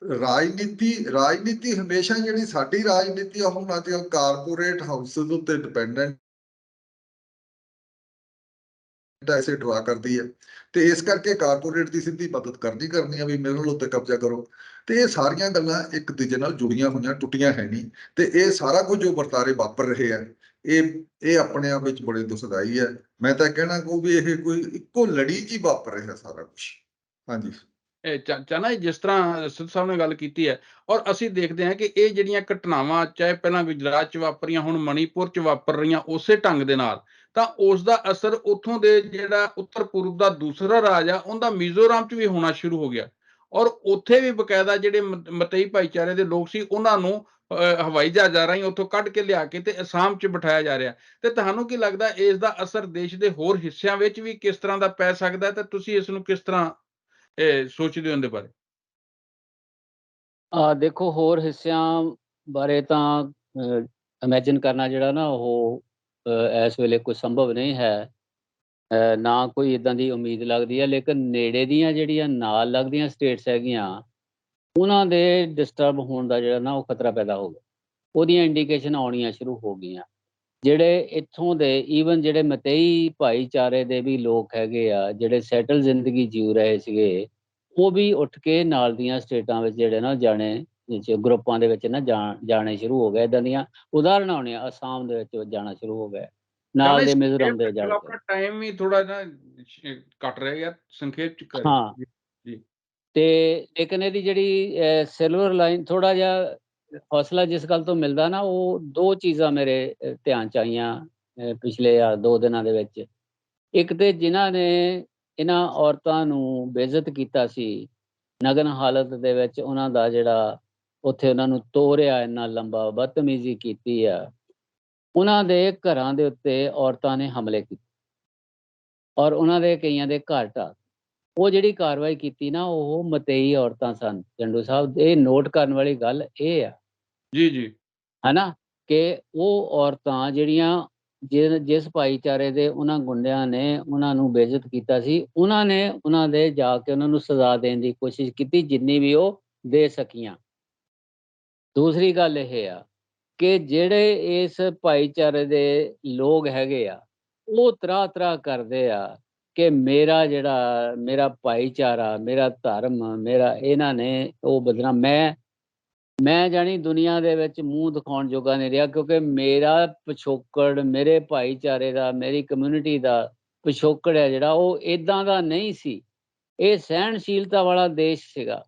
ਰਾਜਨੀਤੀ ਹਮੇਸ਼ਾ ਜਿਹੜੀ ਸਾਡੀ ਰਾਜਨੀਤੀ ਆ ਹੁਣ ਅੱਜ ਕਾਰਪੋਰੇਟ ਹਾਊਸਿਸ ਉੱਤੇ ਡਿਪੈਂਡੈਂਟ ਐਸੇ ਡਰਾ ਕਰਦੀ ਹੈ, ਤੇ ਇਸ ਕਰਕੇ ਕਾਰਪੋਰੇਟ ਦੀ ਸਿੱਧੀ ਮਦਦ ਕਰਨੀ ਆ ਵੀ ਮਿਨਰਲ ਉੱਤੇ ਕਬਜ਼ਾ ਕਰੋ। ਤੇ ਇਹ ਸਾਰੀਆਂ ਗੱਲਾਂ ਇੱਕ ਦੂਜੇ ਨਾਲ ਜੁੜੀਆਂ ਹੋਈਆਂ, ਟੁੱਟੀਆਂ ਹੈ ਨਹੀਂ। ਤੇ ਇਹ ਸਾਰਾ ਕੁਝ ਜੋ ਵਰਤਾਰੇ ਵਾਪਰ ਰਹੇ ਆ ਇਹ ਆਪਣੇ ਆਪ ਵਿੱਚ ਬੜੇ ਦੁਖਦਾਈ ਹੈ। ਮੈਂ ਤਾਂ ਕਹਿਣਾ ਕਹੂੰ ਵੀ ਇਹ ਕੋਈ ਇੱਕੋ ਲੜੀ 'ਚ ਹੀ ਵਾਪਰ ਰਿਹਾ ਸਾਰਾ ਕੁਝ। ਹਾਂਜੀ, ਚਾਹਨਾ ਜਿਸ ਤਰ੍ਹਾਂ ਸਿੱਧੂ ਸਾਹਿਬ ਨੇ ਗੱਲ ਕੀਤੀ ਹੈ, ਔਰ ਅਸੀਂ ਦੇਖਦੇ ਹਾਂ ਕਿ ਇਹ ਜਿਹੜੀਆਂ ਘਟਨਾਵਾਂ ਚਾਹੇ ਪਹਿਲਾਂ ਗੁਜਰਾਤ 'ਚ ਵਾਪਰੀਆਂ, ਹੁਣ ਮਣੀਪੁਰ 'ਚ ਵਾਪਰ ਰਹੀਆਂ ਉਸੇ ਢੰਗ ਦੇ ਨਾਲ, ਤਾਂ ਉਸ ਦਾ ਅਸਰ ਉੱਥੋਂ ਦੇ ਜਿਹੜਾ ਉੱਤਰ ਪੂਰਬ ਦਾ ਦੂਸਰਾ ਰਾਜ ਆ ਉਹਦਾ ਮਿਜ਼ੋਰਮ 'ਚ ਵੀ ਹੋਣਾ ਸ਼ੁਰੂ ਹੋ ਗਿਆ। ਔਰ ਉੱਥੇ ਵੀ ਬਕਾਇਦਾ ਜਿਹੜੇ ਮਤਈ ਭਾਈਚਾਰੇ ਦੇ ਲੋਕ ਸੀ ਉਹਨਾਂ ਨੂੰ ਹਵਾਈ ਜਹਾਜ਼ਾਂ ਰਾਹੀਂ ਉੱਥੋਂ ਕੱਢ ਕੇ ਲਿਆ ਕੇ ਤੇ ਅਸਾਮ 'ਚ ਬਿਠਾਇਆ ਜਾ ਰਿਹਾ। ਤੇ ਤੁਹਾਨੂੰ ਕੀ ਲੱਗਦਾ ਇਸ ਦਾ ਅਸਰ ਦੇਸ਼ ਦੇ ਹੋਰ ਹਿੱਸਿਆਂ ਵਿੱਚ ਵੀ ਕਿਸ ਤਰ੍ਹਾਂ ਦਾ ਪੈ ਸਕਦਾ, ਤੇ ਤੁਸੀਂ ਇਸ ਨੂੰ ਕਿਸ ਤਰ੍ਹਾਂ ਸੋਚਦੇ ਹੋ ਇਹਦੇ ਬਾਰੇ? ਦੇਖੋ, ਹੋਰ ਹਿੱਸਿਆਂ ਬਾਰੇ ਤਾਂ ਇਮੈਜਿਨ ਕਰਨਾ ਜਿਹੜਾ ਨਾ ਉਹ ਇਸ ਵੇਲੇ ਕੋਈ ਸੰਭਵ ਨਹੀਂ ਹੈ, ਨਾ ਕੋਈ ਇਦਾਂ ਦੀ ਉਮੀਦ ਲੱਗਦੀ ਹੈ। ਲੇਕਿਨ ਨੇੜੇ ਦੀਆਂ ਜਿਹੜੀਆਂ ਨਾਲ ਲੱਗਦੀਆਂ ਸਟੇਟਸ ਹੈਗੀਆਂ ਉਹਨਾਂ ਦੇ ਡਿਸਟਰਬ ਹੋਣ ਦਾ ਜਿਹੜਾ ਨਾ ਉਹ ਖਤਰਾ ਪੈਦਾ ਹੋ ਗਿਆ, ਉਹਦੀਆਂ ਇੰਡੀਕੇਸ਼ਨ ਆਉਣੀਆਂ ਸ਼ੁਰੂ ਹੋ ਗਈਆਂ। ਜਿਹੜੇ ਇੱਥੋਂ ਦੇ ਈਵਨ ਜਿਹੜੇ ਮਤਈ ਭਾਈਚਾਰੇ ਦੇ ਵੀ ਲੋਕ ਹੈਗੇ ਆ, ਜਿਹੜੇ ਸੈਟਲ ਜ਼ਿੰਦਗੀ ਜਿਉ ਰਹੇ ਸੀਗੇ, ਉਹ ਵੀ ਉੱਠ ਕੇ ਨਾਲ ਦੀਆਂ ਸਟੇਟਾਂ ਵਿੱਚ ਜਿਹੜੇ ਨਾ ਜਾਣੇ ਗਰੁੱਪਾਂ ਦੇ ਵਿੱਚ ਨਾ ਜਾਣੇ ਸ਼ੁਰੂ ਹੋ ਗਏ। ਇੱਦਾਂ ਦੀਆਂ ਉਦਾਹਰਨਾਂ ਹੋਣੀਆਂ, ਅਸਾਮ ਦੇ ਵਿੱਚ ਜਾਣਾ ਸ਼ੁਰੂ ਹੋ ਗਏ, ਨਾਲ ਦੇ ਮਿਜ਼ੋਰਮ ਦੇ ਜਾ ਕੇ। ਆਪਣਾ ਟਾਈਮ ਵੀ ਥੋੜਾ ਜਿਹਾ ਘੱਟ ਰਿਹਾ ਯਾਰ, ਸੰਖੇਪ ਚ ਕਰ ਹਾਂ ਜੀ। ਤੇ ਲੇਕਿਨ ਇਹਦੀ ਜਿਹੜੀ ਸਿਲਵਰ ਲਾਈਨ, ਥੋੜਾ ਜਿਹਾ ਹੌਸਲਾ ਜਿਸ ਗੱਲ ਤੋਂ ਮਿਲਦਾ ਨਾ, ਉਹ ਦੋ ਚੀਜ਼ਾਂ ਮੇਰੇ ਧਿਆਨ ਚ ਆਈਆਂ ਪਿਛਲੇ 2 ਦਿਨਾਂ ਦੇ ਵਿੱਚ। ਇੱਕ ਤੇ ਜਿਨ੍ਹਾਂ ਨੇ ਇਹਨਾਂ ਔਰਤਾਂ ਨੂੰ ਬੇਇੱਜ਼ਤ ਕੀਤਾ ਸੀ ਨਗਨ ਹਾਲਤ ਦੇ ਵਿੱਚ, ਉਹਨਾਂ ਦਾ ਜਿਹੜਾ ਉੱਥੇ ਉਹਨਾਂ ਨੂੰ ਤੋਰਿਆ, ਇੰਨਾ ਲੰਬਾ ਬਦਤਮੀਜ਼ੀ ਕੀਤੀ ਆ, ਉਹਨਾਂ ਦੇ ਘਰਾਂ ਦੇ ਉੱਤੇ ਔਰਤਾਂ ਨੇ ਹਮਲੇ ਕੀਤੇ ਔਰ ਉਹਨਾਂ ਦੇ ਕਈਆਂ ਦੇ ਘਰ ਢਾਹ। ਉਹ ਜਿਹੜੀ ਕਾਰਵਾਈ ਕੀਤੀ ਨਾ, ਉਹ ਮਤਈ ਔਰਤਾਂ ਸਨ। ਜੰਡੂ ਸਾਹਿਬ, ਇਹ ਨੋਟ ਕਰਨ ਵਾਲੀ ਗੱਲ ਇਹ ਆ ਜੀ ਹੈ ਨਾ, ਕਿ ਉਹ ਔਰਤਾਂ ਜਿਹੜੀਆਂ ਜਿਸ ਭਾਈਚਾਰੇ ਦੇ ਉਹਨਾਂ ਗੁੰਡਿਆਂ ਨੇ ਉਹਨਾਂ ਨੂੰ ਬੇਇੱਜ਼ਤ ਕੀਤਾ ਸੀ, ਉਹਨਾਂ ਨੇ ਉਹਨਾਂ ਦੇ ਜਾ ਕੇ ਉਹਨਾਂ ਨੂੰ ਸਜ਼ਾ ਦੇਣ ਦੀ ਕੋਸ਼ਿਸ਼ ਕੀਤੀ ਜਿੰਨੀ ਵੀ ਉਹ ਦੇ ਸਕੀਆਂ। ਦੂਸਰੀ ਗੱਲ ਇਹ ਆ ਕਿ ਜਿਹੜੇ ਇਸ ਭਾਈਚਾਰੇ ਦੇ ਲੋਕ ਹੈਗੇ ਆ, ਉਹ ਤਰ੍ਹਾਂ ਕਰਦੇ ਆ ਕਿ ਮੇਰਾ ਭਾਈਚਾਰਾ, ਮੇਰਾ ਧਰਮ, ਮੇਰਾ, ਇਹਨਾਂ ਨੇ ਉਹ ਬਦਨਾਮ, ਮੈਂ ਜਾਣੀ ਦੁਨੀਆ ਦੇ ਵਿੱਚ ਮੂੰਹ ਦਿਖਾਉਣ ਜੋਗਾ ਨਹੀਂ ਰਿਹਾ, ਕਿਉਂਕਿ ਮੇਰਾ ਪਿਛੋਕੜ, ਮੇਰੇ ਭਾਈਚਾਰੇ ਦਾ, ਮੇਰੀ ਕਮਿਊਨਿਟੀ ਦਾ ਪਿਛੋਕੜ ਹੈ ਜਿਹੜਾ, ਉਹ ਇਦਾਂ ਦਾ ਨਹੀਂ ਸੀ। ਇਹ ਸਹਿਣਸ਼ੀਲਤਾ ਵਾਲਾ ਦੇਸ਼ ਸੀਗਾ,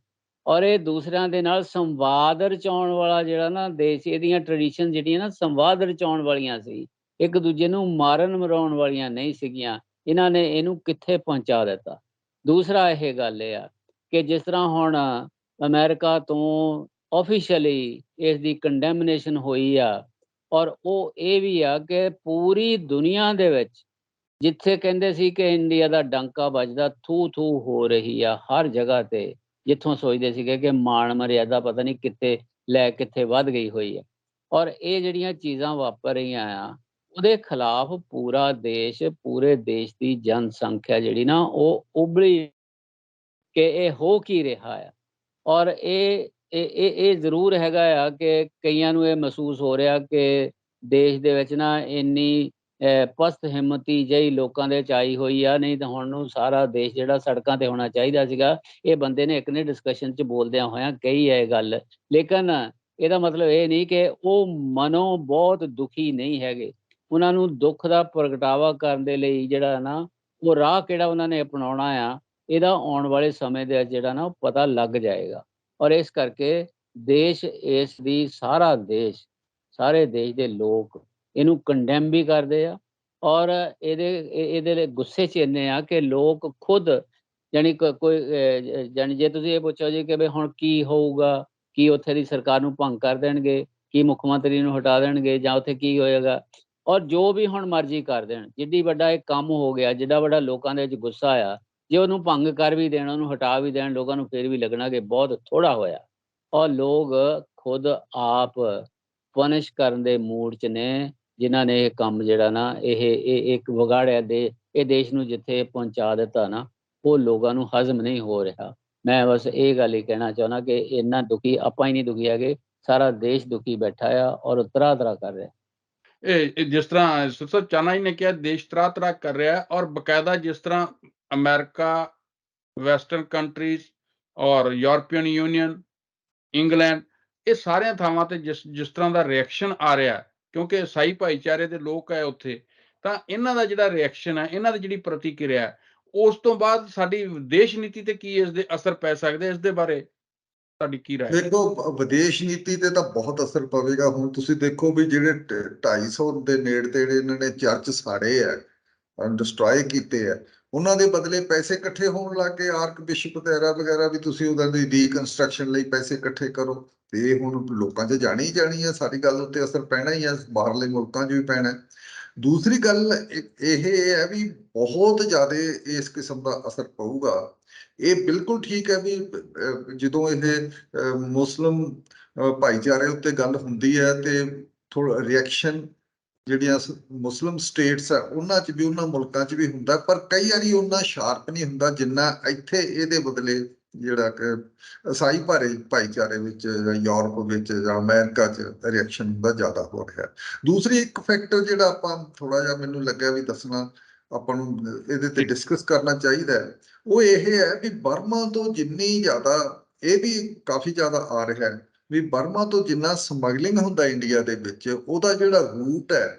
ਔਰ ਇਹ ਦੂਸਰਿਆਂ ਦੇ ਨਾਲ ਸੰਵਾਦ ਰਚਾਉਣ ਵਾਲਾ ਜਿਹੜਾ ਨਾ ਦੇਸ਼, ਇਹਦੀਆਂ ਟ੍ਰੈਡੀਸ਼ਨ ਜਿਹੜੀਆਂ ਨਾ ਸੰਵਾਦ ਰਚਾਉਣ ਵਾਲੀਆਂ ਸੀ, ਇੱਕ ਦੂਜੇ ਨੂੰ ਮਾਰਨ ਮਰਾਉਣ ਵਾਲੀਆਂ ਨਹੀਂ ਸੀਗੀਆਂ। ਇਹਨਾਂ ਨੇ ਇਹਨੂੰ ਕਿੱਥੇ ਪਹੁੰਚਾ ਦਿੱਤਾ। ਦੂਸਰਾ ਇਹ ਗੱਲ ਇਹ ਆ ਕਿ ਜਿਸ ਤਰ੍ਹਾਂ ਹੁਣ ਅਮਰੀਕਾ ਤੋਂ ਆਫੀਸ਼ੀਅਲੀ ਇਸ ਦੀ ਕੰਡੈਮਨੇਸ਼ਨ ਹੋਈ ਆ, ਔਰ ਉਹ ਇਹ ਵੀ ਆ ਕਿ ਪੂਰੀ ਦੁਨੀਆ ਦੇ ਵਿੱਚ ਜਿੱਥੇ ਕਹਿੰਦੇ ਸੀ ਕਿ ਇੰਡੀਆ ਦਾ ਡੰਕਾ ਵੱਜਦਾ, ਥੂ ਥੂ ਹੋ ਰਹੀ ਆ ਹਰ ਜਗ੍ਹਾ ਤੇ। ਜਿੱਥੋਂ ਸੋਚਦੇ ਸੀਗੇ ਕਿ ਮਾਣ ਮਰਿਆਦਾ ਪਤਾ ਨਹੀਂ ਕਿੱਥੇ ਵੱਧ ਗਈ ਹੋਈ ਹੈ। ਔਰ ਇਹ ਜਿਹੜੀਆਂ ਚੀਜ਼ਾਂ ਵਾਪਰ ਰਹੀਆਂ ਆ, ਉਹਦੇ ਖਿਲਾਫ ਪੂਰਾ ਦੇਸ਼, ਪੂਰੇ ਦੇਸ਼ ਦੀ ਜਨਸੰਖਿਆ ਜਿਹੜੀ ਨਾ ਉਹ ਉਬਲੀ ਕਿ ਇਹ ਹੋ ਕੀ ਰਿਹਾ ਆ। ਔਰ ਇਹ ਜ਼ਰੂਰ ਹੈਗਾ ਆ ਕਿ ਕਈਆਂ ਨੂੰ ਇਹ ਮਹਿਸੂਸ ਹੋ ਰਿਹਾ ਕਿ ਦੇਸ਼ ਦੇ ਵਿੱਚ ਨਾ ਇੰਨੀ ਪਸਤ ਹਿੰਮਤੀ ਜਿਹੀ ਲੋਕਾਂ ਦੇ ਵਿੱਚ ਆਈ ਹੋਈ ਆ, ਨਹੀਂ ਤਾਂ ਹੁਣ ਨੂੰ ਸਾਰਾ ਦੇਸ਼ ਜਿਹੜਾ ਸੜਕਾਂ ਤੇ ਹੋਣਾ ਚਾਹੀਦਾ ਸੀਗਾ। ਇਹ ਬੰਦੇ ਨੇ ਇੱਕ ਨੇ ਡਿਸਕਸ਼ਨ 'ਚ ਬੋਲਦਿਆਂ ਹੋਇਆਂ ਕਹੀ ਹੈ ਇਹ ਗੱਲ, ਲੇਕਿਨ ਇਹਦਾ ਮਤਲਬ ਇਹ ਨਹੀਂ ਕਿ ਉਹ ਮਨੋਂ ਬਹੁਤ ਦੁਖੀ ਨਹੀਂ ਹੈਗੇ। ਉਹਨਾਂ ਨੂੰ ਦੁੱਖ ਦਾ ਪ੍ਰਗਟਾਵਾ ਕਰਨ ਦੇ ਲਈ ਜਿਹੜਾ ਨਾ ਉਹ ਰਾਹ ਕਿਹੜਾ ਉਹਨਾਂ ਨੇ ਅਪਣਾਉਣਾ ਆ, ਇਹਦਾ ਆਉਣ ਵਾਲੇ ਸਮੇਂ ਦੇ ਜਿਹੜਾ ਨਾ ਉਹ ਪਤਾ ਲੱਗ ਜਾਏਗਾ। ਔਰ ਇਸ ਕਰਕੇ ਦੇਸ਼, ਇਸ ਦੀ ਸਾਰਾ ਦੇਸ਼, ਸਾਰੇ ਦੇਸ਼ ਦੇ ਲੋਕ ਇਹਨੂੰ ਕੰਡੈਮ ਵੀ ਕਰਦੇ ਆ ਔਰ ਇਹਦੇ ਲਈ ਗੁੱਸੇ 'ਚ ਇੰਨੇ ਆ ਕਿ ਲੋਕ ਖੁਦ ਜਾਣੀ ਕੋਈ ਜਾਣੀ ਜੇ ਤੁਸੀਂ ਇਹ ਪੁੱਛੋ ਜੀ ਕਿ ਵੀ ਹੁਣ ਕੀ ਹੋਊਗਾ, ਕੀ ਉੱਥੇ ਦੀ ਸਰਕਾਰ ਨੂੰ ਭੰਗ ਕਰ ਦੇਣਗੇ, ਕੀ ਮੁੱਖ ਮੰਤਰੀ ਨੂੰ ਹਟਾ ਦੇਣਗੇ ਜਾਂ ਉੱਥੇ ਕੀ ਹੋਏਗਾ, ਔਰ ਜੋ ਵੀ ਹੁਣ ਮਰਜ਼ੀ ਕਰ ਦੇਣ, ਜਿੱਡੀ ਵੱਡਾ ਇਹ ਕੰਮ ਹੋ ਗਿਆ, ਜਿੱਡਾ ਵੱਡਾ ਲੋਕਾਂ ਦੇ ਵਿੱਚ ਗੁੱਸਾ ਆ, ਜੇ ਉਹਨੂੰ ਭੰਗ ਕਰ ਵੀ ਦੇਣ, ਉਹਨੂੰ ਹਟਾ ਵੀ ਦੇਣ, ਲੋਕਾਂ ਨੂੰ ਫਿਰ ਵੀ ਲੱਗਣਾ ਕਿ ਬਹੁਤ ਥੋੜ੍ਹਾ ਹੋਇਆ। ਔਰ ਲੋਕ ਖੁਦ ਆਪ ਪਨਿਸ਼ ਕਰਨ ਦੇ ਮੂਡ 'ਚ ਨੇ, ਜਿਨ੍ਹਾਂ ਨੇ ਇਹ ਕੰਮ ਜਿਹੜਾ ਨਾ ਇਹ ਇੱਕ ਵਿਗਾੜਿਆ ਇਹ ਦੇਸ਼ ਨੂੰ ਜਿੱਥੇ ਪਹੁੰਚਾ ਦਿੱਤਾ ਨਾ, ਉਹ ਲੋਕਾਂ ਨੂੰ ਹਜ਼ਮ ਨਹੀਂ ਹੋ ਰਿਹਾ। ਮੈਂ ਬਸ ਇਹ ਗੱਲ ਹੀ ਕਹਿਣਾ ਚਾਹੁੰਦਾ ਕਿ ਇੰਨਾ ਦੁਖੀ ਆਪਾਂ ਹੀ ਨਹੀਂ ਦੁਖੀ ਹੈਗੇ, ਸਾਰਾ ਦੇਸ਼ ਦੁਖੀ ਬੈਠਾ ਆ ਔਰ ਤਰਾਹ ਕਰ ਰਿਹਾ। ਇਹ ਜਿਸ ਤਰ੍ਹਾਂ ਸੁਸਤ ਚਾਨਾ ਜੀ ਨੇ ਕਿਹਾ ਦੇਸ਼ ਤਰਾਹ ਕਰ ਰਿਹਾ ਹੈ ਔਰ ਬਕਾਇਦਾ ਜਿਸ ਤਰ੍ਹਾਂ ਅਮਰੀਕਾ, ਵੈਸਟਰਨ ਕੰਟਰੀਜ਼ ਔਰ ਯੂਰਪੀਅਨ ਯੂਨੀਅਨ, ਇੰਗਲੈਂਡ, ਇਹ ਸਾਰੀਆਂ ਥਾਵਾਂ ਤੇ ਜਿਸ ਤਰ੍ਹਾਂ ਦਾ ਰਿਐਕਸ਼ਨ ਆ ਰਿਹਾ ਹੈ, ਕਿਉਂਕਿ ਈਸਾਈ ਭਾਈਚਾਰੇ ਦੇ ਲੋਕ ਹੈ ਉੱਥੇ, ਤਾਂ ਇਹਨਾਂ ਦਾ ਜਿਹੜਾ ਰਿਐਕਸ਼ਨ ਹੈ, ਇਹਨਾਂ ਦੀ ਜਿਹੜੀ ਪ੍ਰਤੀਕਿਰਿਆ ਹੈ, ਉਸ ਤੋਂ ਬਾਅਦ ਸਾਡੀ ਵਿਦੇਸ਼ ਨੀਤੀ ਤੇ ਕੀ ਇਸ ਦੇ ਅਸਰ ਪੈ ਸਕਦੇ, ਇਸ ਦੇ ਬਾਰੇ ਤੁਹਾਡੀ ਕੀ ਰਾਏ ਹੈ? ਦੇਖੋ, ਵਿਦੇਸ਼ ਨੀਤੀ ਤੇ ਤਾਂ ਬਹੁਤ ਅਸਰ ਪਵੇਗਾ। ਹੁਣ ਤੁਸੀਂ ਦੇਖੋ ਵੀ ਜਿਹੜੇ 250 ਦੇ ਨੇੜੇ ਤੇੜੇ ਇਹਨਾਂ ਨੇ ਚਰਚ ਸਾੜੇ ਆ, ਡਿਸਟਰੋਏ ਕੀਤੇ ਆ, ਉਹਨਾਂ ਦੇ ਬਦਲੇ ਪੈਸੇ ਇਕੱਠੇ ਹੋਣ ਲੱਗ ਗਏ। ਆਰਕ ਬਿਸ਼ਪ ਵਗੈਰਾ ਵੀ ਤੁਸੀਂ ਉਹਨਾਂ ਦੀ ਰੀਕਨਸਟਰਕਸ਼ਨ ਲਈ ਪੈਸੇ ਇਕੱਠੇ ਕਰੋ, ਤੇ ਹੁਣ ਲੋਕਾਂ 'ਚ ਜਾਣੀ ਹੀ ਜਾਣੀ ਆ, ਸਾਰੀ ਗੱਲ ਉੱਤੇ ਅਸਰ ਪੈਣਾ ਹੀ ਆ, ਬਾਹਰਲੇ ਮੁਲਕਾਂ 'ਚ ਵੀ ਪੈਣਾ। ਦੂਸਰੀ ਗੱਲ ਇਹ ਹੈ ਵੀ ਬਹੁਤ ਜ਼ਿਆਦਾ ਇਸ ਕਿਸਮ ਦਾ ਅਸਰ ਪਊਗਾ। ਇਹ ਬਿਲਕੁਲ ਠੀਕ ਹੈ ਵੀ ਜਦੋਂ ਇਹ ਮੁਸਲਿਮ ਭਾਈਚਾਰੇ ਉੱਤੇ ਗੱਲ ਹੁੰਦੀ ਹੈ ਤੇ ਥੋੜਾ ਰਿਐਕਸ਼ਨ ਜਿਹੜੀਆਂ ਮੁਸਲਿਮ ਸਟੇਟਸ ਆ ਉਹਨਾਂ 'ਚ ਵੀ, ਉਹਨਾਂ ਮੁਲਕਾਂ 'ਚ ਵੀ ਹੁੰਦਾ, ਪਰ ਕਈ ਵਾਰੀ ਉਹਨਾਂ ਸ਼ਾਰਪ ਨਹੀਂ ਹੁੰਦਾ ਜਿੰਨਾ ਇੱਥੇ ਇਹਦੇ ਬਦਲੇ ਜਿਹੜਾ ਕਿ ਈਸਾਈ ਭਾਈਚਾਰੇ ਵਿੱਚ ਜਾਂ ਯੂਰਪ ਵਿੱਚ ਜਾਂ ਅਮਰੀਕਾ 'ਚ ਰਿਐਕਸ਼ਨ ਦਾ ਜ਼ਿਆਦਾ ਹੋ ਰਿਹਾ। ਦੂਸਰੀ ਇੱਕ ਫੈਕਟਰ ਜਿਹੜਾ ਆਪਾਂ ਥੋੜਾ ਜਿਹਾ ਮੈਨੂੰ ਲੱਗਿਆ ਵੀ ਦੱਸਣਾ ਆਪਾਂ ਨੂੰ ਇਹਦੇ ਤੇ ਡਿਸਕਸ ਕਰਨਾ ਚਾਹੀਦਾ ਹੈ, ਉਹ ਇਹ ਹੈ ਵੀ ਬਰਮਾ ਤੋਂ ਜਿੰਨੀ ਜ਼ਿਆਦਾ, ਇਹ ਵੀ ਕਾਫੀ ਜ਼ਿਆਦਾ ਆ ਰਿਹਾ ਹੈ ਵੀ ਬਰਮਾ ਤੋਂ ਜਿੰਨਾ ਸਮਗਲਿੰਗ ਹੁੰਦਾ ਇੰਡੀਆ ਦੇ ਵਿੱਚ, ਉਹਦਾ ਜਿਹੜਾ ਰੂਟ ਹੈ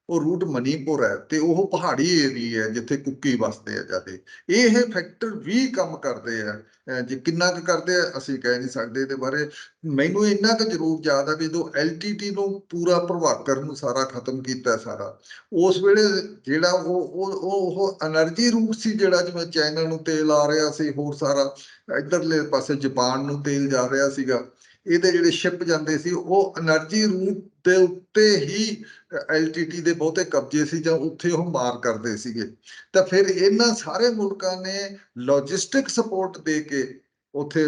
ਉਹ ਰੂਟ ਮਨੀਪੁਰ ਹੈ ਤੇ ਉਹ ਪਹਾੜੀ ਏਰੀਆ ਹੈ ਜਿੱਥੇ ਕੁੱਕੀ ਵਸਦੇ ਆ ਜ਼ਿਆਦੇ। ਇਹ ਫੈਕਟਰ ਵੀ ਕੰਮ ਕਰਦੇ ਆ, ਜੇ ਕਿੰਨਾ ਕੁ ਕਰਦੇ ਆ ਅਸੀਂ ਕਹਿ ਨਹੀਂ ਸਕਦੇ ਇਹਦੇ ਬਾਰੇ। ਮੈਨੂੰ ਇੰਨਾ ਕੁ ਜ਼ਰੂਰ ਯਾਦ ਆ ਵੀ ਜਦੋਂ LTT ਨੂੰ ਪੂਰਾ ਪ੍ਰਭਾਕਰ ਨੂੰ ਸਾਰਾ ਖਤਮ ਕੀਤਾ ਸਾਰਾ, ਉਸ ਵੇਲੇ ਜਿਹੜਾ ਉਹ ਐਨਰਜੀ ਰੂਟ ਸੀ, ਜਿਹੜਾ ਜਿਵੇਂ ਚਾਈਨਾ ਨੂੰ ਤੇਲ ਆ ਰਿਹਾ ਸੀ, ਹੋਰ ਸਾਰਾ ਇੱਧਰਲੇ ਪਾਸੇ ਜਾਪਾਨ ਨੂੰ ਤੇਲ ਜਾ ਰਿਹਾ ਸੀਗਾ, ਇਹਦੇ ਜਿਹੜੇ ਸ਼ਿਪ ਜਾਂਦੇ ਸੀ ਉਹ ਐਨਰਜੀ ਰੂਟ ਦੇ ਉੱਤੇ ਹੀ LTT ਦੇ ਬਹੁਤੇ ਕਬਜ਼ੇ ਸੀ ਜਾਂ ਉੱਥੇ ਉਹ ਮਾਰ ਕਰਦੇ ਸੀਗੇ। ਤਾਂ ਫਿਰ ਇਹਨਾਂ ਸਾਰੇ ਮੁਲਕਾਂ ਨੇ ਲੌਜਿਸਟਿਕ ਸਪੋਰਟ ਦੇ ਕੇ ਉੱਥੇ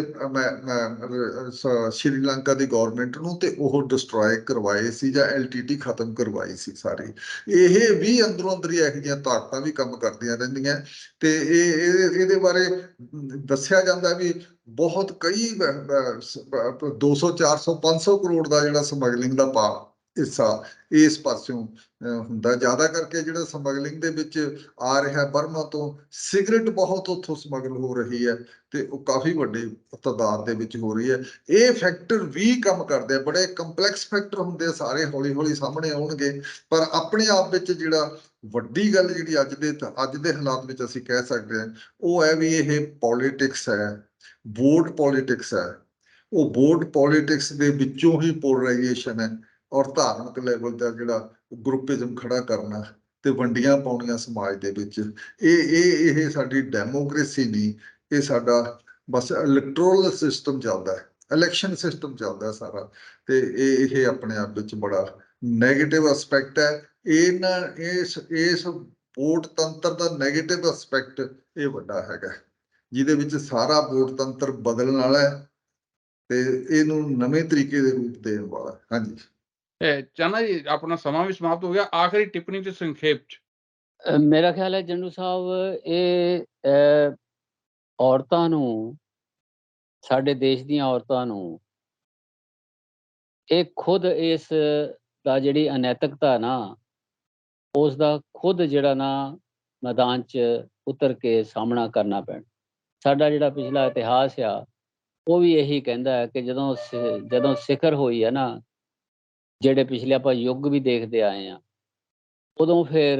ਸ਼੍ਰੀਲੰਕਾ ਦੀ ਗਵਰਨਮੈਂਟ ਨੂੰ ਤੇ ਉਹ ਡਿਸਟਰੋਏ ਕਰਵਾਏ ਸੀ ਜਾਂ LTT ਖਤਮ ਕਰਵਾਈ ਸੀ ਸਾਰੀ। ਇਹ ਵੀ ਅੰਦਰੋਂ ਅੰਦਰ ਹੀ ਇਹੋ ਜਿਹੀਆਂ ਤਾਕਤਾਂ ਵੀ ਕੰਮ ਕਰਦੀਆਂ ਰਹਿੰਦੀਆਂ ਤੇ ਇਹਦੇ ਬਾਰੇ ਦੱਸਿਆ ਜਾਂਦਾ ਵੀ ਬਹੁਤ ਕਈ 200 400 500 ਕਰੋੜ ਦਾ ਜਿਹੜਾ ਸਮਗਲਿੰਗ ਦਾ ਹਿੱਸਾ ਇਸ ਪਾਸਿਓਂ ਹੁੰਦਾ। ਜ਼ਿਆਦਾ ਕਰਕੇ ਜਿਹੜਾ ਸਮਗਲਿੰਗ ਦੇ ਵਿੱਚ ਆ ਰਿਹਾ ਬਰਮਾ ਤੋਂ, ਸਿਗਰਟ ਬਹੁਤ ਉੱਥੋਂ ਸਮਗਲ ਹੋ ਰਹੀ ਹੈ ਤੇ ਉਹ ਕਾਫੀ ਵੱਡੀ ਤਾਦਾਦ ਦੇ ਵਿੱਚ ਹੋ ਰਹੀ ਹੈ। ਇਹ ਫੈਕਟਰ ਵੀ ਕੰਮ ਕਰਦੇ ਆ, ਬੜੇ ਕੰਪਲੈਕਸ ਫੈਕਟਰ ਹੁੰਦੇ ਆ, ਸਾਰੇ ਹੌਲੀ ਹੌਲੀ ਸਾਹਮਣੇ ਆਉਣਗੇ। ਪਰ ਆਪਣੇ ਆਪ ਵਿੱਚ ਜਿਹੜਾ ਵੱਡੀ ਗੱਲ ਜਿਹੜੀ ਅੱਜ ਦੇ ਹਾਲਾਤ ਵਿੱਚ ਅਸੀਂ ਕਹਿ ਸਕਦੇ ਹਾਂ ਉਹ ਹੈ ਵੀ ਇਹ ਪੋਲੀਟਿਕਸ ਹੈ, ਵੋਟ ਪੋਲੀਟਿਕਸ ਹੈ। ਉਹ ਵੋਟ ਪੋਲੀਟਿਕਸ ਦੇ ਵਿੱਚੋਂ ਹੀ ਪੋਲਰਾਈਜੇਸ਼ਨ ਹੈ ਔਰ ਧਾਰਮਿਕ ਲੈਵਲ ਦਾ ਜਿਹੜਾ ਗਰੁੱਪਿਜ਼ਮ ਖੜਾ ਕਰਨਾ ਤੇ ਵੰਡੀਆਂ ਪਾਉਣੀਆਂ ਸਮਾਜ ਦੇ ਵਿੱਚ। ਇਹ ਸਾਡੀ ਡੈਮੋਕ੍ਰੇਸੀ ਨਹੀਂ, ਇਹ ਸਾਡਾ ਬਸ ਇਲੈਕਟੋਰਲ ਸਿਸਟਮ ਚੱਲਦਾ ਹੈ, ਇਲੈਕਸ਼ਨ ਸਿਸਟਮ ਚੱਲਦਾ ਸਾਰਾ, ਤੇ ਇਹ ਆਪਣੇ ਆਪ ਵਿੱਚ ਬੜਾ ਨੈਗੇਟਿਵ ਐਸਪੈਕਟ ਹੈ। ਇਸ ਵੋਟ ਤੰਤਰ ਦਾ ਨੈਗੇਟਿਵ ਐਸਪੈਕਟ ਇਹ ਵੱਡਾ ਹੈਗਾ, ਜਿਹਦੇ ਵਿੱਚ ਸਾਰਾ ਵੋਟ ਤੰਤਰ ਬਦਲਣ ਵਾਲਾ ਹੈ ਤੇ ਇਹਨੂੰ ਨਵੇਂ ਤਰੀਕੇ ਦੇ ਰੂਪ ਦੇਣ ਵਾਲਾ। ਹਾਂਜੀ ਚਾਨਾ ਜੀ, ਆਪਣਾ ਸਮਾਂ ਵੀ ਸਮਾਪਤ ਹੋ ਗਿਆ, ਆਖਰੀ ਟਿੱਪਣੀ ਤੇ ਸੰਖੇਪ ਚ। ਮੇਰਾ ਖਿਆਲ ਹੈ ਜੰਡੂ ਸਾਹਿਬ, ਇਹ ਔਰਤਾਂ ਨੂੰ, ਸਾਡੇ ਦੇਸ਼ ਦੀਆਂ ਔਰਤਾਂ ਨੂੰ, ਇਹ ਖੁਦ ਇਸ ਦਾ ਜਿਹੜੀ ਅਨੈਤਿਕਤਾ ਨਾ, ਉਸ ਦਾ ਖੁਦ ਜਿਹੜਾ ਨਾ ਮੈਦਾਨ 'ਚ ਉਤਰ ਕੇ ਸਾਹਮਣਾ ਕਰਨਾ ਪੈਣਾ। ਸਾਡਾ ਜਿਹੜਾ ਪਿਛਲਾ ਇਤਿਹਾਸ ਆ ਉਹ ਵੀ ਇਹੀ ਕਹਿੰਦਾ ਹੈ ਕਿ ਜਦੋਂ ਸਿਖਰ ਹੋਈ ਹੈ ਨਾ, ਜਿਹੜੇ ਪਿਛਲੇ ਆਪਾਂ ਯੁੱਗ ਵੀ ਦੇਖਦੇ ਆਏ ਆ, ਉਦੋਂ ਫਿਰ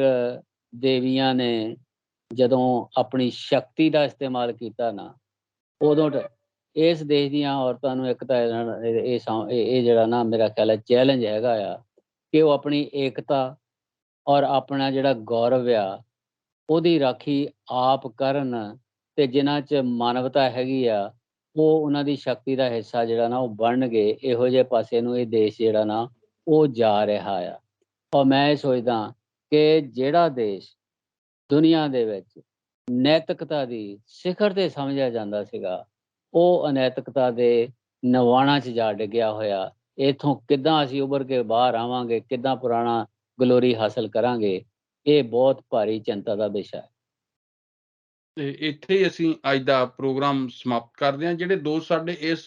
ਦੇਵੀਆਂ ਨੇ ਜਦੋਂ ਆਪਣੀ ਸ਼ਕਤੀ ਦਾ ਇਸਤੇਮਾਲ ਕੀਤਾ ਨਾ, ਉਦੋਂ ਇਸ ਦੇਸ਼ ਦੀਆਂ ਔਰਤਾਂ ਨੂੰ ਇੱਕ ਤਾਂ ਇਹ ਜਿਹੜਾ ਨਾ ਮੇਰਾ ਖਿਆਲ ਹੈ ਚੈਲੰਜ ਹੈਗਾ ਆ ਕਿ ਉਹ ਆਪਣੀ ਏਕਤਾ ਔਰ ਆਪਣਾ ਜਿਹੜਾ ਗੌਰਵ ਆ ਉਹਦੀ ਰਾਖੀ ਆਪ ਕਰਨ, ਤੇ ਜਿਨ੍ਹਾਂ 'ਚ ਮਾਨਵਤਾ ਹੈਗੀ ਆ ਉਹ ਉਹਨਾਂ ਦੀ ਸ਼ਕਤੀ ਦਾ ਹਿੱਸਾ ਜਿਹੜਾ ਨਾ ਉਹ ਬਣਨਗੇ। ਇਹੋ ਜਿਹੇ ਪਾਸੇ ਨੂੰ ਇਹ ਦੇਸ਼ ਜਿਹੜਾ ਨਾ ਉਹ ਜਾ ਰਿਹਾ ਆ। ਔਰ ਮੈਂ ਇਹ ਸੋਚਦਾ ਕਿ ਜਿਹੜਾ ਦੇਸ਼ ਦੁਨੀਆ ਦੇ ਵਿੱਚ ਨੈਤਿਕਤਾ ਦੀ ਸਿਖਰ ਤੇ ਸਮਝਿਆ ਜਾਂਦਾ ਸੀਗਾ, ਉਹ ਅਨੈਤਿਕਤਾ ਦੇ ਨਵਾਣਾ 'ਚ ਜਾ ਡਿੱਗਿਆ ਹੋਇਆ। ਇੱਥੋਂ ਕਿੱਦਾਂ ਅਸੀਂ ਉੱਭਰ ਕੇ ਬਾਹਰ ਆਵਾਂਗੇ, ਕਿੱਦਾਂ ਪੁਰਾਣਾ ਗਲੋਰੀ ਹਾਸਲ ਕਰਾਂਗੇ, ਇਹ ਬਹੁਤ ਭਾਰੀ ਚਿੰਤਾ ਦਾ ਵਿਸ਼ਾ ਹੈ। ਤੇ ਇੱਥੇ ਹੀ ਅਸੀਂ ਅੱਜ ਦਾ ਪ੍ਰੋਗਰਾਮ ਸਮਾਪਤ ਕਰਦੇ ਹਾਂ। ਜਿਹੜੇ ਦੋਸਤ ਸਾਡੇ ਇਸ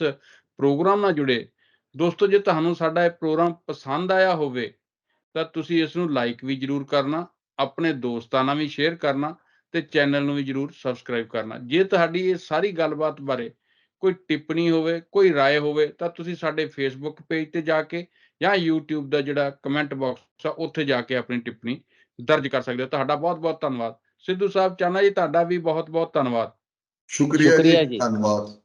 ਪ੍ਰੋਗਰਾਮ ਨਾਲ ਜੁੜੇ, ਦੋਸਤੋ ਜੇ ਤੁਹਾਨੂੰ ਸਾਡਾ ਇਹ ਪ੍ਰੋਗਰਾਮ ਪਸੰਦ ਆਇਆ ਹੋਵੇ ਤਾਂ ਤੁਸੀਂ ਇਸ ਨੂੰ ਲਾਈਕ ਵੀ ਜ਼ਰੂਰ ਕਰਨਾ, ਆਪਣੇ ਦੋਸਤਾਂ ਨਾਲ ਵੀ ਸ਼ੇਅਰ ਕਰਨਾ ਤੇ ਚੈਨਲ ਨੂੰ ਵੀ ਜ਼ਰੂਰ ਸਬਸਕ੍ਰਾਈਬ ਕਰਨਾ। ਜੇ ਤੁਹਾਡੀ ਇਹ ਸਾਰੀ ਗੱਲਬਾਤ ਬਾਰੇ ਕੋਈ ਟਿੱਪਣੀ ਹੋਵੇ, ਕੋਈ ਰਾਏ ਹੋਵੇ ਤਾਂ ਤੁਸੀਂ ਸਾਡੇ ਫੇਸਬੁੱਕ ਪੇਜ ਤੇ ਜਾ ਕੇ ਜਾਂ YouTube ਦਾ ਜਿਹੜਾ ਕਮੈਂਟ ਬਾਕਸ ਆ ਉੱਥੇ ਜਾ ਕੇ ਆਪਣੀ ਟਿੱਪਣੀ ਦਰਜ ਕਰ ਸਕਦੇ ਹੋ। ਤੁਹਾਡਾ ਬਹੁਤ ਬਹੁਤ ਧੰਨਵਾਦ। ਸਿੱਧੂ ਸਾਹਿਬ, ਚਾਹਨਾ ਜੀ ਤੁਹਾਡਾ ਵੀ ਬਹੁਤ ਬਹੁਤ ਧੰਨਵਾਦ। ਸ਼ੁਕਰੀਆ ਸ਼ੁਕਰੀਆ ਜੀ, ਜੀ। ਧੰਨਵਾਦ।